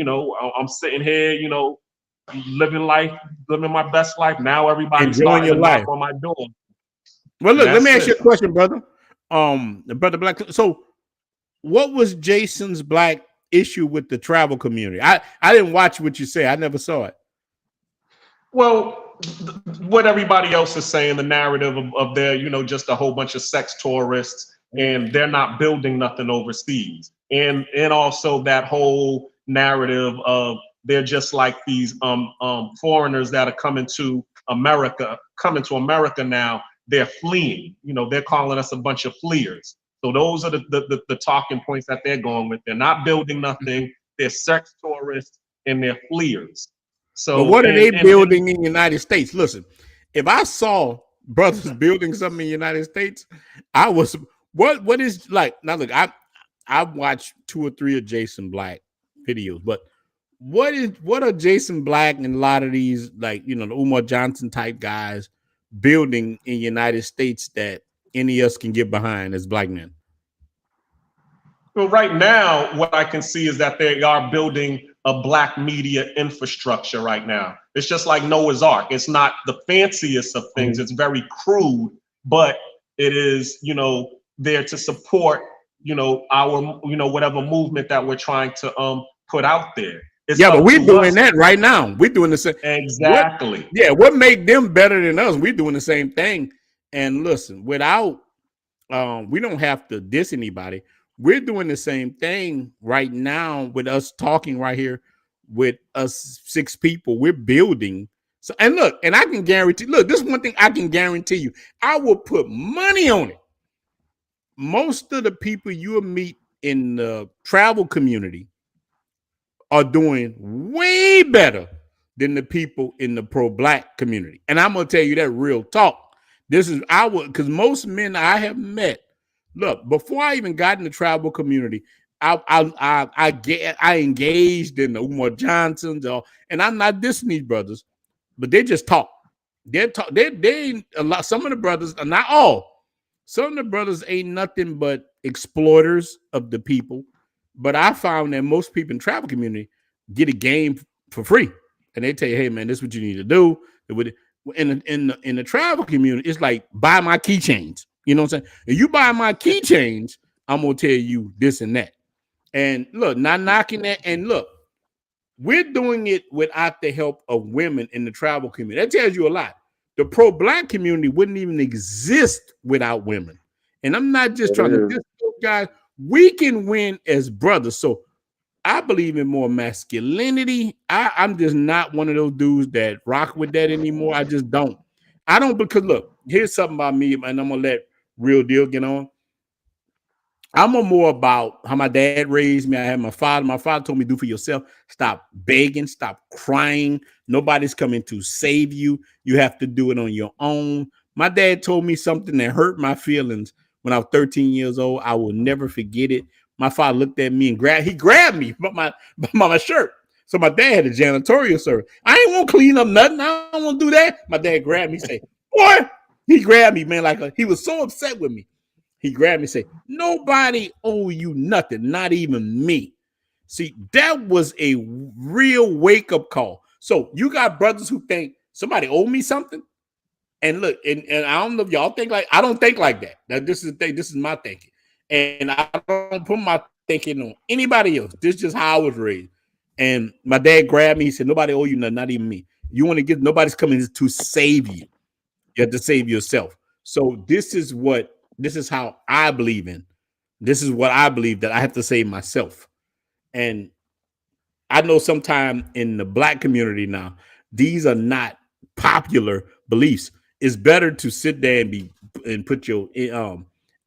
Speaker 5: I'm sitting here, living life, living my best life, now everybody's
Speaker 6: Enjoying
Speaker 5: starting
Speaker 6: your
Speaker 5: to knock
Speaker 6: life.
Speaker 5: on my door.
Speaker 6: Well,
Speaker 5: And
Speaker 6: look, let me
Speaker 5: that's
Speaker 6: ask you
Speaker 5: it.
Speaker 6: a question, brother. Brother Black. So, what was Jason's Black issue with the travel community? I didn't watch what you say. I never saw it.
Speaker 5: Well, what everybody else is saying, the narrative of their, just a whole bunch of sex tourists, and they're not building nothing overseas. And also that whole narrative of they're just like these foreigners that are coming to America now. They're fleeing. They're calling us a bunch of fleers. So those are the talking points that they're going with. They're not building nothing. They're sex tourists, and they're fleers.
Speaker 6: But
Speaker 5: So
Speaker 6: what are they
Speaker 5: and
Speaker 6: building in the United States? Listen, if I saw brothers building something in the United States, I was what is like now. Look, I watched 2 or 3 of Jason Black videos, but what are Jason Black and a lot of these, like, you know, the Umar Johnson type guys building in United States that any of us can get behind as black men?
Speaker 5: Well, right now, what I can see is that they are building a black media infrastructure right now. It's just like Noah's Ark. It's not the fanciest of things. It's very crude, but it is, there to support, our, whatever movement that we're trying to put out there. It's
Speaker 6: Yeah, but
Speaker 5: up
Speaker 6: we're
Speaker 5: to
Speaker 6: doing
Speaker 5: us.
Speaker 6: that right now. We're doing the same. What?
Speaker 5: Exactly.
Speaker 6: Yeah, what make them better than us? We're doing the same thing. And listen, without we don't have to diss anybody. We're doing the same thing right now with us talking right here with us 6 people. We're building. So, and look, and I can guarantee, look, this is one thing I can guarantee you. I will put money on it. Most of the people you will meet in the travel community are doing way better than the people in the pro-black community. And I'm gonna tell you that real talk. This is because most men I have met. Look, before I even got in the travel community, I engaged in the Umar Johnsons, and I'm not dissing these brothers, but they just talk. They talk. They a lot. Some of the brothers, not all. Some of the brothers ain't nothing but exploiters of the people. But I found that most people in the travel community get a game for free, and they tell you, "Hey, man, this is what you need to do." In the travel community, it's like buy my keychains. You know what I'm saying? If you buy my keychains, I'm gonna tell you this and that. And look, not knocking that. And look, we're doing it without the help of women in the travel community. That tells you a lot. The pro-black community wouldn't even exist without women. And I'm not just trying to diss those guys. We can win as brothers. So I believe in more masculinity. I'm just not one of those dudes that rock with that anymore. I just don't. I don't, because look, here's something about me, and I'm gonna let Real Deal get on. I'm more about how my dad raised me. I had my father. My father told me, do for yourself. Stop begging. Stop crying. Nobody's coming to save you. You have to do it on your own. My dad told me something that hurt my feelings when I was 13 years old. I will never forget it. My father looked at me and grabbed me by my shirt. So my dad had a janitorial service. I ain't want to clean up nothing. I don't want to do that. My dad grabbed me and said, boy, he grabbed me, man, he was so upset with me. He grabbed me and said, nobody owe you nothing, not even me. See, that was a real wake-up call. So you got brothers who think somebody owe me something. And look, and I don't know if y'all think I don't think like that. This is the thing, this is my thinking. And I don't put my thinking on anybody else. This is just how I was raised. And my dad grabbed me, he said, nobody owe you nothing, not even me. You want to get, nobody's coming to save you. You have to save yourself. So this is how I believe in. This is what I believe, that I have to save myself. And I know sometime in the black community now, these are not popular beliefs. It's better to sit there and put your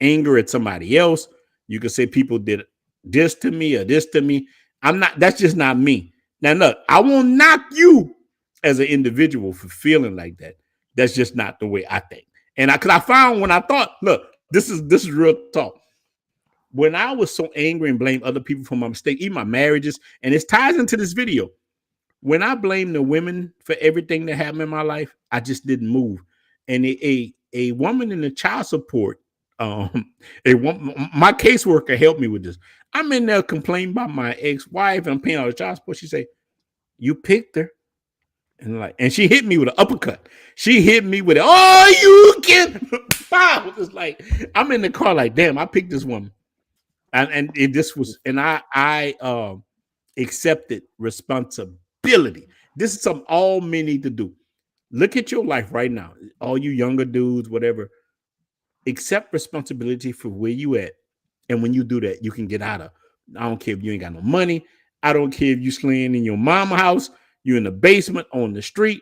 Speaker 6: anger at somebody else. You can say people did this to me or this to me. That's just not me. Now look, I won't knock you as an individual for feeling like that. That's just not the way I think. And because I found when I thought, look, this is real talk. When I was so angry and blamed other people for my mistake, even my marriages, and it ties into this video. When I blamed the women for everything that happened in my life, I just didn't move. And a woman in the child support, my caseworker helped me with this. I'm in there complaining about my ex-wife and I'm paying all the child support. She said, "You picked her." And she hit me with an uppercut. She hit me with it. Oh, you can. Wow. It's like I'm in the car, like, damn, I picked this woman. And I accepted responsibility. This is something all men need to do. Look at your life right now. All you younger dudes, whatever, accept responsibility for where you at. And when you do that, you can get out of. I don't care if you ain't got no money. I don't care if you slaying in your mama house, you're in the basement, on the street.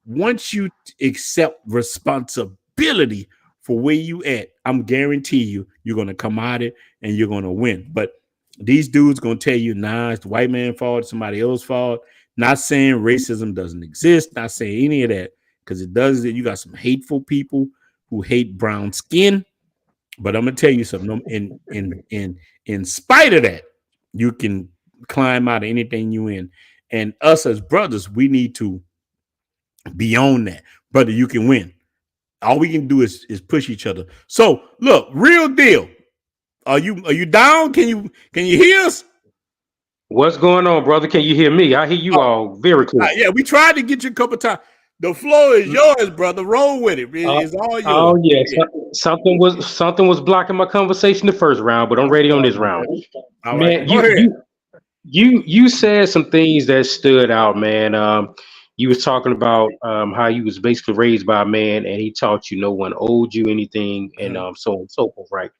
Speaker 6: Once you accept responsibility for where you at, I'm guarantee you're gonna come out it and you're gonna win. But these dudes gonna tell you, nah, it's the white man's fault, it's somebody else's fault. Not saying racism doesn't exist, not saying any of that, because it does. You got some hateful people who hate brown skin. But I'm gonna tell you something. In spite of that, you can climb out of anything you in. And us as brothers, we need to be on that. Brother, you can win. All we can do is push each other. So look, real deal. Are you down? Can you hear us?
Speaker 7: What's going on, brother? Can you hear me? I hear you all very clear.
Speaker 6: Yeah, we tried to get you a couple times. The floor is yours, brother. Roll with it. It's all yours.
Speaker 7: Oh yeah, something was blocking my conversation the first round, but I'm ready on this round.
Speaker 6: All right,
Speaker 7: Man,
Speaker 6: go ahead.
Speaker 7: you said some things that stood out, man. You was talking about how you was basically raised by a man, and he taught you no one owed you anything, and so on and so forth, right?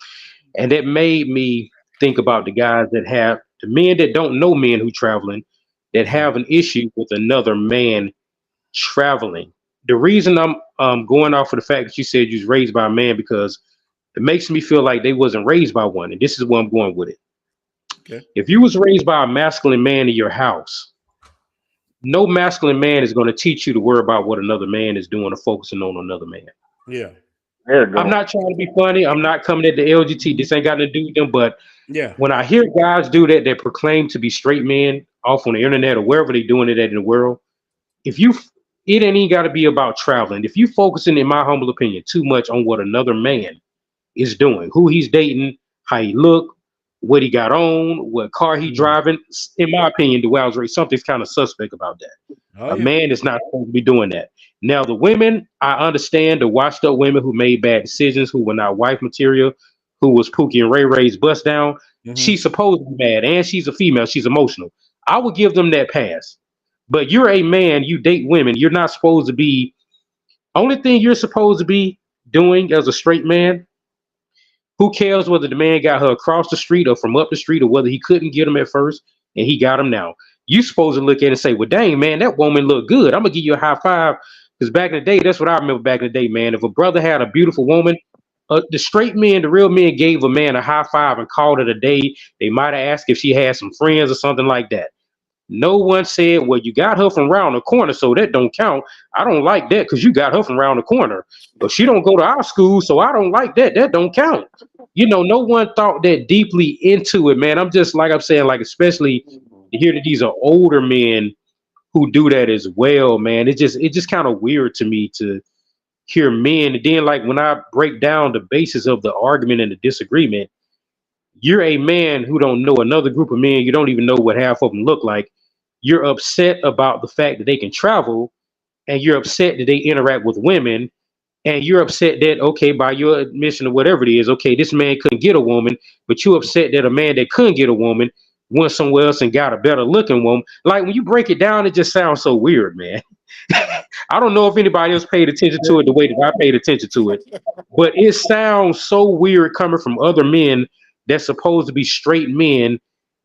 Speaker 7: And that made me think about the guys that have the men that don't know men who traveling that have an issue with another man traveling. The reason I'm going off of the fact that you said you was raised by a man because it makes me feel like they wasn't raised by one, and this is where I'm going with it.
Speaker 6: Okay.
Speaker 7: If you was raised by a masculine man in your house, no masculine man is going to teach you to worry about what another man is doing or focusing on another man.
Speaker 6: Yeah.
Speaker 4: There you go.
Speaker 7: I'm not trying to be funny. I'm not coming at the LGT. This ain't got nothing to do with them. But
Speaker 6: Yeah.
Speaker 7: when I hear guys do that, that proclaim to be straight men off on the internet or wherever they doing it at in the world, if you, it ain't even got to be about traveling. If you focusing, in my humble opinion, too much on what another man is doing, who he's dating, how he look, what he got on, what car he driving, in my opinion, the way I was raised, something's kind of suspect about that.
Speaker 6: Oh,
Speaker 7: A
Speaker 6: yeah.
Speaker 7: man is not supposed to be doing that. Now, the women, I understand the washed up women who made bad decisions, who were not wife material, who was Pookie and Ray Ray's bust down. She's supposed to be mad, and she's a female. She's emotional. I would give them that pass. But you're a man, you date women. You're not supposed to be, only thing you're supposed to be doing as a straight man, who cares whether the man got her across the street or from up the street or whether he couldn't get him at first and he got him now. You supposed to look at it and say, well, dang, man, that woman look good. I'm going to give you a high five. Because back in the day, that's what I remember back in the day, man. If a brother had a beautiful woman, the straight men, the real men gave a man a high five and called it a day. They might have asked if she had some friends or something like that. No one said, well, you got her from around the corner, so that don't count. I don't like that because you got her from around the corner. But she don't go to our school, so I don't like that. That don't count. You know, no one thought that deeply into it, man. I'm just, like I'm saying, like, especially to hear that these are older men who do that as well, man. It just kind of weird to me to hear men. And then, like, when I break down the basis of the argument and the disagreement, you're a man who don't know another group of men. You don't even know what half of them look like. You're upset about the fact that they can travel, and you're upset that they interact with women, and you're upset that, okay, by your admission or whatever it is, okay, this man couldn't get a woman, but you're upset that a man that couldn't get a woman went somewhere else and got a better looking woman. Like, when you break it down, it just sounds so weird, man. I don't know if anybody else paid attention to it the way that I paid attention to it, but it sounds so weird coming from other men that's supposed to be straight men,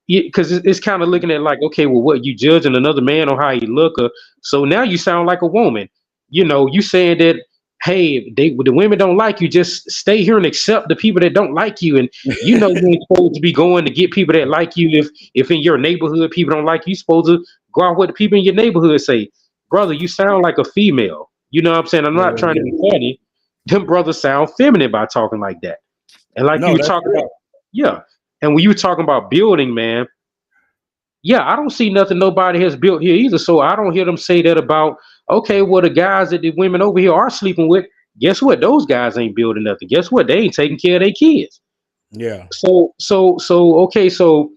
Speaker 7: because it's kind of looking at like, okay, well, what, you judging another man on how he look, so now you sound like a woman. You know, you saying that, hey, the women don't like you, just stay here and accept the people that don't like you, and you know you ain't supposed to be going to get people that like you. If in your neighborhood people don't like you, you're supposed to go out what the people in your neighborhood say. Brother, you sound like a female. You know what I'm saying? I'm not trying to be funny. Them brothers sound feminine by talking like that. And like you were talking about, yeah. And when you were talking about building, man, yeah, I don't see nothing nobody has built here either. So I don't hear them say that about, okay, well, the guys that the women over here are sleeping with, guess what? Those guys ain't building nothing. Guess what? They ain't taking care of their kids.
Speaker 6: Yeah.
Speaker 7: So okay, so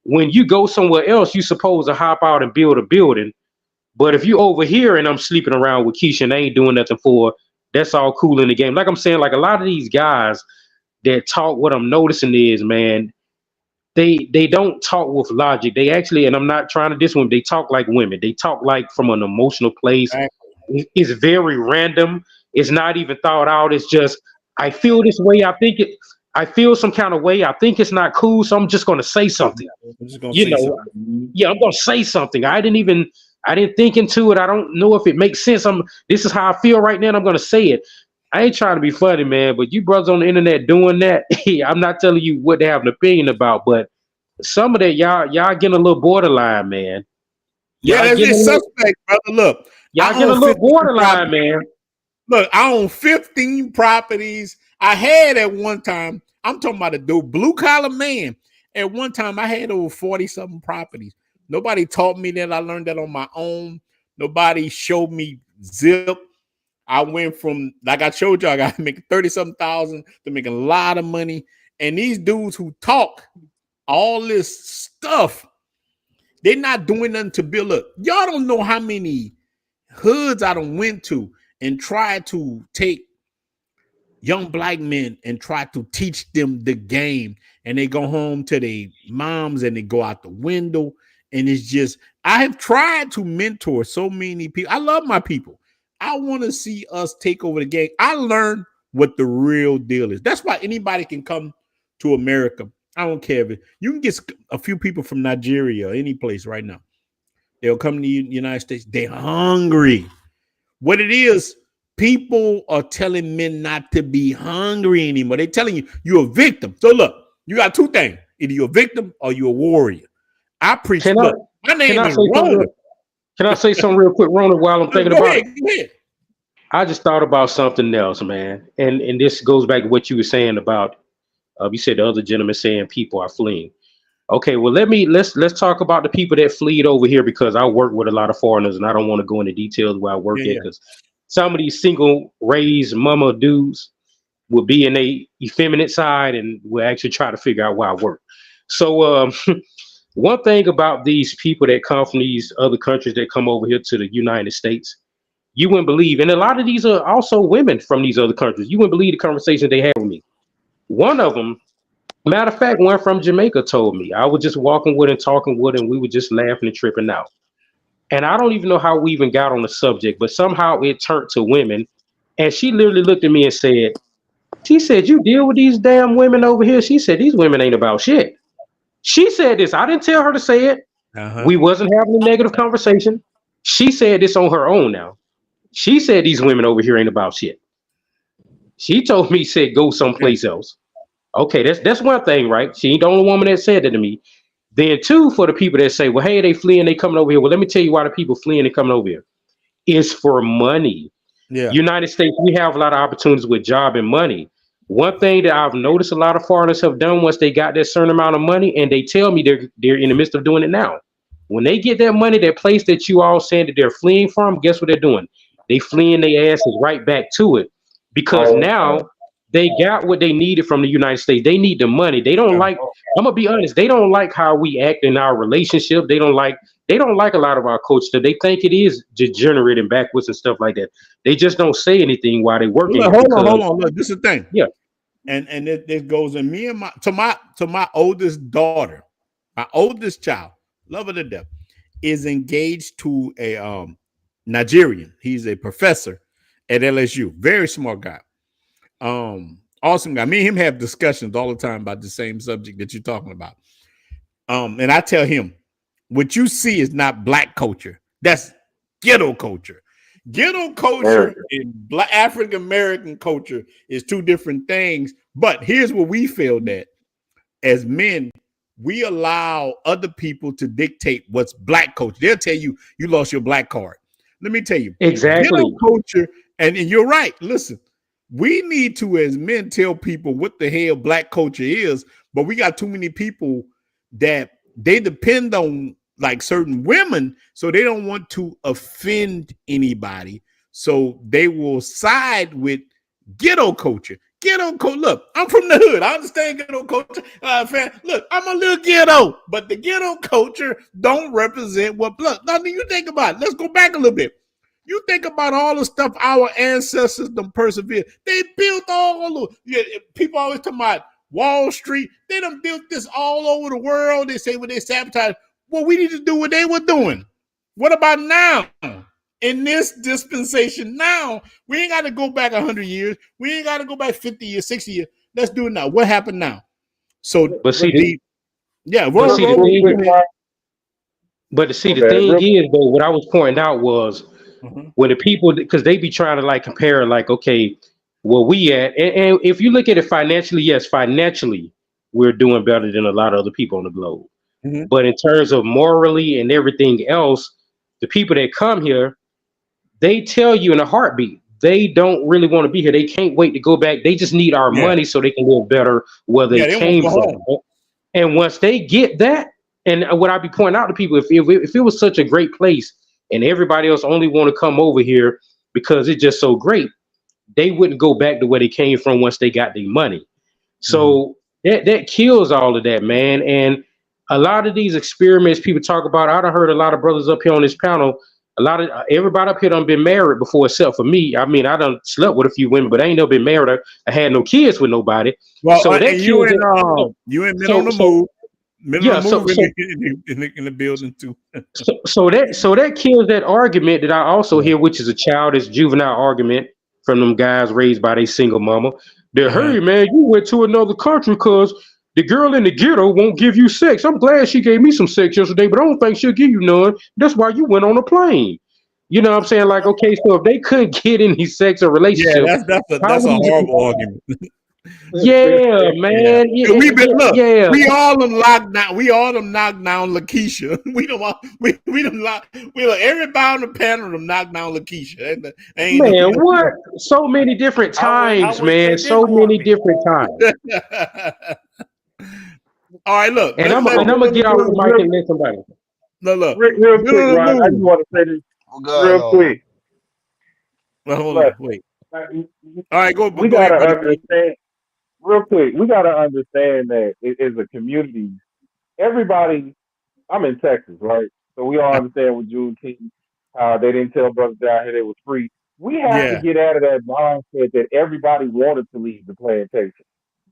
Speaker 7: when you go somewhere else, you supposed to hop out and build a building. But if you over here and I'm sleeping around with Keisha and they ain't doing nothing for her, that's all cool in the game. Like I'm saying, like a lot of these guys that talk, what I'm noticing is, man, they don't talk with logic. They actually, and I'm not trying to diss women, they talk like women. They talk like from an emotional place. It's very random. It's not even thought out. It's just, I feel this way. I feel some kind of way. I think it's not cool. So I'm just going to say something. You know, yeah, I'm going to say something. I didn't think into it. I don't know if it makes sense. This is how I feel right now, and I'm going to say it. I ain't trying to be funny, man, but you brothers on the internet doing that, I'm not telling you what they have an opinion about, but some of that, y'all getting a little borderline, man.
Speaker 6: Yeah, it's suspect, brother. Look,
Speaker 7: y'all getting a little borderline, man.
Speaker 6: Look, I own 15 properties. I had at one time, I'm talking about a dude, blue collar man. At one time, I had over 40 something properties. Nobody taught me that. I learned that on my own. Nobody showed me zip. I went from, like I showed you, I got making 30 something thousand to making a lot of money. And these dudes who talk all this stuff, they're not doing nothing to build up. Y'all don't know how many hoods I done went to and tried to take young black men and try to teach them the game, and they go home to their moms and they go out the window. And it's just, I have tried to mentor so many people. I love my people. I want to see us take over the game. I learned what the real deal is. That's why anybody can come to America. I don't care if you can get a few people from Nigeria or any place right now. They'll come to the United States. They're hungry. What it is, people are telling men not to be hungry anymore. They're telling you you're a victim. So look, you got two things. Either you're a victim or you're a warrior. I preach. Look, my name is Ronin.
Speaker 7: Can I say something real quick, Ronin, while I'm thinking about it?
Speaker 6: Go ahead.
Speaker 7: I just thought about something else, man. And this goes back to what you were saying about, you said the other gentleman saying people are fleeing. Okay, well, let's talk about the people that fled over here, because I work with a lot of foreigners and I don't want to go into details where I work at, because some of these single raised mama dudes will be in a effeminate side and will actually try to figure out why I work. So one thing about these people that come from these other countries that come over here to the United States, you wouldn't believe, and a lot of these are also women from these other countries. You wouldn't believe the conversation they had with me. One of them, matter of fact, one from Jamaica told me, I was just walking with and talking with, and we were just laughing and tripping out. And I don't even know how we even got on the subject, but somehow it turned to women. And she literally looked at me and said, she said, you deal with these damn women over here? She said, these women ain't about shit. She said this. I didn't tell her to say it. We wasn't having a negative conversation. She said this on her own now. She said these women over here ain't about shit. She told me, said, go someplace else. Okay, that's one thing, right? She ain't the only woman that said that to me. Then two, for the people that say, well, hey, they fleeing, they coming over here. Well, let me tell you why the people fleeing and coming over here. It's for money.
Speaker 6: Yeah.
Speaker 7: United States, we have a lot of opportunities with job and money. One thing that I've noticed a lot of foreigners have done once they got that certain amount of money, and they tell me they're in the midst of doing it now. When they get that money, that place that you all saying that they're fleeing from, guess what they're doing? They fleeing their asses right back to it, because now they got what they needed from the United States. They need the money. They don't like, I'm gonna be honest, they don't like how we act in our relationship. They don't like a lot of our culture. They think it is degenerate and backwards and stuff like that. They just don't say anything while they working.
Speaker 6: Hold on. Look, this is the thing.
Speaker 7: Yeah.
Speaker 6: And it goes in me and my oldest daughter, my oldest child, love her to death, is engaged to a Nigerian. He's a professor at LSU. Very smart guy. Awesome guy. Me and him have discussions all the time about the same subject that you're talking about. And I tell him, what you see is not black culture. That's ghetto culture. Ghetto culture and black African American culture is two different things. But here's what we feel, that as men, we allow other people to dictate what's black culture. They'll tell you, you lost your black card. Let me tell you,
Speaker 7: exactly.
Speaker 6: Ghetto culture, and you're right. Listen, we need to, as men, tell people what the hell black culture is, but we got too many people that they depend on like certain women, so they don't want to offend anybody. So they will side with ghetto culture. Look, I'm from the hood. I understand ghetto culture. Look, I'm a little ghetto, but the ghetto culture don't represent what. Look, nothing you think about it. Let's go back a little bit. You think about all the stuff our ancestors done persevered. They built all of, people always talk about Wall Street. They done built this all over the world. They say when they sabotage. Well, we need to do what they were doing. What about now? In this dispensation now, we ain't got to go back 100 years. We ain't got to go back 50 years, 60 years. Let's do it now. What happened now? So,
Speaker 7: but see,
Speaker 6: the
Speaker 7: thing is, though, what I was pointing out was when the people, because they be trying to like compare, like, okay, where we at, and if you look at it financially, yes, financially, we're doing better than a lot of other people on the globe. But in terms of morally and everything else, the people that come here, they tell you in a heartbeat, they don't really want to be here. They can't wait to go back. They just need our money so they can live better where they came from. And once they get that, And what I be pointing out to people, if it was such a great place and everybody else only want to come over here because it's just so great, they wouldn't go back to where they came from once they got their money. So that kills all of that, man. And a lot of these experiments people talk about, I done heard a lot of brothers up here on this panel. A lot of everybody up here done been married before, except for me. I mean, I done slept with a few women, but I ain't never been married. I had no kids with nobody.
Speaker 6: Well,
Speaker 7: So that
Speaker 6: and
Speaker 7: kills it.
Speaker 6: you and men on the
Speaker 7: So
Speaker 6: move, men on
Speaker 7: yeah,
Speaker 6: the move in the building too.
Speaker 7: so that kills that argument that I also
Speaker 6: Yeah.
Speaker 7: hear, which is a childish, juvenile argument from them guys raised by their single mama. That hey man, you went to another country because the girl in the ghetto won't give you sex. I'm glad she gave me some sex yesterday, but I don't think she'll give you none. That's why you went on a plane. You know what I'm saying? Like, okay, so if they couldn't get any sex or
Speaker 6: Yeah,
Speaker 7: relationship,
Speaker 6: that's
Speaker 7: how
Speaker 6: a
Speaker 7: would these?
Speaker 6: horrible argument.
Speaker 7: Yeah,
Speaker 6: Yeah.
Speaker 7: man.
Speaker 6: We've been look,
Speaker 7: Yeah.
Speaker 6: we all them locked down. We all them knocked down Lakeisha. We them lock. We like everybody on the panel them knocked down Lakeisha. Ain't no.
Speaker 7: Man, what? So many different
Speaker 3: I
Speaker 7: times,
Speaker 3: wish they
Speaker 7: man. So
Speaker 3: didn't want
Speaker 7: many
Speaker 3: me.
Speaker 7: different times.
Speaker 6: All right, look.
Speaker 7: And I'm
Speaker 6: Let
Speaker 7: gonna get off the mic
Speaker 4: Real,
Speaker 7: and let somebody.
Speaker 6: look.
Speaker 4: real
Speaker 6: Men
Speaker 4: quick,
Speaker 6: on the
Speaker 4: Rod. I just
Speaker 6: move.
Speaker 4: want to say this
Speaker 8: What going
Speaker 4: real
Speaker 8: on?
Speaker 4: quick.
Speaker 6: Well, hold
Speaker 4: But
Speaker 6: on, wait. All right,
Speaker 4: we
Speaker 6: go
Speaker 4: gotta
Speaker 6: ahead, brother.
Speaker 4: understand real quick. We gotta understand that it is a community. Everybody. I'm in Texas, right? So we all understand with Juneteenth, how they didn't tell brothers down here they was free. We have to
Speaker 6: Yeah,
Speaker 4: get out of that mindset that everybody wanted to leave the plantation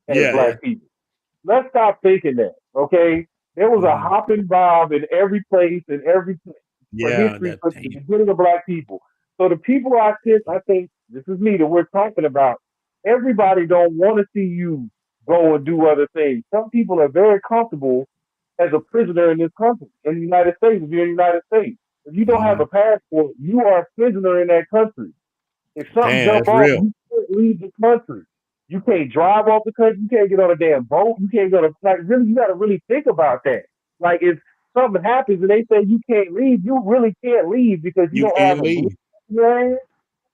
Speaker 4: as
Speaker 6: yeah.
Speaker 4: black people. Let's stop thinking that, okay? There was a
Speaker 6: Mhm.
Speaker 4: hopping bob in every place, in every place for
Speaker 6: Yeah,
Speaker 4: history,
Speaker 6: that
Speaker 4: for the
Speaker 6: damn.
Speaker 4: beginning of black people. So the people I think this is me that we're talking about. Everybody don't want to see you go and do other things. Some people are very comfortable as a prisoner in this country, in the United States. If you're in the United States, if you don't have
Speaker 6: Mhm.
Speaker 4: a passport, you are a prisoner in that country. If something
Speaker 6: Damn,
Speaker 4: jump
Speaker 6: that's
Speaker 4: off,
Speaker 6: real.
Speaker 4: you can't leave the country. You can't drive off the country. You can't get on a damn boat. You can't go to like really. You got to really think about that. Like if something happens and they say you can't leave, you really can't leave because you
Speaker 6: You
Speaker 4: don't
Speaker 6: can't
Speaker 4: have a blue.
Speaker 6: leave.
Speaker 4: Right?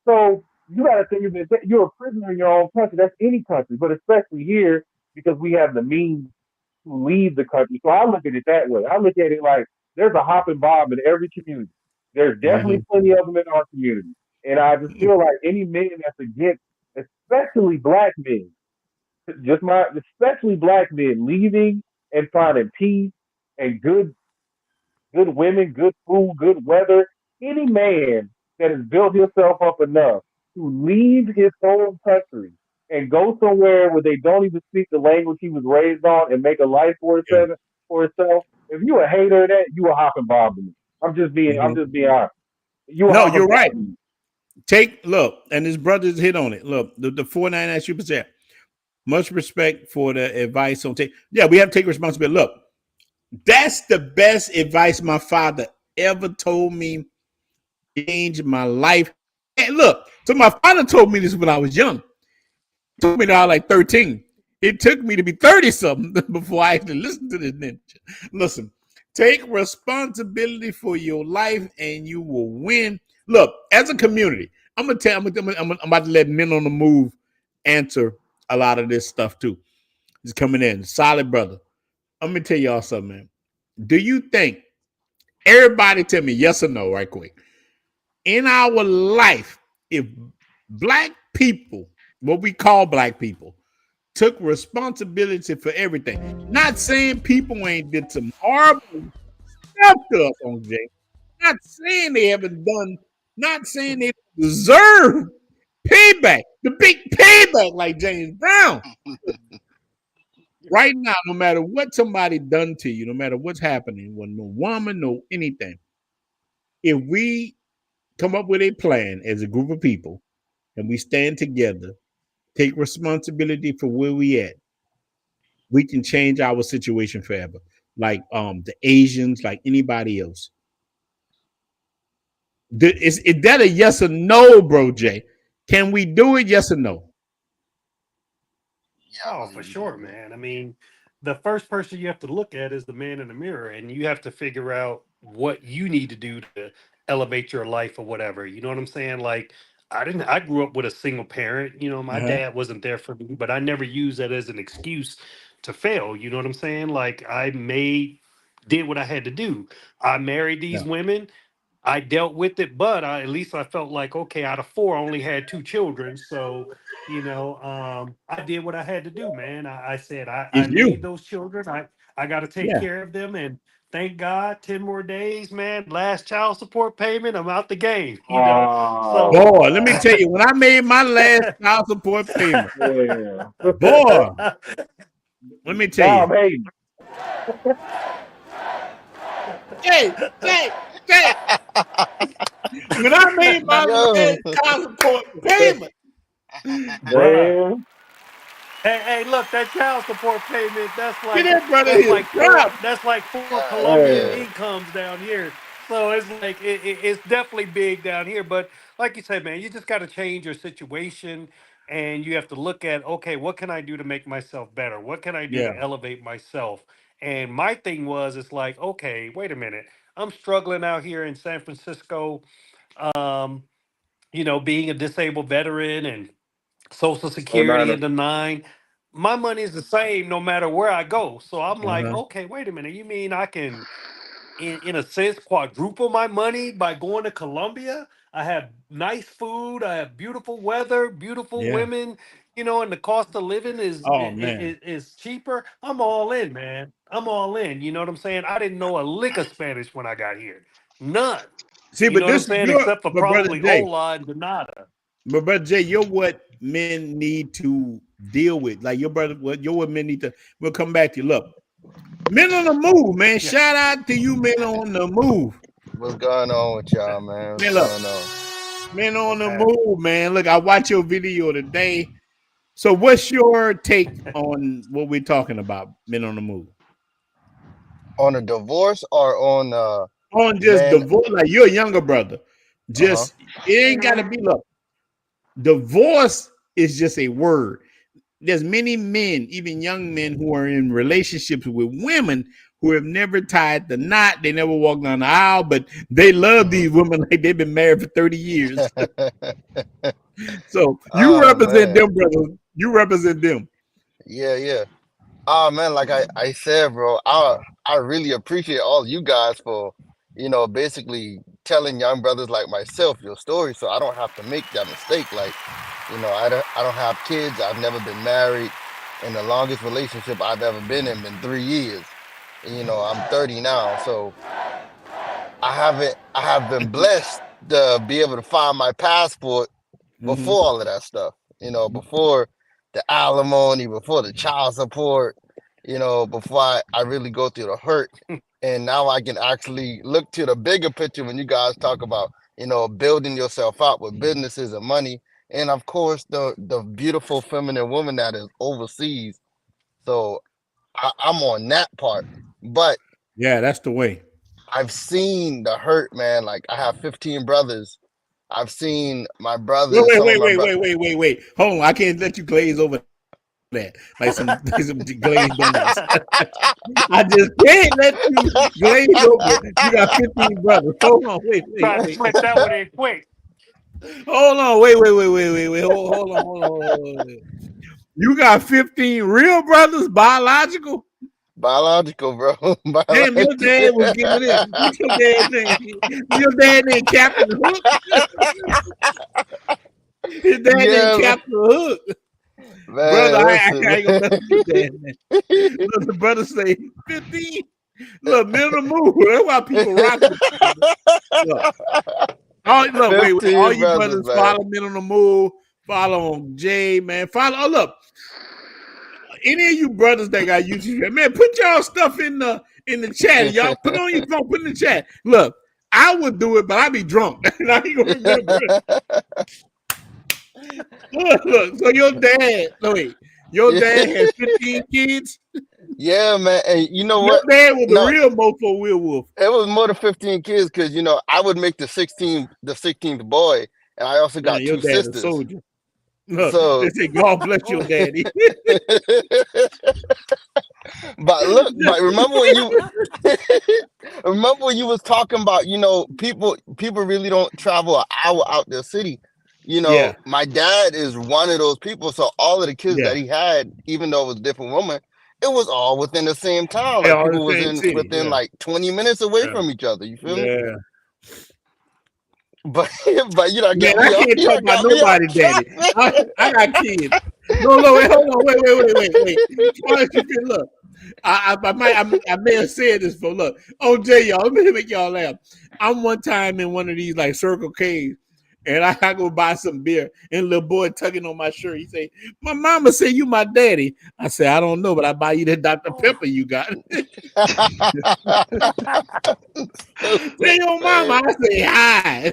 Speaker 4: So you got to think of it. You're a prisoner in your own country. That's any country, but especially here because we have the means to leave the country. So I look at it that way. I look at it like there's a hop and bob in every community. There's definitely
Speaker 6: Mhm.
Speaker 4: plenty of them in our community. And I just feel like any men that's against, especially black men, especially black men leaving and finding peace and good women, good food, good weather. Any man that has built himself up enough to leave his home country and go somewhere where they don't even speak the language he was raised on and make a life
Speaker 6: Yeah.
Speaker 4: for himself. If you a hater of that, you a hopping bob to me. I'm
Speaker 6: Mhm.
Speaker 4: just being honest. You a
Speaker 6: No,
Speaker 4: hopping
Speaker 6: you're
Speaker 4: bob
Speaker 6: right.
Speaker 4: to me.
Speaker 6: Look, and his brothers hit on it. Look, the 49 Super Chat. Much respect for the advice on take. Yeah, we have to take responsibility. Look, that's the best advice my father ever told me. Changed my life. And look, so my father told me this when I was young. He told me that I was like 13. It took me to be 30 something before I actually listened to this ninja. Listen, take responsibility for your life and you will win. Look, as a community, I'm gonna tell. I'm about to let men on the move answer a lot of this stuff too. He's coming in, solid brother. Let me tell y'all something, man. Do you think everybody tell me yes or no, right quick? In our life, if black people, what we call black people, took responsibility for everything, not saying people ain't did some horrible stuff to us on Jay, not saying they haven't done, not saying they deserve payback, the big payback like James Brown. Right now, no matter what somebody done to you, no matter what's happening, when no woman, no anything, if we come up with a plan as a group of people and we stand together, take responsibility for where we at, we can change our situation forever. Like the Asians, like anybody else. Is that a yes or no, bro, Jay? Can we do it? Yes or no?
Speaker 8: Yeah, I
Speaker 3: Oh, for
Speaker 8: believe we can
Speaker 3: sure,
Speaker 8: do it.
Speaker 3: man. I mean, the first person you have to look at is the man in the mirror, and you have to figure out what you need to do to elevate your life or whatever. You know what I'm saying? Like, I grew up with a single parent. You know, my
Speaker 6: Uh-huh.
Speaker 3: dad wasn't there for me, but I never used that as an excuse to fail. You know what I'm saying? Like, I made did what I had to do. I married these
Speaker 6: Yeah.
Speaker 3: women. I dealt with it, but at least I felt like, okay, out of four, I only had two children. So, I did what I had to do, man. I said, I
Speaker 6: It's
Speaker 3: made
Speaker 6: you.
Speaker 3: those children. I got to take
Speaker 6: Yeah.
Speaker 3: care of them. And thank God, 10 more days, man. Last child support payment, I'm out the game, So,
Speaker 6: Boy, let
Speaker 4: Oh,
Speaker 6: me tell you, when I made my last child support payment,
Speaker 4: yeah.
Speaker 6: boy, let me tell
Speaker 4: Now
Speaker 6: you.
Speaker 4: I'm hating.
Speaker 6: Jay, Jay, Jay, when I made my
Speaker 8: Yo,
Speaker 6: last child support payment,
Speaker 3: bruh.
Speaker 4: Man.
Speaker 3: Hey, look, that child support payment,
Speaker 6: get that brother here. Drop.
Speaker 3: that's like four
Speaker 8: God,
Speaker 3: Colombian
Speaker 4: Hey.
Speaker 8: yeah.
Speaker 3: incomes down here. So it's like it's definitely big down here. But like you said, man, you just got to change your situation, and you have to look at, okay, what can I do to make myself better? What can I do
Speaker 6: Yeah.
Speaker 3: to elevate myself? And my thing was, it's like, okay, wait a minute, I'm struggling out here in San Francisco. Um, being a disabled veteran and Social
Speaker 4: Hey,
Speaker 3: Security
Speaker 4: man.
Speaker 3: in the nine. My money is the same no matter where I go. So I'm like,
Speaker 6: Uh-huh.
Speaker 3: okay, wait a minute. You mean I can, in a sense, quadruple my money by going to Colombia? I have nice food. I have beautiful weather, beautiful
Speaker 6: Yeah.
Speaker 3: women. And the cost of living is,
Speaker 6: Oh man.
Speaker 3: is cheaper. I'm all in, man. I'm all in. You know what I'm saying? I didn't know a lick of Spanish when I got here. None.
Speaker 6: See,
Speaker 3: You know
Speaker 6: but
Speaker 3: what I'm
Speaker 6: this is
Speaker 3: saying?
Speaker 6: your,
Speaker 3: Except for
Speaker 6: but brother
Speaker 3: probably
Speaker 6: Jay,
Speaker 3: hola and de nada.
Speaker 6: but brother Jay, you're what men need to deal with. Like your brother, what you're what men need to. We'll come back to you. Look, men on the move, man.
Speaker 3: Yeah.
Speaker 6: Shout out to you, men on the move.
Speaker 8: What's going on with y'all, man? What's
Speaker 6: Man, look,
Speaker 8: going on?
Speaker 6: men on
Speaker 3: What's
Speaker 6: the
Speaker 3: happening?
Speaker 6: move, man. Look, I watched your video today. So, what's your take on what we're talking about, men on the move?
Speaker 8: On a divorce or on
Speaker 6: On just
Speaker 8: men?
Speaker 6: divorce, like you're a younger brother.
Speaker 8: Uh-huh.
Speaker 6: Just it ain't gotta be look. Divorce is just a word. There's many men, even young men, who are in relationships with women who have never tied the knot. They never walked down the aisle, but they love
Speaker 8: Mm-hmm.
Speaker 6: these women like they've been married for 30 years. So you
Speaker 8: Oh
Speaker 6: represent
Speaker 8: man.
Speaker 6: them, brother. You represent them.
Speaker 8: Yeah, yeah. Oh man, like I said, bro, I really appreciate all you guys for, basically telling young brothers like myself your story so I don't have to make that mistake. Like, I don't have kids, I've never been married, and the longest relationship I've ever been 3 years. I'm 30 now, so I have been blessed to be able to find my passport
Speaker 6: Mm-hmm.
Speaker 8: before all of that stuff, before the alimony, before the child support, before I really go through the hurt. And now I can actually look to the bigger picture when you guys talk about, building yourself out with businesses and money. And of course, the beautiful feminine woman that is overseas. So I'm on that part. But
Speaker 6: Yeah, that's the way.
Speaker 8: I've seen the hurt, man. Like I have 15 brothers. I've seen my
Speaker 6: Wait,
Speaker 8: brothers,
Speaker 6: wait,
Speaker 8: some of
Speaker 6: wait,
Speaker 8: my
Speaker 6: wait,
Speaker 8: brothers.
Speaker 6: wait, wait, wait, wait. Hold on, I can't let you glaze over that like some like some glazed donuts. I just can't let you glaze over. You got 15 brothers. Hold on, wait, wait,
Speaker 3: Trying to
Speaker 6: wait.
Speaker 3: slip that one in quick.
Speaker 6: Hold on, wait, wait, wait, wait, wait, wait. Hold on. You got 15 real brothers, biological?
Speaker 8: Biological, bro.
Speaker 6: Damn, your dad was
Speaker 8: Biological.
Speaker 6: giving it. What's your dad name? Your dad named Captain Hook? His dad named
Speaker 8: Yeah,
Speaker 6: Captain Hook. Brother,
Speaker 8: man.
Speaker 6: I
Speaker 8: Listen,
Speaker 6: ain't gonna mess with your dad, man. Look, the brother say 15. Look, minimum move. That's why people rock with you. Look, wait.
Speaker 8: 15
Speaker 6: All you
Speaker 8: brothers,
Speaker 6: brothers
Speaker 8: man.
Speaker 6: follow Men on the Move. Follow Jay, man. Follow. Oh, look, any of you brothers that got YouTube, man, put y'all stuff in the chat. Y'all put on your phone, put in the chat. Look, I would do it, but I'd be drunk. And I ain't gonna remember it. Look. So your dad, no wait, your dad had 15 kids.
Speaker 8: Yeah, man. And you know
Speaker 6: Your
Speaker 8: what?
Speaker 6: dad was a
Speaker 8: No,
Speaker 6: real mofo werewolf.
Speaker 8: it was more than 15 kids because I would make the 16th boy, and I also
Speaker 6: Man,
Speaker 8: got
Speaker 6: your
Speaker 8: two
Speaker 6: dad a
Speaker 8: sisters.
Speaker 6: soldier. Look, they
Speaker 8: So,
Speaker 6: say God bless your daddy.
Speaker 8: but look, but remember when you remember when you was talking about, people really don't travel an hour out their city.
Speaker 6: Yeah,
Speaker 8: My dad is one of those people. So all of the kids
Speaker 6: yeah.
Speaker 8: that he had, even though it was a different woman, it was all within the same town.
Speaker 6: They
Speaker 8: Like
Speaker 6: all in
Speaker 8: people
Speaker 6: the
Speaker 8: was
Speaker 6: same
Speaker 8: in
Speaker 6: city.
Speaker 8: within
Speaker 6: Yeah.
Speaker 8: like 20 minutes away
Speaker 6: Yeah.
Speaker 8: from each other. You feel me?
Speaker 6: Yeah.
Speaker 8: But but you don't
Speaker 6: Man,
Speaker 8: get
Speaker 6: I
Speaker 8: me off.
Speaker 6: can't
Speaker 8: You
Speaker 6: talk
Speaker 8: don't
Speaker 6: about
Speaker 8: got me off
Speaker 6: nobody,
Speaker 8: track,
Speaker 6: daddy. I got kids. No, wait, hold on, wait. Why don't you feel, look? I may have said this for look. OJ, y'all, let me make y'all laugh. I'm one time in one of these like Circle K's, and I go buy some beer, and little boy tugging on my shirt. He say, "My mama say you my daddy." I say, "I don't know, but I buy you that Dr. Pepper you got." Say your mama. I say hi.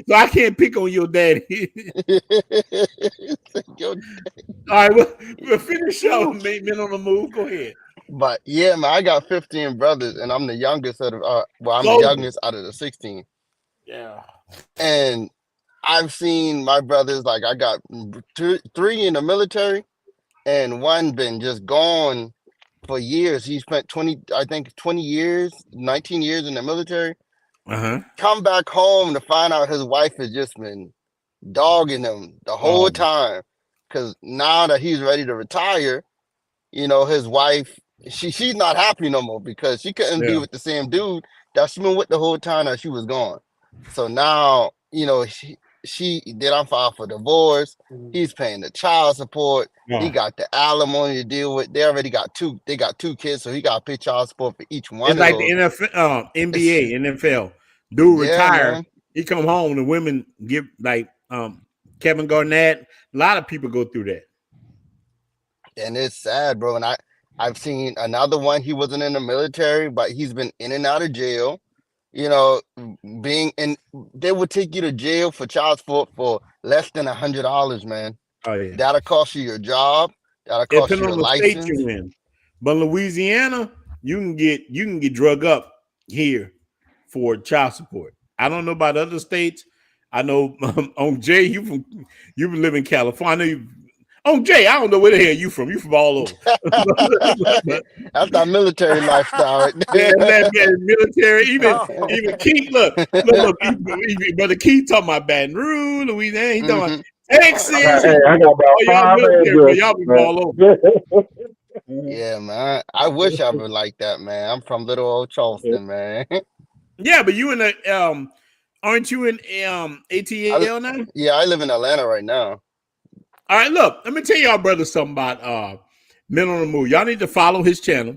Speaker 6: So I can't pick on your daddy.
Speaker 8: Yo,
Speaker 6: All right, we'll finish up. Men on the move. Go ahead.
Speaker 8: but yeah, man, I got 15 brothers, and I'm the youngest out of I'm the
Speaker 6: Close.
Speaker 8: youngest out of the 16.
Speaker 6: Yeah.
Speaker 8: And I've seen my brothers, like I got three in the military, and one been just gone for years. He spent 20 years, 19 years in the military.
Speaker 6: Uh-huh.
Speaker 8: Come back home to find out his wife has just been dogging him the whole time. Cause now that he's ready to retire, his wife, she's not happy no more because she couldn't be
Speaker 6: Yeah.
Speaker 8: with the same dude that she been with the whole time that she was gone. So now, she did on file for divorce. He's paying the child support. He got the alimony to deal with. They got two kids, so he got to pay child support for each one
Speaker 6: It's
Speaker 8: of
Speaker 6: like the
Speaker 8: those.
Speaker 6: NFL, NBA, NFL. Dude
Speaker 8: Yeah,
Speaker 6: retire.
Speaker 8: man.
Speaker 6: He come home. The women give like Kevin Garnett. A lot of people go through that.
Speaker 8: And it's sad, bro. And I've seen another one. He wasn't in the military, but he's been in and out of jail. Being in, they would take you to jail for child support for less than $100, man.
Speaker 6: Oh yeah.
Speaker 8: That'll cost you your job. That'll
Speaker 6: It
Speaker 8: cost
Speaker 6: depends
Speaker 8: you your
Speaker 6: on the state
Speaker 8: license.
Speaker 6: you're in. But Louisiana, you can get drug up here for child support. I don't know about other states. I know on Jay, you live in California. I know you. On Jay, I don't know where the hell you from. You from all over.
Speaker 8: That's that military lifestyle right
Speaker 6: Yeah,
Speaker 8: there.
Speaker 6: that military,
Speaker 3: Oh,
Speaker 6: even Keith, look, even Brother Keith talking about Baton Rouge, Louisiana, he talking about Texas.
Speaker 4: Hey, I got about
Speaker 6: Oh, y'all
Speaker 4: 5
Speaker 6: military, but y'all
Speaker 4: addresses,
Speaker 6: be all over.
Speaker 4: man.
Speaker 8: Yeah, man. I wish I was like that, man. I'm from little old Charleston, man.
Speaker 6: Yeah, but you in the aren't you in ATL now?
Speaker 8: Yeah, I live in Atlanta right now.
Speaker 6: All right, look, let me tell y'all brother something about Men on the Move. Y'all need to follow his channel.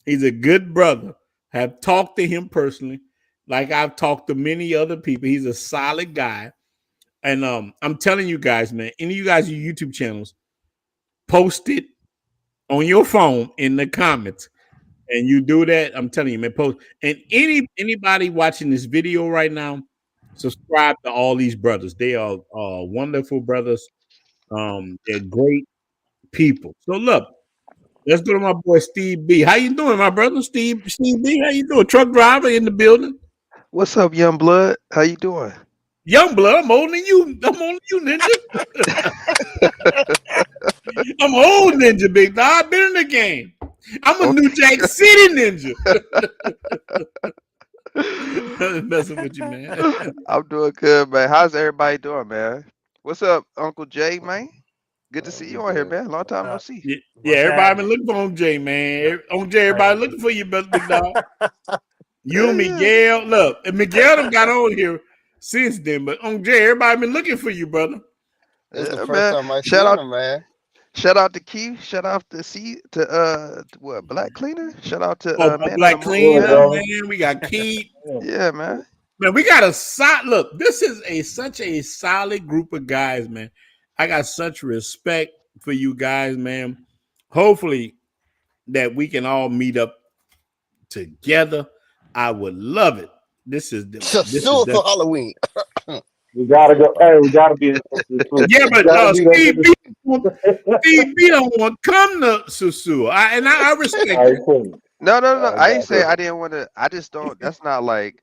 Speaker 6: He's a good brother. Have talked to him personally, like I've talked to many other people. He's a solid guy. And I'm telling you guys, man, any of you guys, your YouTube channels, post it on your phone in the comments. And you do that, I'm telling you, man, post. And anybody watching this video right now, subscribe to all these brothers. They are wonderful brothers. They're great people. So look, let's go to my boy Steve B. How you doing, my brother? Steve B, how you doing? Truck driver in the building.
Speaker 9: What's up, young blood? How you doing?
Speaker 6: Young blood, I'm older than you. I'm older than you, ninja. I'm an old ninja, big dog. I've been in the game. I'm a New Jack City ninja. Messing with you, man.
Speaker 9: I'm doing good, man. How's everybody doing, man? What's up, Uncle Jay, man? Good to see you on here, man. Long time no see.
Speaker 6: Yeah, everybody been looking for On Jay, man. On Jay, everybody looking for you, big dog. You and Miguel, look, and Miguel done got on here since then, but On Jay, everybody been looking for you, brother.
Speaker 8: It's the first
Speaker 9: man.
Speaker 8: time I seen
Speaker 9: Shout out,
Speaker 8: him, man.
Speaker 9: shout out to Q. Shout out to C to what Black Cleaner. Shout out to Man
Speaker 6: Black
Speaker 9: on the Move,
Speaker 6: Cleaner,
Speaker 9: man.
Speaker 6: man. We got Keith.
Speaker 9: Yeah, man.
Speaker 6: Man, we got a solid look. This is such a solid group of guys, man. I got such respect for you guys, man. Hopefully that we can all meet up together. I would love it. This is
Speaker 8: for Halloween.
Speaker 4: We gotta go. Hey, we gotta be in Susu.
Speaker 6: Yeah, but Steve B don't want to come to Susu. I respect it.
Speaker 9: No. I ain't say I didn't want to. I just don't. That's not like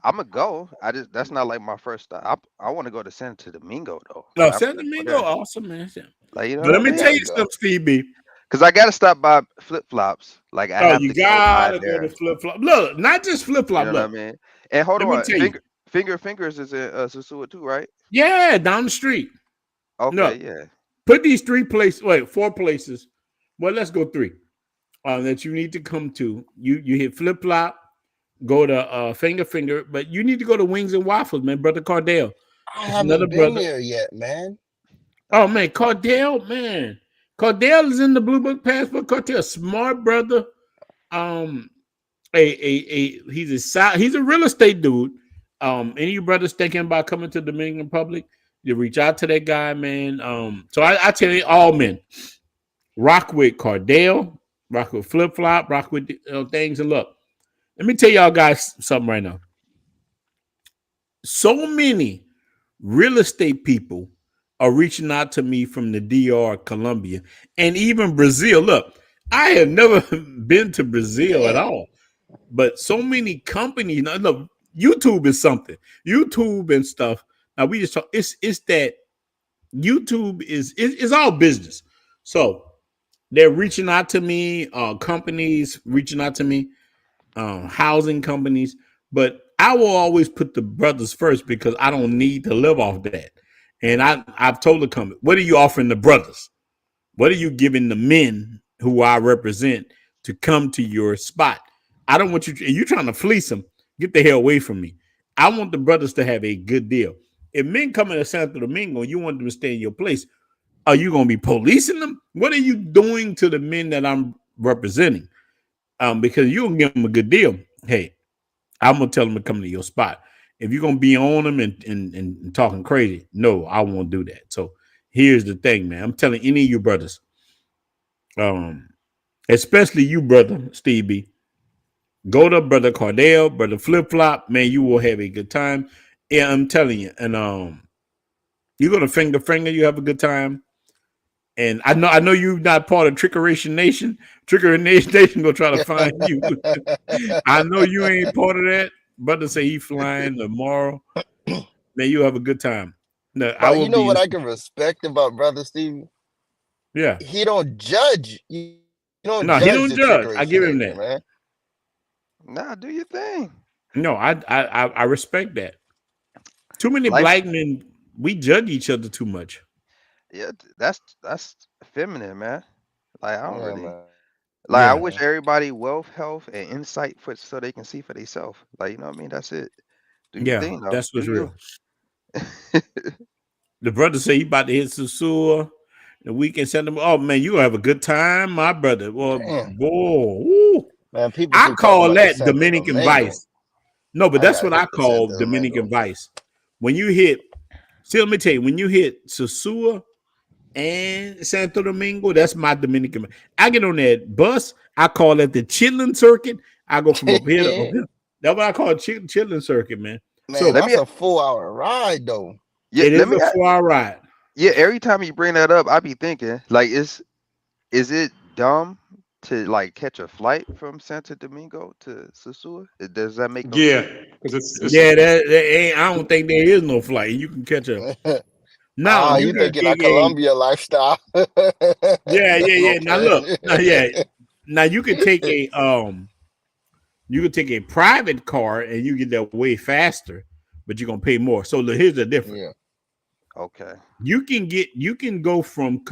Speaker 9: I'm gonna go. That's not like my first stop. I want to go to Santo Domingo though.
Speaker 6: No, Santo Domingo, awesome, man.
Speaker 9: Like, you know
Speaker 6: Let me tell you
Speaker 8: go.
Speaker 6: something, Steve B.
Speaker 9: Because I gotta stop by flip flops. Like I have
Speaker 6: you
Speaker 9: to
Speaker 6: gotta
Speaker 9: go
Speaker 6: go
Speaker 9: there.
Speaker 6: to flip flop. Look, not just flip flop.
Speaker 9: You know what I mean? And hold
Speaker 6: let me
Speaker 9: on,
Speaker 6: tell you.
Speaker 9: Finger Fingers is in Susua too, right?
Speaker 6: Yeah, down the street.
Speaker 9: Okay,
Speaker 6: Look,
Speaker 9: yeah.
Speaker 6: Put these 3 places, wait, 4 places. Well, let's go 3 that you need to come to. You hit Flip Flop, go to Finger, but you need to go to Wings and Waffles, man. Brother Cardell.
Speaker 8: I
Speaker 6: It's another
Speaker 8: haven't been
Speaker 6: brother.
Speaker 8: there yet, man.
Speaker 6: Oh man, Cardell, man. Cardell is in the Blue Book Passport. Cardell, smart brother. Um, he's a real estate dude. Any of you brothers thinking about coming to Dominican Republic, you reach out to that guy, man. So I tell you, all men, rock with Cardell, rock with Flip Flop, rock with things. And look, let me tell y'all guys something right now. So many real estate people are reaching out to me from the DR, Colombia, and even Brazil. Look, I have never been to Brazil at
Speaker 8: Damn.
Speaker 6: all, but so many companies. No, YouTube is something. YouTube and stuff. Now we just talk. It's that YouTube is all business. So they're reaching out to me. Companies reaching out to me. Housing companies, but I will always put the brothers first because I don't need to live off that. And I've told the company, what are you offering the brothers? What are you giving the men who I represent to come to your spot? I don't want you. You're trying to fleece them. Get the hell away from me. I want the brothers to have a good deal. If men come into Santo Domingo and you want them to stay in your place, are you going to be policing them? What are you doing to the men that I'm representing? Because you don't give them a good deal. Hey, I'm gonna tell them to come to your spot. If you're gonna be on them and talking crazy, no, I won't do that. So here's the thing, man. I'm telling any of you brothers, um, especially you, brother Stevie, go to brother Cardell, brother Flip Flop, man. You will have a good time. Yeah, I'm telling you. And you're gonna finger, you have a good time. And I know you're not part of Trickeration Nation. Trickeration Nation gonna try to find you. I know you ain't part of that. Brother say he flying tomorrow. Man, you have a good time. No, I
Speaker 8: But
Speaker 6: will
Speaker 8: you know
Speaker 6: be.
Speaker 8: what I can respect about Brother Steve?
Speaker 6: Yeah.
Speaker 8: He don't judge. You don't
Speaker 6: No, he
Speaker 8: judge
Speaker 6: don't
Speaker 8: the
Speaker 6: judge. I
Speaker 8: trickery
Speaker 6: give him
Speaker 8: nation,
Speaker 6: that.
Speaker 8: man.
Speaker 9: Nah, do your thing.
Speaker 6: No, I respect that. Too many
Speaker 9: Life,
Speaker 6: black men, we judge each other too much.
Speaker 9: yeah, that's feminine, man. Like I don't
Speaker 8: Yeah,
Speaker 9: really
Speaker 8: man.
Speaker 9: like. I
Speaker 6: Yeah.
Speaker 9: wish everybody wealth, health, and insight for so they can see for themselves. Like you know what I mean? That's it. Do your
Speaker 6: Yeah,
Speaker 9: thing though.
Speaker 6: that's
Speaker 9: Do
Speaker 6: what's
Speaker 9: you?
Speaker 6: real. The brother say he about to hit Susua. The weekend send him. Oh man, you gonna have a good time, my brother. Well,
Speaker 8: Damn.
Speaker 6: boy, woo.
Speaker 8: Man, people
Speaker 6: I
Speaker 8: keep talking
Speaker 6: call
Speaker 8: about the
Speaker 6: that
Speaker 8: Santo
Speaker 6: Dominican
Speaker 8: Domingo.
Speaker 6: Vice. No, but
Speaker 8: I
Speaker 6: that's
Speaker 8: gotta
Speaker 6: what I
Speaker 8: hit the
Speaker 6: call
Speaker 8: Santo
Speaker 6: Dominican
Speaker 8: Domingo.
Speaker 6: Vice. When you hit, see, let me tell you, when you hit Sosua and Santo Domingo, that's my Dominican. I get on that bus, I call that the chitlin circuit. I go from up here to up here. That's what I call chitlin circuit, man.
Speaker 8: Man,
Speaker 6: So
Speaker 9: Let
Speaker 8: that's
Speaker 9: me
Speaker 8: a 4 hour ride though.
Speaker 9: yeah.
Speaker 6: it
Speaker 9: Let
Speaker 6: is
Speaker 9: me
Speaker 6: a 4 hour ride.
Speaker 9: yeah. Every time you bring that up, I be thinking like, is it dumb to like catch a flight from Santo Domingo to Susua? Does that make no
Speaker 5: Yeah,
Speaker 9: sense?
Speaker 5: because it's
Speaker 6: Yeah, that ain't. I don't think there is no flight. You can catch a now.
Speaker 8: Ah,
Speaker 6: You
Speaker 8: you
Speaker 6: can
Speaker 8: thinking
Speaker 6: take
Speaker 8: of
Speaker 6: a
Speaker 8: Colombia lifestyle.
Speaker 6: yeah. Now
Speaker 9: Okay.
Speaker 6: look, now yeah, now you could take a you could take a private car and you get there way faster, but you're gonna pay more. So here's the difference.
Speaker 8: Yeah.
Speaker 9: Okay.
Speaker 6: You can go from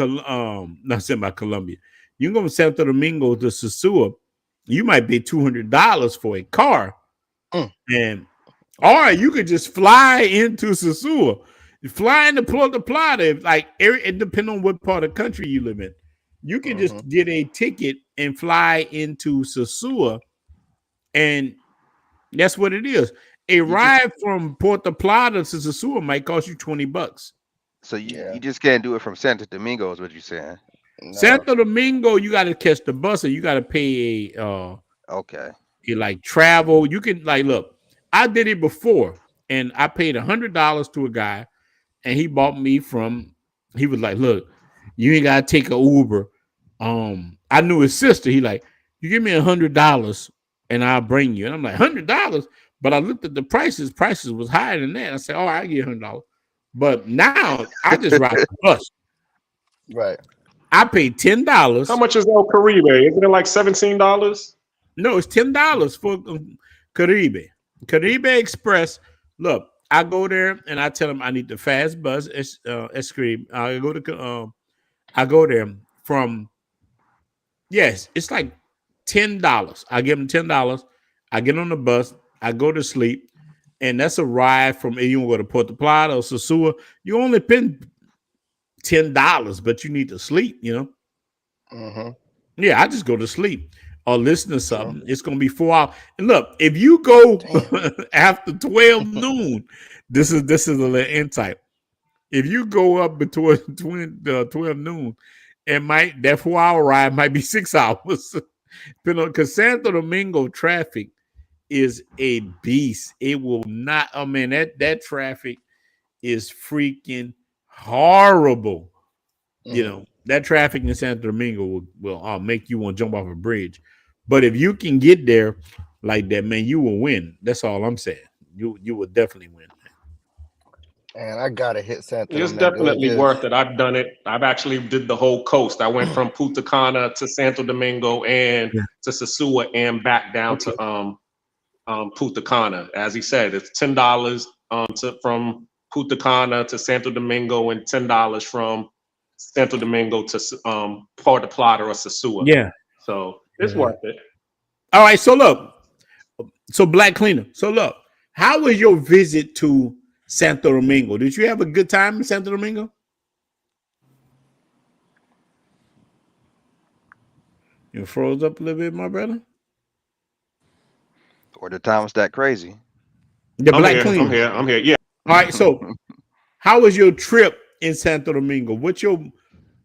Speaker 6: not saying about Colombia. You can go from Santo Domingo to Sosua. You might pay $200 for a car,
Speaker 8: Mm,
Speaker 6: and or you could just fly into Sosua. You fly into Puerto Plata, like it depends on what part of the country you live in. You can
Speaker 8: hmm
Speaker 6: just get a ticket and fly into Sosua, and that's what it is. A
Speaker 9: You just
Speaker 6: ride from Puerto Plata to Sosua might cost you $20.
Speaker 9: so you
Speaker 8: Yeah.
Speaker 9: just can't do it from Santo Domingo is what you're saying.
Speaker 8: No.
Speaker 6: Santo Domingo, you got to catch the bus, or you got to pay
Speaker 9: Okay.
Speaker 6: like travel. You can like look. I did it before, and I paid $100 to a guy, and he bought me from. He was like, "Look, you ain't gotta take a Uber." I knew his sister. He like, "You give me $100, and I'll bring you." And I'm like, $100, but I looked at the prices. Prices was higher than that. I said, "Oh, I get $100." But now I just ride the bus.
Speaker 8: Right.
Speaker 6: I paid
Speaker 5: how
Speaker 6: $10.
Speaker 5: much is El Caribe? Isn't it like $17?
Speaker 6: No, it's $10 for Caribe. Caribe Express. Look, I go there and I tell them I need the fast bus. Escribe. I go to I go there from yes, it's like $10. I give them $10. I get on the bus. I go to sleep, and that's a ride from you want to go to Puerto Plata or Sosua. You only pay $10, but you need to sleep.
Speaker 8: Mm-hmm.
Speaker 6: Yeah, I just go to sleep or listen to
Speaker 8: True.
Speaker 6: something. It's gonna be 4 hours. And look, if you go
Speaker 8: Damn.
Speaker 6: after 12 noon, this is a little insight. If you go up between 12 noon, that 4 hour ride might be 6 hours. Because Santo Domingo traffic is a beast. It will not. I mean that traffic is freaking horrible.
Speaker 8: Mm-hmm.
Speaker 6: That traffic in Santo Domingo will make you want to jump off a bridge. But if you can get there like that, man, you will win. That's all I'm saying. You will definitely win.
Speaker 8: And I gotta hit Santo
Speaker 5: It's
Speaker 8: Domingo. It
Speaker 5: definitely
Speaker 8: just
Speaker 5: worth it. I've done it. I've actually did the whole coast. I went from Punta Cana to Santo Domingo and
Speaker 6: Yeah.
Speaker 5: to Sosua and back down
Speaker 6: Okay.
Speaker 5: to Punta Cana. As he said, it's $10 from Punta Cana to Santo Domingo and $10 from Santo Domingo to Puerto Plata or Sosua.
Speaker 6: Yeah.
Speaker 5: So it's
Speaker 6: Yeah.
Speaker 5: worth it.
Speaker 6: All right. So look. So Black Cleaner. So look. How was your visit to Santo Domingo? Did you have a good time in Santo Domingo? You froze up a little bit, my brother.
Speaker 9: Or the time was that crazy.
Speaker 6: The
Speaker 5: I'm
Speaker 6: Black
Speaker 5: here. I'm
Speaker 6: Cleaner.
Speaker 5: here. I'm here. Yeah.
Speaker 6: All right. So how was your trip in Santo Domingo? What's your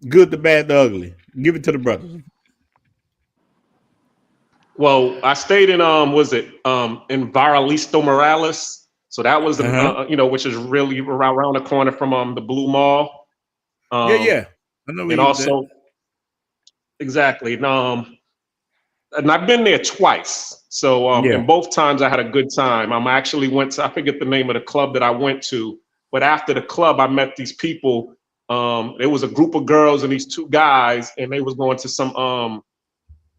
Speaker 6: good, the bad, the ugly? Give it to the brothers.
Speaker 5: Well, I stayed in in Varalisto Morales. So that was
Speaker 6: Uh-huh.
Speaker 5: which is really around the corner from the Blue Mall.
Speaker 6: Yeah,
Speaker 5: Um,
Speaker 6: yeah. I know where
Speaker 5: and
Speaker 6: you was at.
Speaker 5: also exactly. And I've been there twice. So
Speaker 6: Yeah.
Speaker 5: and both times I had a good time. I actually went to, I forget the name of the club that I went to, but after the club I met these people. There was a group of girls and these two guys, and they was going to some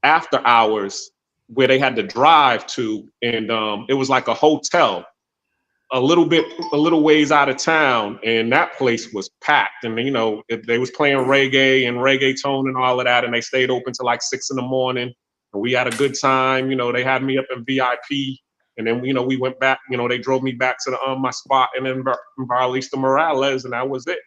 Speaker 5: after hours where they had to drive to, and it was like a hotel a little ways out of town, and that place was packed. And they was playing reggae and reggaeton and all of that, and they stayed open till like 6 a.m. And we had a good time. They had me up in VIP, and then we went back. They drove me back to the my spot, and then Barlista Morales, and that was it.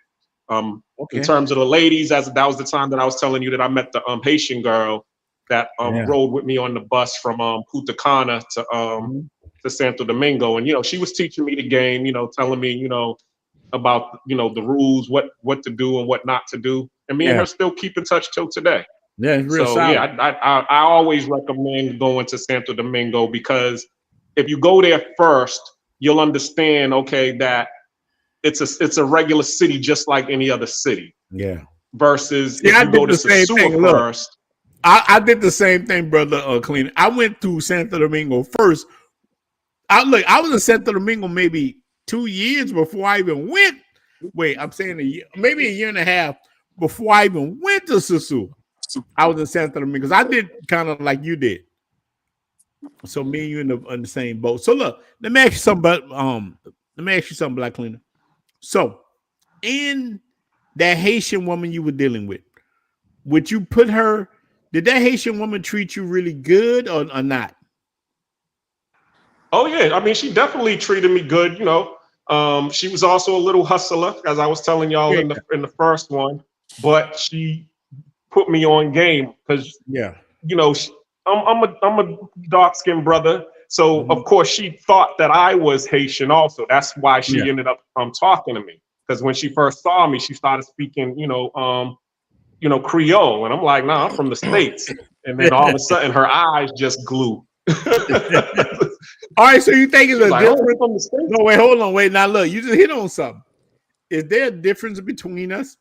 Speaker 5: In
Speaker 6: Okay.
Speaker 5: terms of the ladies, that was the time that I was telling you that I met the Haitian girl that
Speaker 6: Yeah.
Speaker 5: rode with me on the bus from Punta Cana
Speaker 6: Mhm.
Speaker 5: to Santo Domingo, and she was teaching me the game, telling me about the rules, what to do and what not to do, and me and
Speaker 6: Yeah.
Speaker 5: her still keep in touch till today.
Speaker 6: Yeah, it's real
Speaker 5: So
Speaker 6: solid.
Speaker 5: yeah, I always recommend going to Santo Domingo, because if you go there first, you'll understand, okay, that it's a regular city just like any other city.
Speaker 6: Yeah.
Speaker 5: Versus
Speaker 6: See,
Speaker 5: if
Speaker 6: I
Speaker 5: you go
Speaker 6: did
Speaker 5: to
Speaker 6: the same thing.
Speaker 5: Sosua
Speaker 6: Look,
Speaker 5: first.
Speaker 6: I did the same thing, brother. Clean. I went to Santo Domingo first. I was in Santo Domingo maybe 2 years before I even went. Wait, I'm saying maybe a year and a half before I even went to Sosua. I was in Santo Domingo because I did kind of like you did. So me and you in the same boat. So look, let me ask you something. Let me ask you something, Black Cleaner. So in that Haitian woman you were dealing with, would you put her? Did that Haitian woman treat you really good or not?
Speaker 5: Oh yeah, I mean, she definitely treated me good. She was also a little hustler, as I was telling y'all
Speaker 6: Yeah,
Speaker 5: in the first one, but she put me on game because
Speaker 6: yeah,
Speaker 5: she, I'm a dark skinned brother, so
Speaker 6: mhm,
Speaker 5: of course she thought that I was Haitian also. That's why
Speaker 6: yeah.
Speaker 5: she ended up talking to me, because when she first saw me, she started speaking Creole, and I'm like, nah, I'm from the States, and then all of a sudden her eyes just glue.
Speaker 6: All right, so you think it's
Speaker 5: She's
Speaker 6: a
Speaker 5: like, oh, you're
Speaker 6: difference?
Speaker 5: from the States?
Speaker 6: No, wait, hold on, wait. Now look, you just hit on something. Is there a difference between us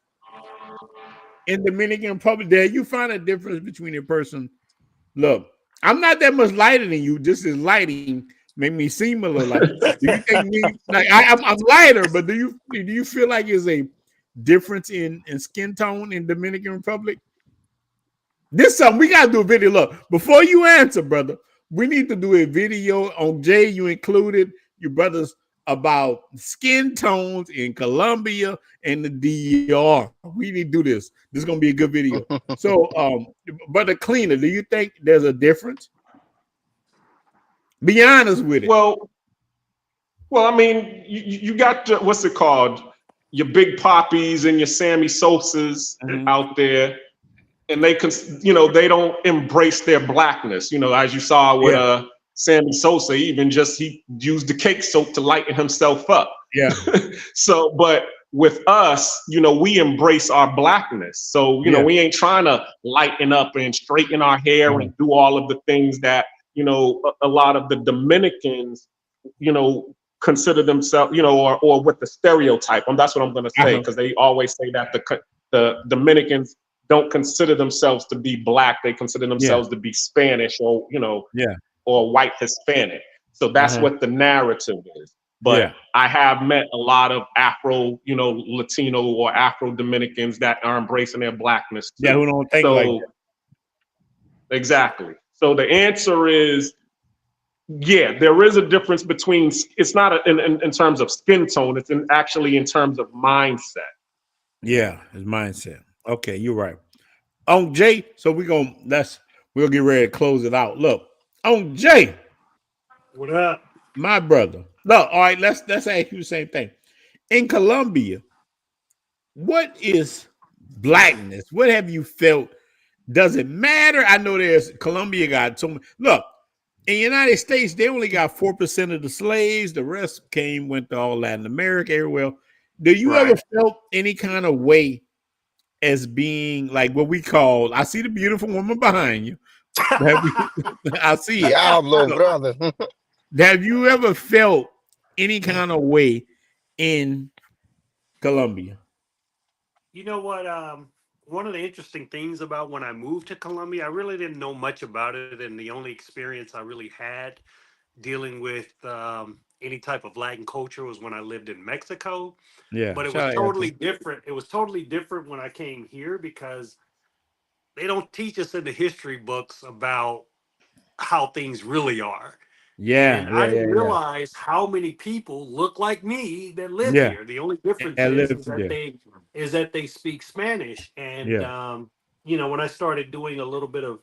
Speaker 6: in Dominican Republic? There, you find a difference between a person. Look, I'm not that much lighter than you. Just as lighting make me seem a little lighter. Do you think me like I'm lighter, but do you feel like there's a difference in skin tone in Dominican Republic? This is something we gotta do a video. Look, before you answer, brother, we need to do a video on Jay. You included your brother's about skin tones in Colombia and the DR. We need to do this. This is gonna be a good video. So, Brother Cleaner, do you think there's a difference? Be honest with it.
Speaker 5: Well, I mean, you got what's it called? Your Big Poppies and your Sammy Sosas out there, and they can, they don't embrace their blackness. As you saw with Sammy Sosa, he used the cake soap to lighten himself up.
Speaker 6: Yeah.
Speaker 5: So, but with us, we embrace our blackness. So, we ain't trying to lighten up and straighten our hair and do all of the things that, a lot of the Dominicans, consider themselves, or with the stereotype. That's what I'm going to say, because they always say that the Dominicans don't consider themselves to be black. They consider themselves to be Spanish or, or white Hispanic. So that's what the narrative is. But I have met a lot of Afro, Latino or Afro Dominicans that are embracing their blackness too.
Speaker 6: Yeah, who don't think like that.
Speaker 5: Exactly. So the answer is, there is a difference between, it's not in terms of skin tone, it's actually in terms of mindset.
Speaker 6: Yeah, it's mindset. Okay, you're right. On Jay, so we'll get ready to close it out. Look, on Jay.
Speaker 3: What up?
Speaker 6: My brother. No, all right, let's ask you the same thing. In Colombia, what is blackness? What have you felt? Does it matter? I know Colombia got so many. Look, in the United States, they only got 4% of the slaves. The rest went to all Latin America, everywhere. Do you ever felt any kind of way as being like what we call, I see the beautiful woman behind you. I see it.
Speaker 8: Diablo, brother.
Speaker 6: Have you ever felt any kind of way in Colombia?
Speaker 3: You know what? One of the interesting things about when I moved to Colombia, I really didn't know much about it. And the only experience I really had dealing with any type of Latin culture was when I lived in Mexico.
Speaker 6: Yeah.
Speaker 3: But it was totally different. It was totally different when I came here because they don't teach us in the history books about how things really are.
Speaker 6: Yeah.
Speaker 3: And I didn't realize how many people look like me that live here. The only difference is that they speak Spanish. And when I started doing a little bit of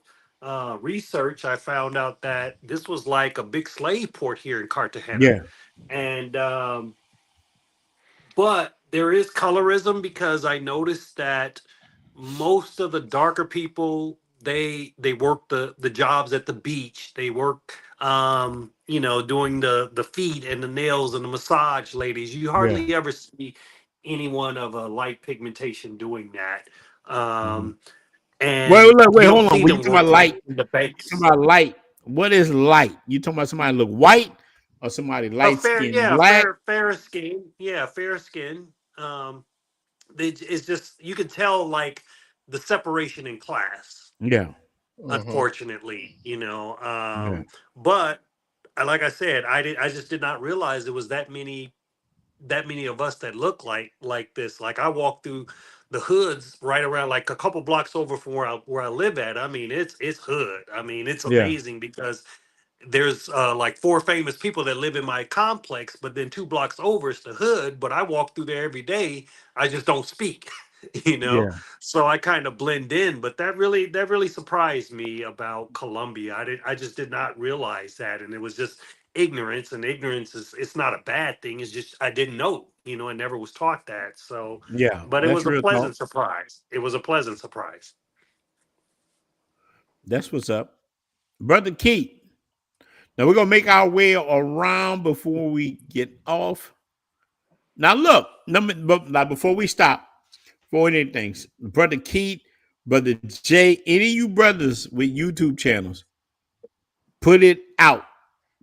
Speaker 3: research, I found out that this was like a big slave port here in Cartagena.
Speaker 6: Yeah.
Speaker 3: And but there is colorism because I noticed that most of the darker people they work the jobs at the beach. They work doing the feet and the nails and the massage ladies. You hardly ever see anyone of a light pigmentation doing that. And
Speaker 6: wait,
Speaker 3: you don't
Speaker 6: hold on.
Speaker 3: see
Speaker 6: When you
Speaker 3: them
Speaker 6: talking about
Speaker 3: working
Speaker 6: light,
Speaker 3: in the banks.
Speaker 6: what is light? You talking about somebody look white or somebody light skin black?
Speaker 3: Fair skin. Yeah, fair skin. It's just you can tell like the separation in class.
Speaker 6: Yeah.
Speaker 3: Unfortunately, but like I said, I just did not realize there was that many of us that look like this. Like I walk through the hoods right around like a couple blocks over from where I live at. I mean, it's hood. I mean, it's amazing because there's like 4 famous people that live in my complex, but then 2 blocks over is the hood. But I walk through there every day. I just don't speak, So I kind of blend in. But that really surprised me about Colombia. I just did not realize that, and it was just ignorance. And ignorance it's not a bad thing. It's just I didn't know. I never was taught that. So but it was a pleasant surprise. It was a pleasant surprise.
Speaker 6: That's what's up, Brother Keith. Now we're gonna make our way around before we get off. Now look, before we stop, for anything, Brother Keith, Brother Jay, any of you brothers with YouTube channels, put it out.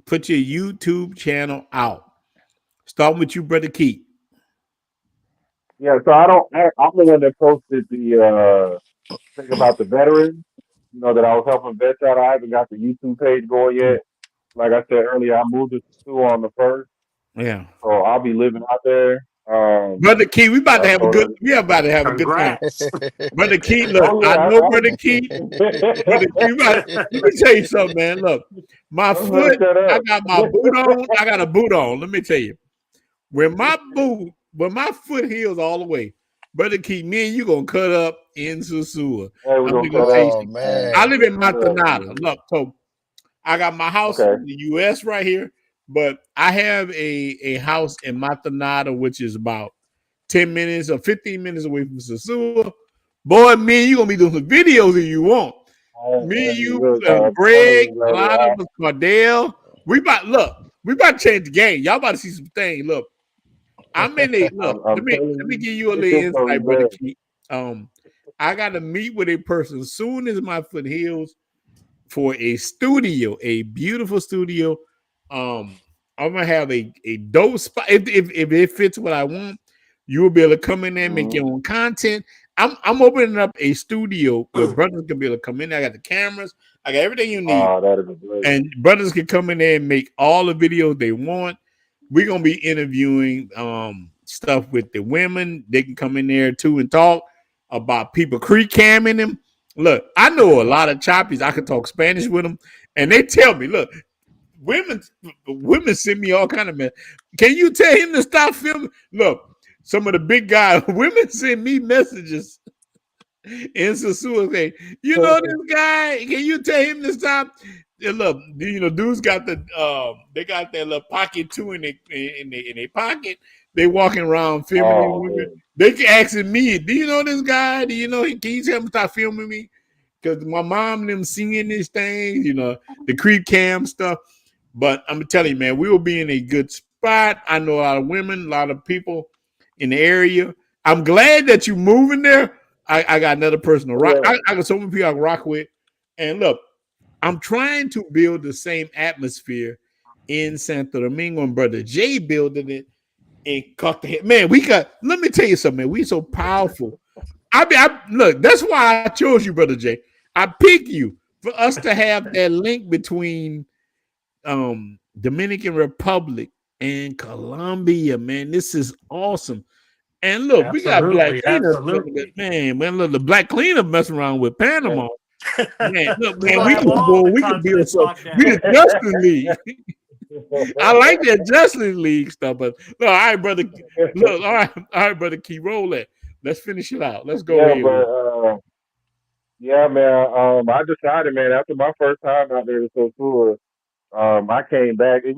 Speaker 6: Put your YouTube channel out. Starting with you, Brother Keith.
Speaker 4: Yeah, so I'm the one that posted the thing about the veterans, that I was helping vets out. I haven't got the YouTube page going yet. Like I said earlier, I moved to Sioux on the 1st.
Speaker 6: Yeah.
Speaker 4: So I'll be living out there.
Speaker 6: Brother Keith, we about to have a good time. Brother Keith, look, I know Brother Keith. Brother Keith, let me tell you something, man. Look, my foot, I got my boot on. I got a boot on. Let me tell you. when my foot heals all the way, brother Keith, me and you gonna cut up in Susua.
Speaker 4: Hey, we're
Speaker 6: I'm
Speaker 4: gonna
Speaker 6: gonna
Speaker 4: cut
Speaker 6: tell you
Speaker 4: up,
Speaker 8: Oh
Speaker 6: something. I
Speaker 8: man.
Speaker 6: live in
Speaker 4: cut up,
Speaker 6: Matanata.
Speaker 4: man.
Speaker 6: Look, so I got my house
Speaker 4: Okay.
Speaker 6: in the US right here, but I have a house in Matanata, which is about 10 minutes or 15 minutes away from Susua. Boy, me and you gonna be doing some videos if you want. Me and
Speaker 4: Hey,
Speaker 6: you
Speaker 4: look,
Speaker 6: and
Speaker 4: dog, I'm gonna
Speaker 6: Greg,
Speaker 4: just
Speaker 6: a
Speaker 4: let it
Speaker 6: lot
Speaker 4: out.
Speaker 6: of us, Cardell. We about to change the game. Y'all about to see some things. Look, I'm in a look.
Speaker 4: I'm
Speaker 6: Let
Speaker 4: telling
Speaker 6: me
Speaker 4: you,
Speaker 6: give you a
Speaker 4: it's
Speaker 6: little
Speaker 4: gonna be
Speaker 6: insight, brother
Speaker 4: bad.
Speaker 6: Keith. Um, I got to meet with a person as soon as my foot heals for a studio, a beautiful studio. Um, I'm gonna have a dope spot. If it fits what I want, you will be able to come in there and make
Speaker 4: Mm-hmm.
Speaker 6: your own content. I'm opening up a studio where brothers can be able to come in. I got the cameras, I got everything you need,
Speaker 4: That'd be great.
Speaker 6: and brothers can come in there and make all the videos they want. We're gonna be interviewing stuff with the women. They can come in there too and talk about people creek camming them. Look, I know a lot of choppies. I can talk Spanish with them, and they tell me, look, women women send me all kind of men. Can you tell him to stop filming? Look, some of the big guys, women send me messages in Sasua say, you know this guy, can you tell him to stop? Yeah, look, dudes got they got their little pocket too in their pocket. They walking around filming these
Speaker 4: Oh
Speaker 6: women.
Speaker 4: man.
Speaker 6: They can asking me, do you know this guy? Do you know him? Can you tell him to stop filming me? Because my mom and them seeing these things, the creep cam stuff. But I'm telling you, man, we will be in a good spot. I know a lot of women, a lot of people in the area. I'm glad that you moving there. I got another person to
Speaker 4: Oh
Speaker 6: rock.
Speaker 4: yeah.
Speaker 6: I got so many people I can rock with. And look, I'm trying to build the same atmosphere in Santo Domingo, and brother Jay building it in Cartagena. Man, we got. Let me tell you something, man. We so powerful. Look. That's why I chose you, brother Jay. I picked you for us to have that link between Dominican Republic and Colombia. Man, this is awesome. And look, we got black
Speaker 3: Absolutely,
Speaker 6: cleanup.
Speaker 3: absolutely.
Speaker 6: Man, look, the black cleanup messing around with
Speaker 4: Yeah.
Speaker 6: Panama. Man, look,
Speaker 3: We're
Speaker 6: man,
Speaker 3: gonna
Speaker 6: we
Speaker 3: have
Speaker 6: can
Speaker 3: all
Speaker 6: boy,
Speaker 3: the
Speaker 6: we can build
Speaker 3: continents
Speaker 6: so
Speaker 3: locked
Speaker 6: we
Speaker 3: down.
Speaker 6: the Justice League. I like that Justice League stuff, but look, all right, brother. Look, all right, brother. Keep rolling. Let's finish it out. Let's go
Speaker 4: Yeah,
Speaker 6: here.
Speaker 4: but yeah, man. I decided, man, after my first time out there to Sosua, I came back, and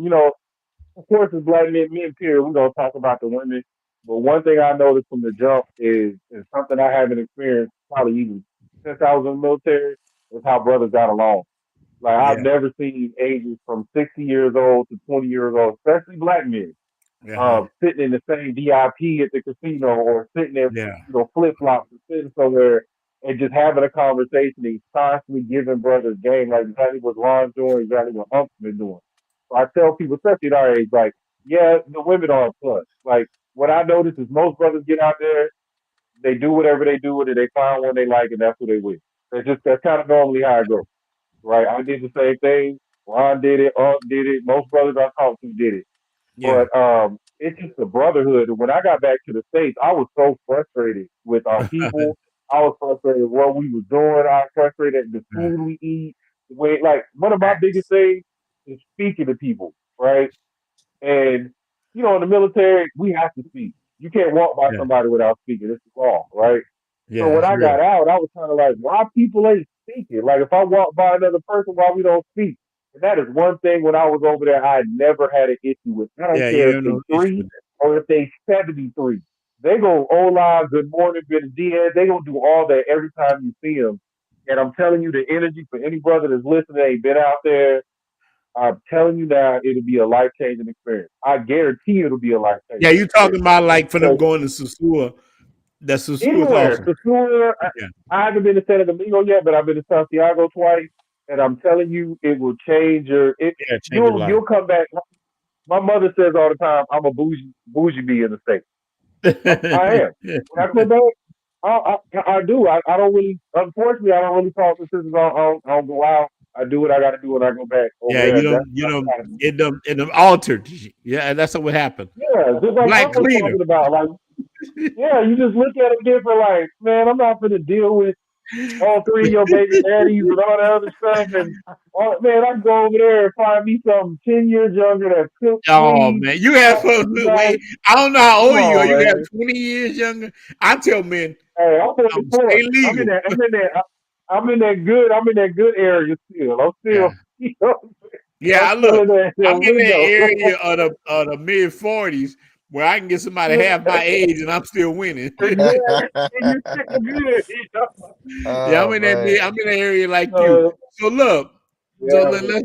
Speaker 4: of course, as black men, me and Pierre, we're gonna talk about the women. But one thing I noticed from the jump is something I haven't experienced probably even since I was in the military is how brothers got along. Like I've
Speaker 6: Yeah,
Speaker 4: never seen ages from 60 years old to 20 years old, especially black men,
Speaker 6: uh-huh.
Speaker 4: sitting in the same VIP at the casino or sitting there,
Speaker 6: Yeah,
Speaker 4: flip flops and sitting somewhere and just having a conversation and constantly giving brothers game, like exactly what Ron's doing, exactly what Hump's been doing. So I tell people, especially at our age, like, yeah, the women are a plus. Like, what I notice is most brothers get out there, they do whatever they do with it, they find one they like, and that's what they with. That's kind of normally how it goes, right? I did the same thing. Ron did it, Unc did it, most brothers I talked to did it.
Speaker 6: yeah.
Speaker 4: But it's just the brotherhood. And when I got back to the States, I was so frustrated with our people. I was frustrated with what we was doing. I was frustrated at the food we eat. Like one of my biggest things is speaking to people, right? And in the military, we have to speak. You can't walk by
Speaker 6: Yeah,
Speaker 4: somebody without speaking. It's law, right? So
Speaker 6: yeah,
Speaker 4: when
Speaker 6: that's
Speaker 4: I
Speaker 6: real.
Speaker 4: got out, I was kind of like, why people ain't speaking? Like if I walk by another person, why we don't speak? And that is one thing when I was over there, I never had an issue with. I don't
Speaker 6: Yeah,
Speaker 4: care
Speaker 6: you
Speaker 4: if
Speaker 6: have
Speaker 4: they
Speaker 6: no issue
Speaker 4: three
Speaker 6: with that.
Speaker 4: or if they 73. They go hola, good morning, good dia. They gonna do all that every time you see them. And I'm telling you, the energy for any brother that's listening, ain't been out there. I'm telling you now, it'll be a life changing experience. I guarantee it'll be a life
Speaker 6: Yeah,
Speaker 4: changing
Speaker 6: you talking
Speaker 4: experience.
Speaker 6: about like for them
Speaker 4: Because
Speaker 6: going to Susua. That Susua is
Speaker 4: anywhere,
Speaker 6: awesome.
Speaker 4: Sasua,
Speaker 6: Yeah,
Speaker 4: I haven't been to Santo Domingo yet, but I've been to Santiago twice, and I'm telling you, it will change your.
Speaker 6: yeah, change your life.
Speaker 4: You'll come back. My mother says all the time, I'm a bougie bee in the state. I am. When I come back, I do. I don't really. Unfortunately, I don't really talk to sisters. I don't go out. I do what I got to do when I go back over
Speaker 6: Yeah,
Speaker 4: there.
Speaker 6: you
Speaker 4: And
Speaker 6: don't,
Speaker 4: that's kind of
Speaker 6: it done altered. Yeah, that's what happened.
Speaker 4: yeah. Just like
Speaker 6: Black
Speaker 4: Unc was
Speaker 6: cleaner.
Speaker 4: talking about, like yeah, you just look at it different. Like man, I'm not gonna deal with. all three of your baby daddies and all that other stuff. And man, I go over there and find me something 10 years younger that cook,
Speaker 6: Oh
Speaker 4: clean,
Speaker 6: man, you have
Speaker 4: guys.
Speaker 6: wait. I don't know how
Speaker 4: Come
Speaker 6: old you are.
Speaker 4: on,
Speaker 6: You have
Speaker 4: man.
Speaker 6: 20 years younger. I tell men,
Speaker 4: Hey, I'm 34.
Speaker 6: stay legal.
Speaker 4: I'm in that good. I'm in that good area still. I'm
Speaker 6: Yeah,
Speaker 4: still. You know,
Speaker 6: yeah.
Speaker 4: I'm
Speaker 6: I
Speaker 4: still
Speaker 6: look.
Speaker 4: in that
Speaker 6: I'm in that
Speaker 4: window.
Speaker 6: area of the mid 40s where I can get somebody half my age and I'm still winning.
Speaker 4: Exactly. And you're still good. You know?
Speaker 6: Yeah, I'm
Speaker 8: Oh
Speaker 6: in that.
Speaker 8: man.
Speaker 6: I'm in an area like you.
Speaker 4: So
Speaker 6: So look. So
Speaker 4: yeah,
Speaker 6: let,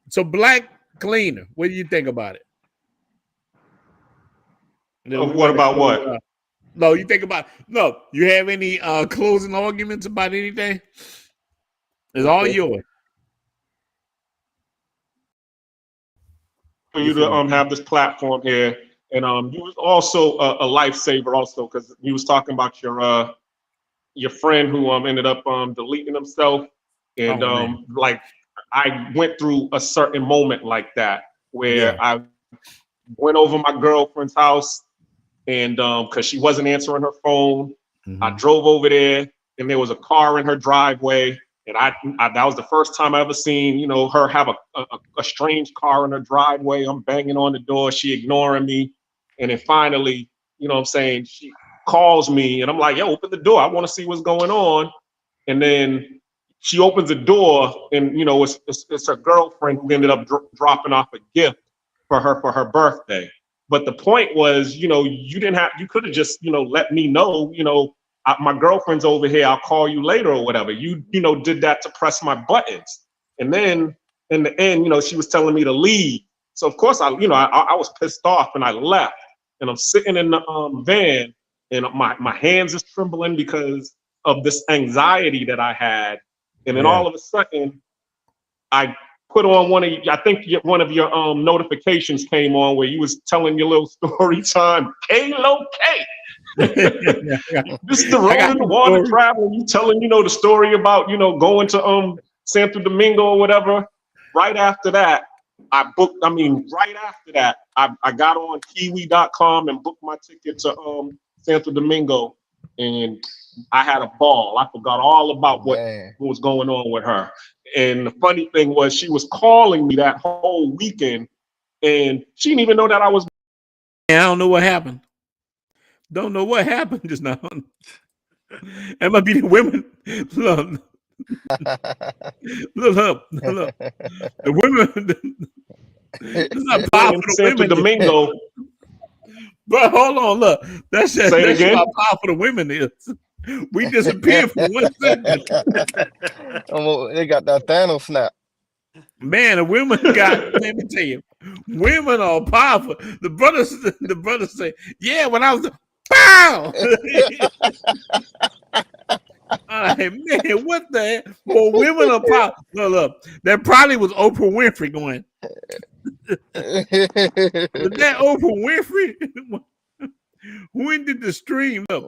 Speaker 6: so black cleaner. What do you think about it? No, we
Speaker 5: What
Speaker 6: about to
Speaker 5: about
Speaker 6: close
Speaker 5: what?
Speaker 6: out. No, you think about no. You have any closing arguments about anything? It's all yours.
Speaker 5: For
Speaker 6: You
Speaker 5: you to
Speaker 6: feel me?
Speaker 5: have this platform here, and you was also a lifesaver also because you was talking about your friend who ended up deleting himself, and
Speaker 6: Oh man.
Speaker 5: like I went through a certain moment like that
Speaker 6: Yeah.
Speaker 5: where I went over my girlfriend's house and because she wasn't answering her phone, I
Speaker 6: Mm-hmm.
Speaker 5: drove over there and there was a car in her driveway. And that was the first time I ever seen, her have a strange car in her driveway. I'm banging on the door, she ignoring me. And then finally, what I'm saying, she calls me and I'm like, yo, open the door. I want to see what's going on. And then she opens the door and, it's her girlfriend who ended up dropping off a gift for her birthday. But the point was, you could have just, let me know, my girlfriend's over here. I'll call you later or whatever. Did that to press my buttons. And then in the end, she was telling me to leave. So of course I was pissed off and I left. And I'm sitting in the van and my hands is trembling because of this anxiety that I had. And then
Speaker 6: Yeah.
Speaker 5: all of a sudden, I put on I think one of your notifications came on where you was telling your little story time. K-Lo K. This is the
Speaker 6: I got
Speaker 5: Ronin
Speaker 6: some
Speaker 5: the
Speaker 6: stories.
Speaker 5: Traveler. You telling, the story about, going to Santo Domingo or whatever. Right after that, right after that, I got on kiwi.com and booked my ticket to Santo Domingo. And I had a ball. I forgot all about what
Speaker 8: Man.
Speaker 5: was going on with her. And the funny thing was she was calling me that whole weekend and she didn't even know that I was.
Speaker 6: I don't know what happened. Don't know what happened just now. It might be the women. Look, look. The women. It's not powerful
Speaker 5: In
Speaker 6: the
Speaker 5: Santo
Speaker 6: women.
Speaker 5: Domingo.
Speaker 6: But hold on, look. That's
Speaker 5: Say it
Speaker 6: how
Speaker 5: again.
Speaker 6: powerful the women is. We disappeared for 1 second.
Speaker 8: They got that Thanos snap.
Speaker 6: Man, the women got, let me tell you, women are powerful. The brothers say, yeah, when I was, pow! I'm like, man, what the heck? Well, women are powerful. Look, that probably was Oprah Winfrey going, but that Oprah Winfrey, when did the stream up?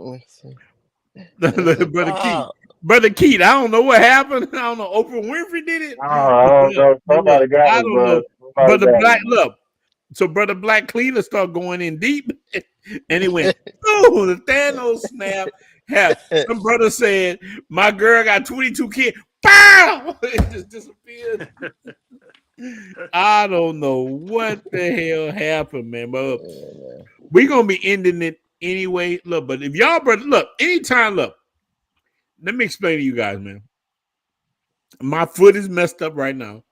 Speaker 6: Brother Keith.
Speaker 8: Wow.
Speaker 6: Brother Keith, I don't know what happened. I don't know. Oprah Winfrey did it.
Speaker 4: I
Speaker 6: But
Speaker 4: don't know.
Speaker 6: look,
Speaker 4: Somebody got
Speaker 6: I
Speaker 4: it,
Speaker 6: don't know.
Speaker 4: bro. Somebody
Speaker 6: Brother
Speaker 4: got
Speaker 6: Black,
Speaker 4: it.
Speaker 6: look. So Brother Black Cleaner started going in deep, and he went, oh, the Thanos snap. Some brother said, my girl got 22 kids. Pow! It just disappeared. I don't know what the hell happened, man. But we're going to be ending it anyway. Look, but if y'all, brother, look, anytime, look, let me explain to you guys, man. My foot is messed up right now.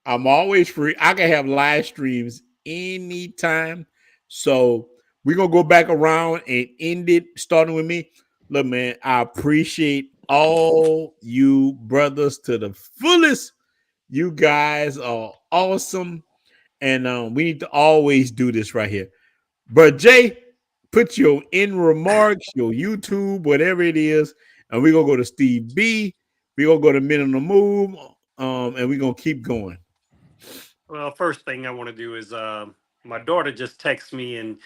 Speaker 6: I'm always free. I can have live streams anytime. So we're gonna go back around and end it, starting with me. Look, man, I appreciate all you brothers to the fullest. You guys are awesome. And we need to always do this right here. But Jay, put your in remarks, your YouTube, whatever it is, and we're gonna go to Steve B. We're gonna go to Men on the Move, and we're gonna keep going.
Speaker 3: Well, first thing I want to do is my daughter just texted me, and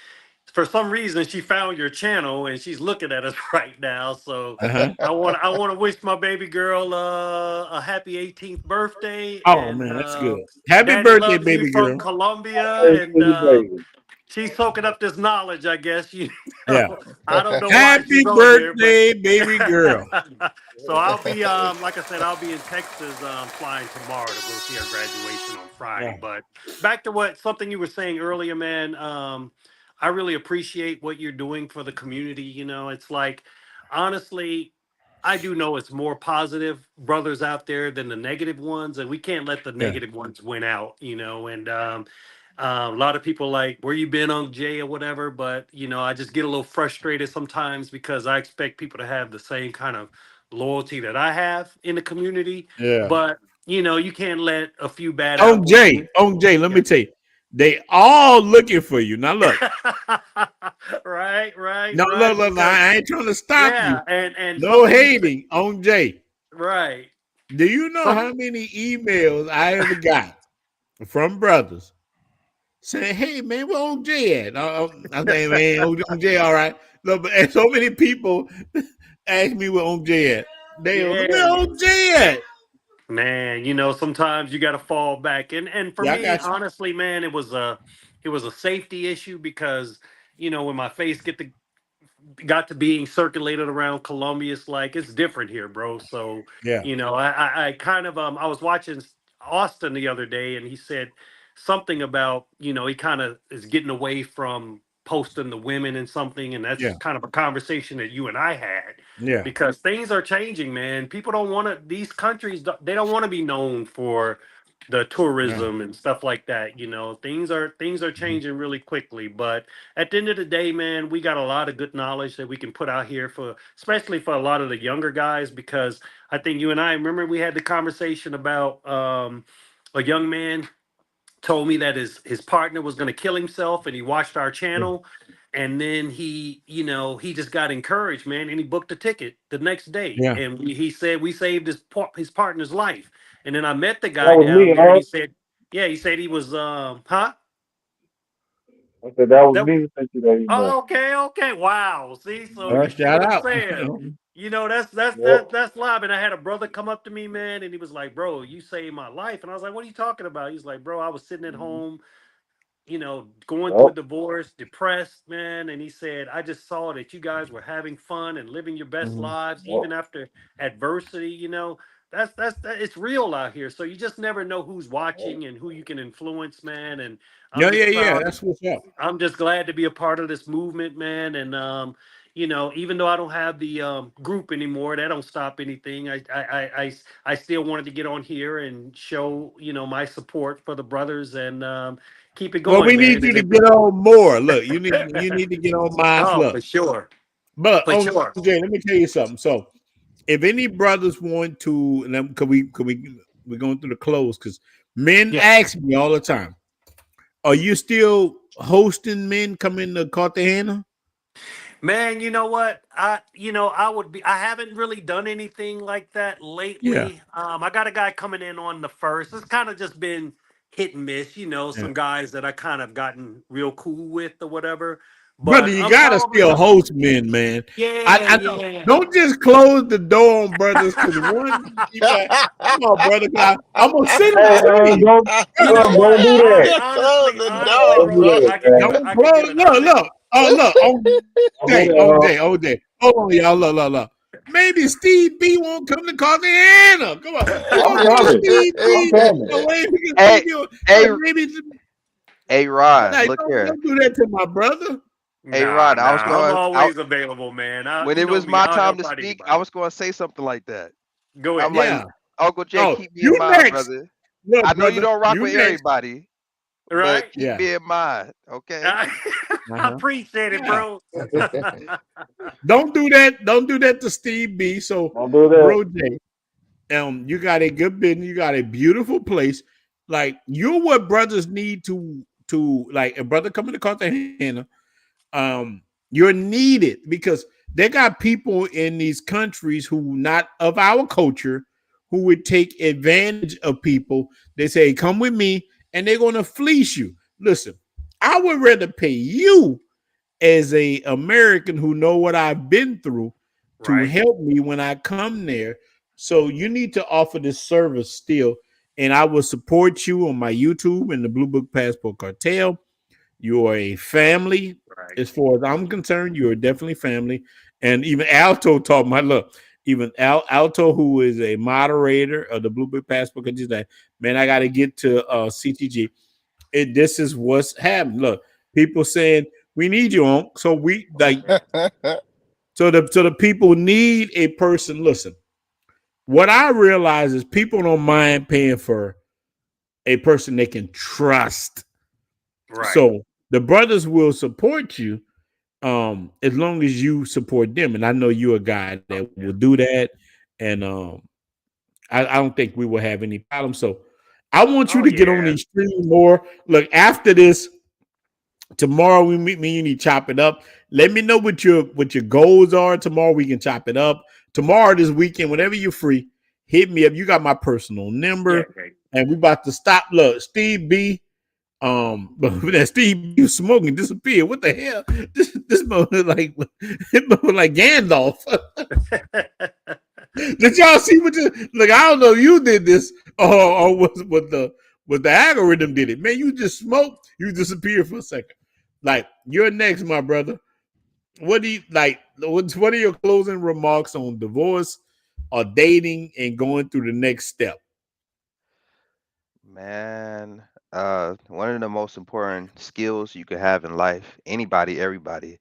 Speaker 3: for some reason she found your channel and she's looking at us right now. So
Speaker 6: Uh-huh.
Speaker 3: I want to wish my baby girl a happy 18th birthday,
Speaker 6: Oh
Speaker 3: and
Speaker 6: man, that's good. Happy
Speaker 3: Daddy
Speaker 6: birthday,
Speaker 3: loves you
Speaker 6: baby
Speaker 3: from
Speaker 6: girl.
Speaker 3: Colombia,
Speaker 4: Hey,
Speaker 3: and
Speaker 4: sweet baby.
Speaker 3: she's soaking up this knowledge, I guess. You
Speaker 6: Yeah.
Speaker 3: know, I don't know why
Speaker 6: Happy
Speaker 3: she's on here, but
Speaker 6: birthday, baby girl.
Speaker 3: so I'll be like I said, I'll be in Texas flying tomorrow to go see her graduation on Friday.
Speaker 6: Yeah.
Speaker 3: But back to what something you were saying earlier, man. I really appreciate what you're doing for the community. You know, it's like honestly, I do know it's more positive brothers out there than the negative ones, and we can't let the
Speaker 6: Yeah.
Speaker 3: negative ones win out. You know, and a lot of people like where you been on Jay or whatever, but you know, I just get a little frustrated sometimes because I expect people to have the same kind of loyalty that I have in the community.
Speaker 6: Yeah.
Speaker 3: But you know, you can't let a few bad
Speaker 6: On
Speaker 3: apples
Speaker 6: Jay,
Speaker 3: win.
Speaker 6: on Jay, let
Speaker 3: Yeah.
Speaker 6: me tell you, they all looking for you. Now look,
Speaker 3: Right, right,
Speaker 6: no, look,
Speaker 3: right.
Speaker 6: look,
Speaker 3: Because
Speaker 6: I ain't trying to stop you.
Speaker 3: yeah, and
Speaker 6: No
Speaker 3: something you said,
Speaker 6: hating on Jay.
Speaker 3: right.
Speaker 6: Do you know
Speaker 3: Some
Speaker 6: how many emails I ever got from brothers saying, "Hey man, where on Jay at?" I say, "Man, on Jay, all right." Look, but and so many people ask me where on Jay at. They was,
Speaker 3: yeah,
Speaker 6: where on Jay at?
Speaker 3: man, you know, sometimes you got to fall back. And for
Speaker 6: Yeah, I
Speaker 3: me,
Speaker 6: got you.
Speaker 3: honestly, man, it was a safety issue because you know when my face got to being circulated around Colombia, it's like it's different here, bro. So
Speaker 6: Yeah,
Speaker 3: you know, I kind of I was watching Austin the other day, and he said something about you know he kind of is getting away from posting the women and something, and that's
Speaker 6: yeah,
Speaker 3: kind of a conversation that you and I had
Speaker 6: yeah,
Speaker 3: because things are changing, man. People don't want to; these countries they don't want to be known for the
Speaker 6: yeah.
Speaker 3: tourism and stuff like that. You know, things are
Speaker 6: Mhm.
Speaker 3: changing really quickly, but at the end of the day, man, we got a lot of good knowledge that we can put out here for, especially for a lot of the younger guys, because I think you and I remember we had the conversation about a young man told me that his partner was going to kill himself, and he watched our
Speaker 6: Yeah,
Speaker 3: channel, and then he just got encouraged, man, and he booked a ticket the next day,
Speaker 6: yeah.
Speaker 3: and he said we saved his partner's life, and then I met the
Speaker 4: That
Speaker 3: guy
Speaker 4: was
Speaker 3: down
Speaker 4: me,
Speaker 3: there, and
Speaker 4: huh?
Speaker 3: he said, yeah, he said he was huh.
Speaker 4: I said that was
Speaker 3: That
Speaker 4: me who sent you that email.
Speaker 3: Oh, okay, okay. Wow. See, so
Speaker 6: Well,
Speaker 3: you see what
Speaker 6: shout
Speaker 3: I'm
Speaker 6: out.
Speaker 3: saying? You know,
Speaker 4: Yep.
Speaker 3: that's live. And I had a brother come up to me, man, and he was like, "Bro, you saved my life." And I was like, "What are you talking about?" He's like, "Bro, I was sitting at
Speaker 4: Mhm.
Speaker 3: home, you know, going through a
Speaker 4: Yep.
Speaker 3: divorce, depressed, man." And he said, "I just saw that you guys were having fun and living your best
Speaker 6: Mhm.
Speaker 3: lives,
Speaker 4: Yep.
Speaker 3: even after adversity. You know, it's real out here. So you just never know who's
Speaker 4: Yep.
Speaker 3: watching and who you can influence, man. And I'm
Speaker 6: Yeah, yeah,
Speaker 3: just
Speaker 6: yeah.
Speaker 3: proud.
Speaker 6: That's what's up.
Speaker 3: I'm just glad to be a part of this movement, man. And you know, even though I don't have the group anymore, that don't stop anything. I still wanted to get on here and show you know my support for the brothers and keep it
Speaker 6: Well,
Speaker 3: going,
Speaker 6: we need
Speaker 3: man.
Speaker 6: you
Speaker 3: And
Speaker 6: to
Speaker 3: if
Speaker 6: get on more. Look, you need to get on my
Speaker 3: oh,
Speaker 6: look.
Speaker 3: for sure,
Speaker 6: But
Speaker 3: for
Speaker 6: on
Speaker 3: sure.
Speaker 6: Jay, let me tell you something. So if any brothers want to, and then we're going through the close because men
Speaker 3: Yeah.
Speaker 6: ask me all the time, are you still hosting men coming to Cartagena?
Speaker 3: Man, you know what? I would be. I haven't really done anything like that
Speaker 6: Yeah,
Speaker 3: lately. I got a guy coming in on the first. It's kind of just been hit and miss, you know,
Speaker 6: yeah.
Speaker 3: some guys that I kind of gotten real cool with or whatever.
Speaker 6: Brother,
Speaker 3: But
Speaker 6: you
Speaker 3: I'm
Speaker 6: gotta
Speaker 3: probably
Speaker 6: still
Speaker 3: gonna.
Speaker 6: host men, man.
Speaker 3: Yeah,
Speaker 6: I
Speaker 3: yeah.
Speaker 6: don't just close the door on brothers because one people come on, brother. I'm gonna send them
Speaker 4: Hey,
Speaker 6: to you.
Speaker 3: You
Speaker 6: Brother,
Speaker 3: know
Speaker 4: don't
Speaker 3: what?
Speaker 4: do that.
Speaker 3: Honestly,
Speaker 8: Close the
Speaker 3: honestly,
Speaker 8: door,
Speaker 4: Don't do
Speaker 3: bro,
Speaker 4: that,
Speaker 8: brother.
Speaker 3: I could give.
Speaker 4: man.
Speaker 6: don't
Speaker 3: I could give
Speaker 6: close.
Speaker 3: an
Speaker 6: Look,
Speaker 3: honest.
Speaker 6: look. Oh, look.
Speaker 4: Don't do that, huh?
Speaker 6: On Jay. Hold on, y'all. Look. Maybe Steve B won't come to Cartagena. Come on. We're
Speaker 4: I'm
Speaker 6: gonna get
Speaker 4: coming.
Speaker 6: Steve
Speaker 4: I'm
Speaker 6: B
Speaker 4: coming.
Speaker 6: away because
Speaker 9: Hey,
Speaker 6: Steve B.
Speaker 9: hey,
Speaker 6: Maybe
Speaker 9: hey, Rod,
Speaker 6: like,
Speaker 9: look here.
Speaker 6: don't do that to my brother.
Speaker 9: Hey,
Speaker 3: Nah,
Speaker 9: Rod, I was
Speaker 3: nah. I'm
Speaker 9: going.
Speaker 3: always available, man.
Speaker 9: When
Speaker 3: You
Speaker 9: it
Speaker 3: know
Speaker 9: was
Speaker 3: me.
Speaker 9: my
Speaker 3: I'll
Speaker 9: time
Speaker 3: help
Speaker 9: to
Speaker 3: out
Speaker 9: speak, I
Speaker 3: anybody.
Speaker 9: was going to say something like that.
Speaker 3: Go
Speaker 9: I'm
Speaker 3: ahead.
Speaker 9: like,
Speaker 6: Yeah.
Speaker 9: Uncle Jay,
Speaker 6: Oh,
Speaker 9: keep me in
Speaker 6: you
Speaker 9: mind,
Speaker 6: next.
Speaker 9: brother.
Speaker 6: Look,
Speaker 9: I know you
Speaker 6: brother.
Speaker 9: don't rock
Speaker 6: You
Speaker 9: with
Speaker 6: next.
Speaker 9: everybody, but
Speaker 3: Right?
Speaker 9: keep
Speaker 6: Yeah.
Speaker 9: me in mind, okay?
Speaker 3: I
Speaker 6: Uh-huh.
Speaker 3: appreciate it,
Speaker 6: Yeah.
Speaker 3: bro.
Speaker 6: Don't do that. Don't do that to Steve B. So,
Speaker 4: Don't do that.
Speaker 6: bro J, you got a good business. You got a beautiful place. Like you're what brothers need to like a brother coming to Cartagena. You're needed because they got people in these countries who not of our culture who would take advantage of people. They say, "Come with me," and they're gonna fleece you. Listen, I would rather pay you as a American who know what I've been through to
Speaker 3: Right.
Speaker 6: help me when I come there. So you need to offer this service still, and I will support you on my YouTube and the Blue Book Passport Cartel. You are a family.
Speaker 3: Right.
Speaker 6: As far as I'm concerned, you are definitely family. And even Alto taught my look. Even Alto, who is a moderator of the Blue Book Passport, could just like, man, I got to get to CTG. This is what's happening. Look, people saying we need you on, so we like so the people need a person. Listen, what I realize is people don't mind paying for a person they can trust.
Speaker 3: Right.
Speaker 6: So the brothers will support you as long as you support them. And I know you're a guy that will do that. And I don't think we will have any problems. So I want you
Speaker 3: Oh
Speaker 6: to get on
Speaker 3: yeah.
Speaker 6: these streams more. Look, after this, tomorrow we meet me and you chop it up. Let me know what your goals are. Tomorrow we can chop it up. Tomorrow, this weekend, whenever you're free, hit me up. You got my personal
Speaker 3: Yeah.
Speaker 6: number. And we about to stop. Look, Steve B. But that Steve B was smoking disappeared. What the hell? This mother like Gandalf. Did y'all see what the look? I don't know if you did this or was the algorithm did it. Man, you just smoked, you disappeared for a second. Like you're next, my brother. What do you like? What are your closing remarks on divorce or dating and going through the next step?
Speaker 9: Man, one of the most important skills you could have in life, anybody, everybody,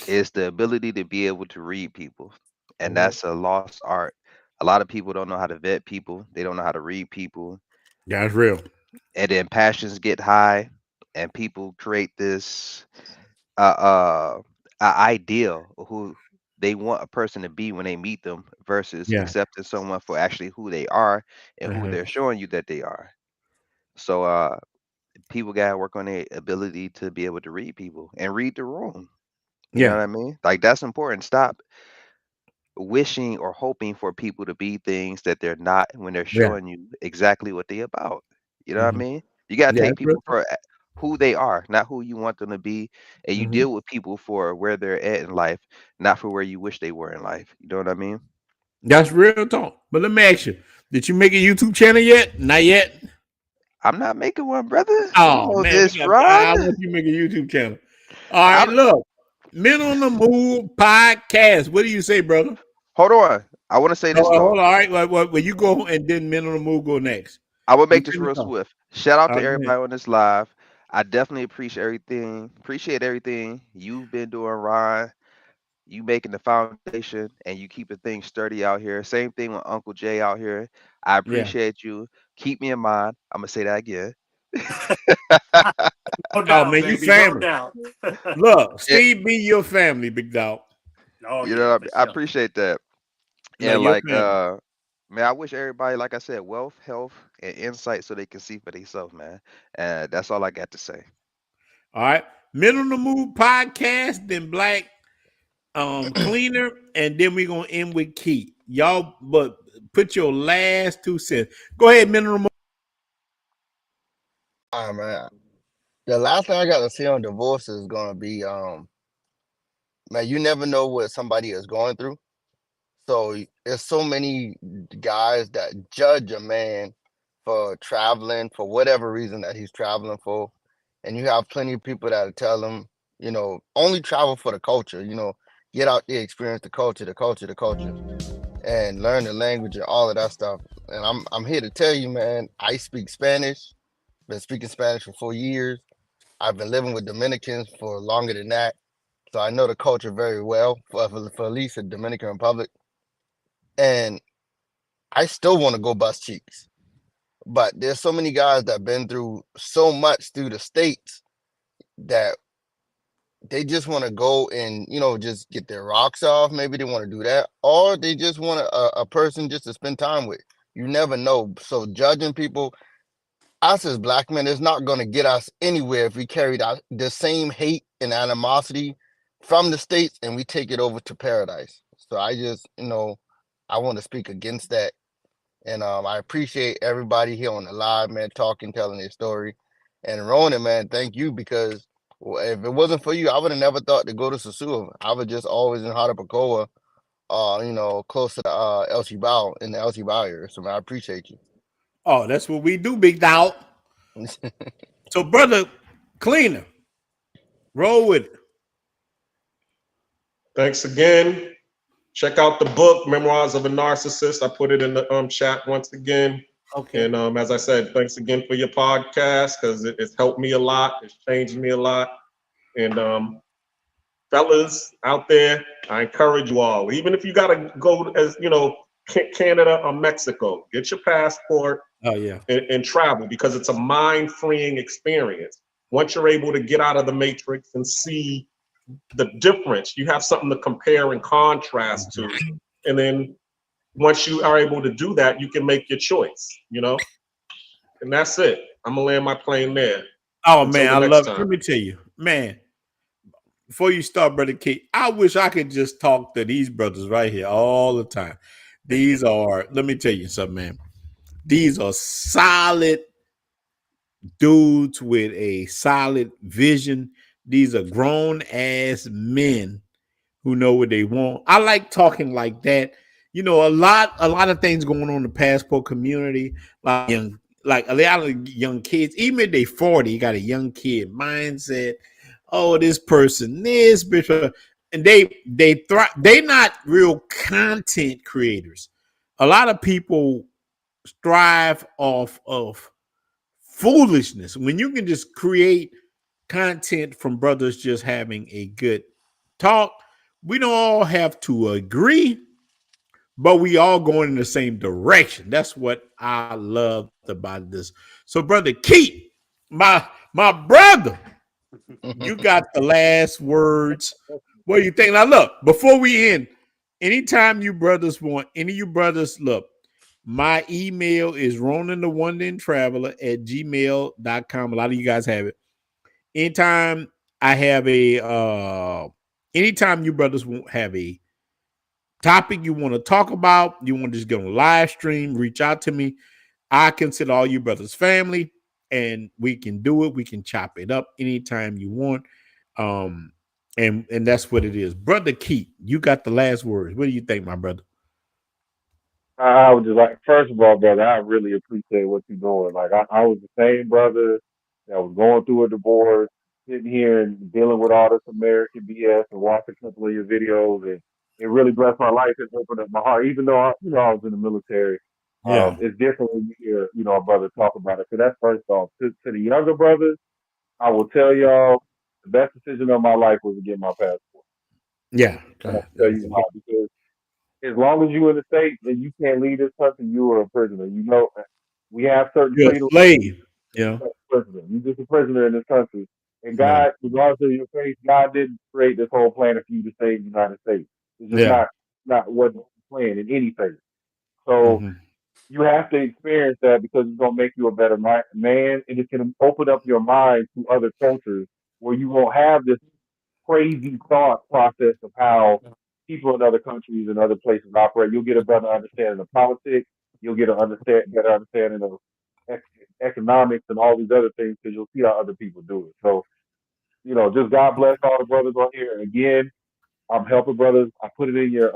Speaker 9: is the ability to be able to read people. And
Speaker 6: Mhm.
Speaker 9: that's a lost art. A lot of people don't know how to vet people, they don't know how to read people.
Speaker 6: That's real.
Speaker 9: And then passions get high, and people create this uh, uh, ideal of who they want a person to be when they meet them versus
Speaker 6: Yeah.
Speaker 9: accepting someone for actually who they are and who
Speaker 6: Uh-huh.
Speaker 9: they're showing you that they are. So, people gotta work on their ability to be able to read people and read the room. You know
Speaker 6: Yeah.
Speaker 9: what I mean? Like that's important. Stop wishing or hoping for people to be things that they're not when they're
Speaker 6: Yeah.
Speaker 9: showing you exactly what they about. You know what I
Speaker 6: Hmm.
Speaker 9: mean? You gotta
Speaker 6: Yeah.
Speaker 9: take
Speaker 6: That's real
Speaker 9: people
Speaker 6: talk.
Speaker 9: for who they are, not who you want them to be, and you
Speaker 6: Hmm.
Speaker 9: deal with people for where they're at in life, not for where you wish they were in life. You know what I mean?
Speaker 6: That's real talk. But let me ask you: did you make a YouTube channel yet? Not yet.
Speaker 9: I'm not making one, brother. You
Speaker 6: Oh
Speaker 9: know
Speaker 6: man, we
Speaker 9: this,
Speaker 6: got.
Speaker 9: Ron.
Speaker 6: I want you to make a YouTube channel. All right,
Speaker 9: I'm
Speaker 6: look, Men on the Move podcast. What do you say, brother?
Speaker 9: hold on. I want to say this though.
Speaker 6: Hold on. All right, well, you go and then Men on the Move go next.
Speaker 9: I will
Speaker 6: You
Speaker 9: make this
Speaker 6: finish
Speaker 9: real
Speaker 6: off.
Speaker 9: swift. Shout out
Speaker 6: All
Speaker 9: to
Speaker 6: right, go ahead.
Speaker 9: everybody on this live. I definitely appreciate everything you've been doing, Ron. You making the foundation and you keeping things sturdy out here. Same thing with Uncle Jay out here. I
Speaker 6: Yeah.
Speaker 9: appreciate you. Keep me in mind. I'm gonna say that again.
Speaker 3: No
Speaker 6: Oh
Speaker 3: doubt,
Speaker 6: man, you
Speaker 3: baby. No
Speaker 6: family.
Speaker 3: doubt.
Speaker 6: Look,
Speaker 9: It,
Speaker 6: Steve, be your family, big dog.
Speaker 3: Oh
Speaker 9: you know
Speaker 3: yeah,
Speaker 9: what I
Speaker 3: for
Speaker 9: mean? I
Speaker 3: sure.
Speaker 9: appreciate that.
Speaker 6: No,
Speaker 9: And
Speaker 6: your
Speaker 9: like
Speaker 6: family.
Speaker 9: man, I wish everybody, like I said, wealth, health, and insight so they can see for themselves, man. And that's all I got to say.
Speaker 6: All right, Men on the Move podcast. Then Black Cleaner, and then we're gonna end with Keith. Y'all, but put your last 2 cents. Go ahead, Men on the Move.
Speaker 8: All right, man. The last thing I got to say on divorce is gonna be, man, you never know what somebody is going through. So there's so many guys that judge a man for traveling for whatever reason that he's traveling for, and you have plenty of people that tell him, only travel for the culture. Get out there, experience the culture, and learn the language and all of that stuff. And I'm here to tell you, man, I speak Spanish. Been speaking Spanish for 4 years. I've been living with Dominicans for longer than that, so I know the culture very well for at least the Dominican Republic. And I still want to go bust cheeks, but there's so many guys that been through so much through the states that they just want to go and just get their rocks off. Maybe they want to do that, or they just want a person just to spend time with. You never know. So judging people, us as black men, is not going to get us anywhere if we carry out the same hate and animosity from the states and we take it over to paradise. So I just, I want to speak against that. And I appreciate everybody here on the live, man, talking, telling their story. And Ronan, man, thank you, because if it wasn't for you, I would have never thought to go to Sasua. I was just always in Harapakoa, close to the El Cibao, in the El Cibao area. So man, I appreciate you.
Speaker 6: Oh, that's what we do, big dog. So, brother Cleaner, Roll with it.
Speaker 5: Thanks again. Check out the book, Memoirs of a Narcissist. I put it in the chat once again.
Speaker 6: Okay.
Speaker 5: And as I said, thanks again for your podcast because it's helped me a lot. It's changed me a lot. And fellas out there, I encourage you all, even if you got to go as, Canada or Mexico, get your passport
Speaker 6: Oh yeah.
Speaker 5: and travel because it's a mind freeing experience. Once you're able to get out of the matrix and see the difference, you have something to compare and contrast to. And then once you are able to do that, you can make your choice. And that's it. I'm gonna land my plane there.
Speaker 6: Oh
Speaker 5: Until
Speaker 6: man,
Speaker 5: the
Speaker 6: I
Speaker 5: next
Speaker 6: love it.
Speaker 5: time.
Speaker 6: Let me tell you, man. Before you start, brother Kate, I wish I could just talk to these brothers right here all the time. These are. Let me tell you something, man. These are solid dudes with a solid vision. These are grown ass men who know what they want. I like talking like that. A lot of things going on in the passport community, like a lot of young kids, even if they 40, you got a young kid mindset. Oh, this person, this bitch, and they thrive. They not real content creators. A lot of people strive off of foolishness when you can just create content from brothers just having a good talk. We don't all have to agree, but we all going in the same direction. That's what I loved about this. So, brother Keith, my brother, you got the last words. What do you think? Now, look, before we end, anytime you brothers want, any of you brothers, look, my email is Ronin the Wandering Traveler at gmail.com. A lot of you guys have it. Anytime I have anytime you brothers won't have a topic you want to talk about, you want to just get on a live stream, reach out to me. I consider all you brothers family, and we can do it. We can chop it up anytime you want. Um, and that's what it is. Brother Keith, you got the last words. What do you think, my brother?
Speaker 4: I would just like, first of all, brother, I really appreciate what you're doing. Like, I was the same brother that was going through a divorce, sitting here and dealing with all this American BS and watching a couple of your videos. And it really blessed my life and opened up my heart. Even though, I was in the military,
Speaker 6: Yeah.
Speaker 4: it's different when you hear, a brother talk about it. So that's first off. To the younger brothers, I will tell y'all the best decision of my life was to get my passport.
Speaker 6: Yeah.
Speaker 4: And I'll tell
Speaker 6: That's
Speaker 4: you why. Because as long as you're in the state and you can't leave this country, you are a prisoner. We have certain
Speaker 6: you're a
Speaker 4: freedoms.
Speaker 6: slave.
Speaker 4: You're
Speaker 6: Yeah.
Speaker 4: just a prisoner. You're just a prisoner in this country. And
Speaker 6: Yeah.
Speaker 4: God, regardless of your faith, God didn't create this whole planet for you to stay in the United States. It's just
Speaker 6: Yeah.
Speaker 4: not what the plan in any faith. So
Speaker 6: Hmm.
Speaker 4: you have to experience that because it's gonna make you a better man, and it can open up your mind to other cultures where you won't have this crazy thought process of how people in other countries and other places operate. You'll get a better understanding of politics. You'll get better understanding of ec- economics and all these other things because you'll see how other people do it. So, just God bless all the brothers on here. And again, I'm helping brothers. I put it in your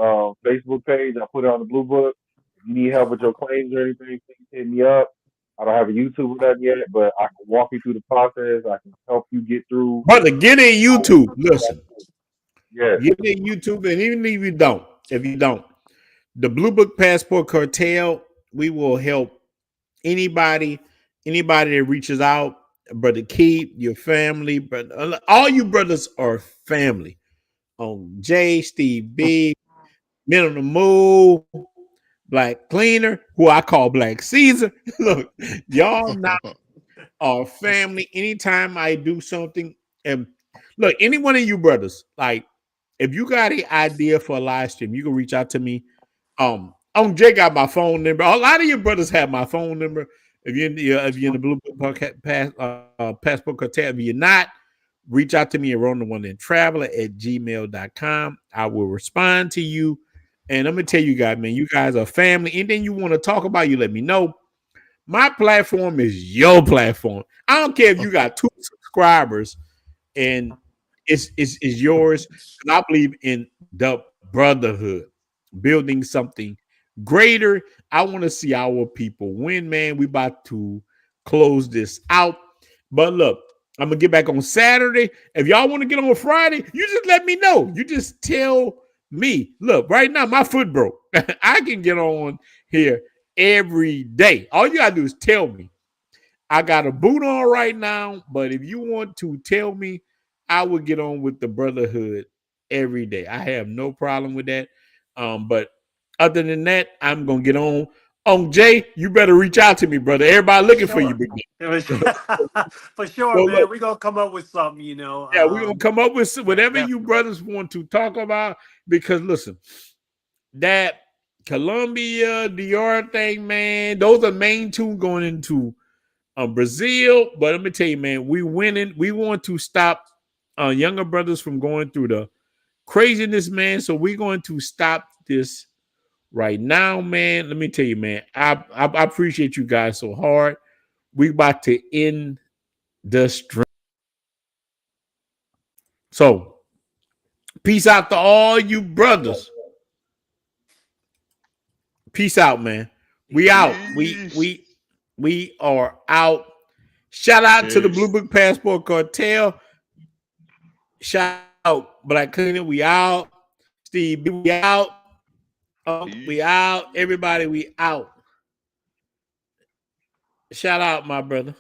Speaker 4: Facebook page. I put it on the Blue Book. If you need help with your claims or anything, please hit me up. I don't have a YouTube with that yet, but I can walk you through the process. I can help you get through.
Speaker 6: Brother, get in YouTube. Listen,
Speaker 4: Yes.
Speaker 6: get in YouTube, and even if you don't, the Blue Book Passport Cartel, we will help anybody, anybody that reaches out. Brother Keith, your family, but all you brothers are family. On Jay, Steve B, Men on the Move, Black Cleaner, who I call Black Caesar. Look, y'all not our family. Anytime I do something, and look, any one of you brothers, like if you got an idea for a live stream, you can reach out to me. Jay got my phone number. A lot of your brothers have my phone number. If you're in the Blue Book Passport Cartel, if you're not, reach out to me at Traveler at gmail.com. I will respond to you. And I'm gonna tell you guys, man, you guys are family. Anything you want to talk about, you let me know. My platform is your platform. I don't care if you got 2 subscribers and it's yours. And I believe in the brotherhood, building something greater. I want to see our people win, man. We about to close this out. But look, I'm gonna get back on Saturday. If y'all want to get on Friday, you just let me know. You just tell me. Look, right now my foot broke. I can get on here every day. All you gotta do is tell me. I got a boot on right now, but if you want to tell me, I will get on with the brotherhood every day. I have no problem with that. But other than that, I'm gonna get on. Jay, you better reach out to me, brother. Everybody
Speaker 3: For
Speaker 6: looking for you,
Speaker 3: sure.
Speaker 6: big
Speaker 3: It was-
Speaker 6: man.
Speaker 3: For sure,
Speaker 6: So look,
Speaker 3: man. We're gonna come up with something, you know.
Speaker 6: yeah, we're gonna come up with
Speaker 3: Yeah,
Speaker 6: whatever you
Speaker 3: definitely.
Speaker 6: brothers want to talk about. Because listen, that Colombia, DR thing, man, those are main two going into Brazil. But let me tell you, man, we winning. We want to stop younger brothers from going through the craziness, man. So we're going to stop this right now, man. Let me tell you, man, I appreciate you guys so hard. We about to end the stream. So peace out to all you brothers. Peace out, man. We out.
Speaker 5: Peace.
Speaker 6: We are out. Shout out to the Blue
Speaker 5: Peace.
Speaker 6: Book Passport Cartel. Shout out Black Cleaner. We out. Steve B, we out. We
Speaker 5: Peace.
Speaker 6: out. Everybody, we out. Shout out, my brother.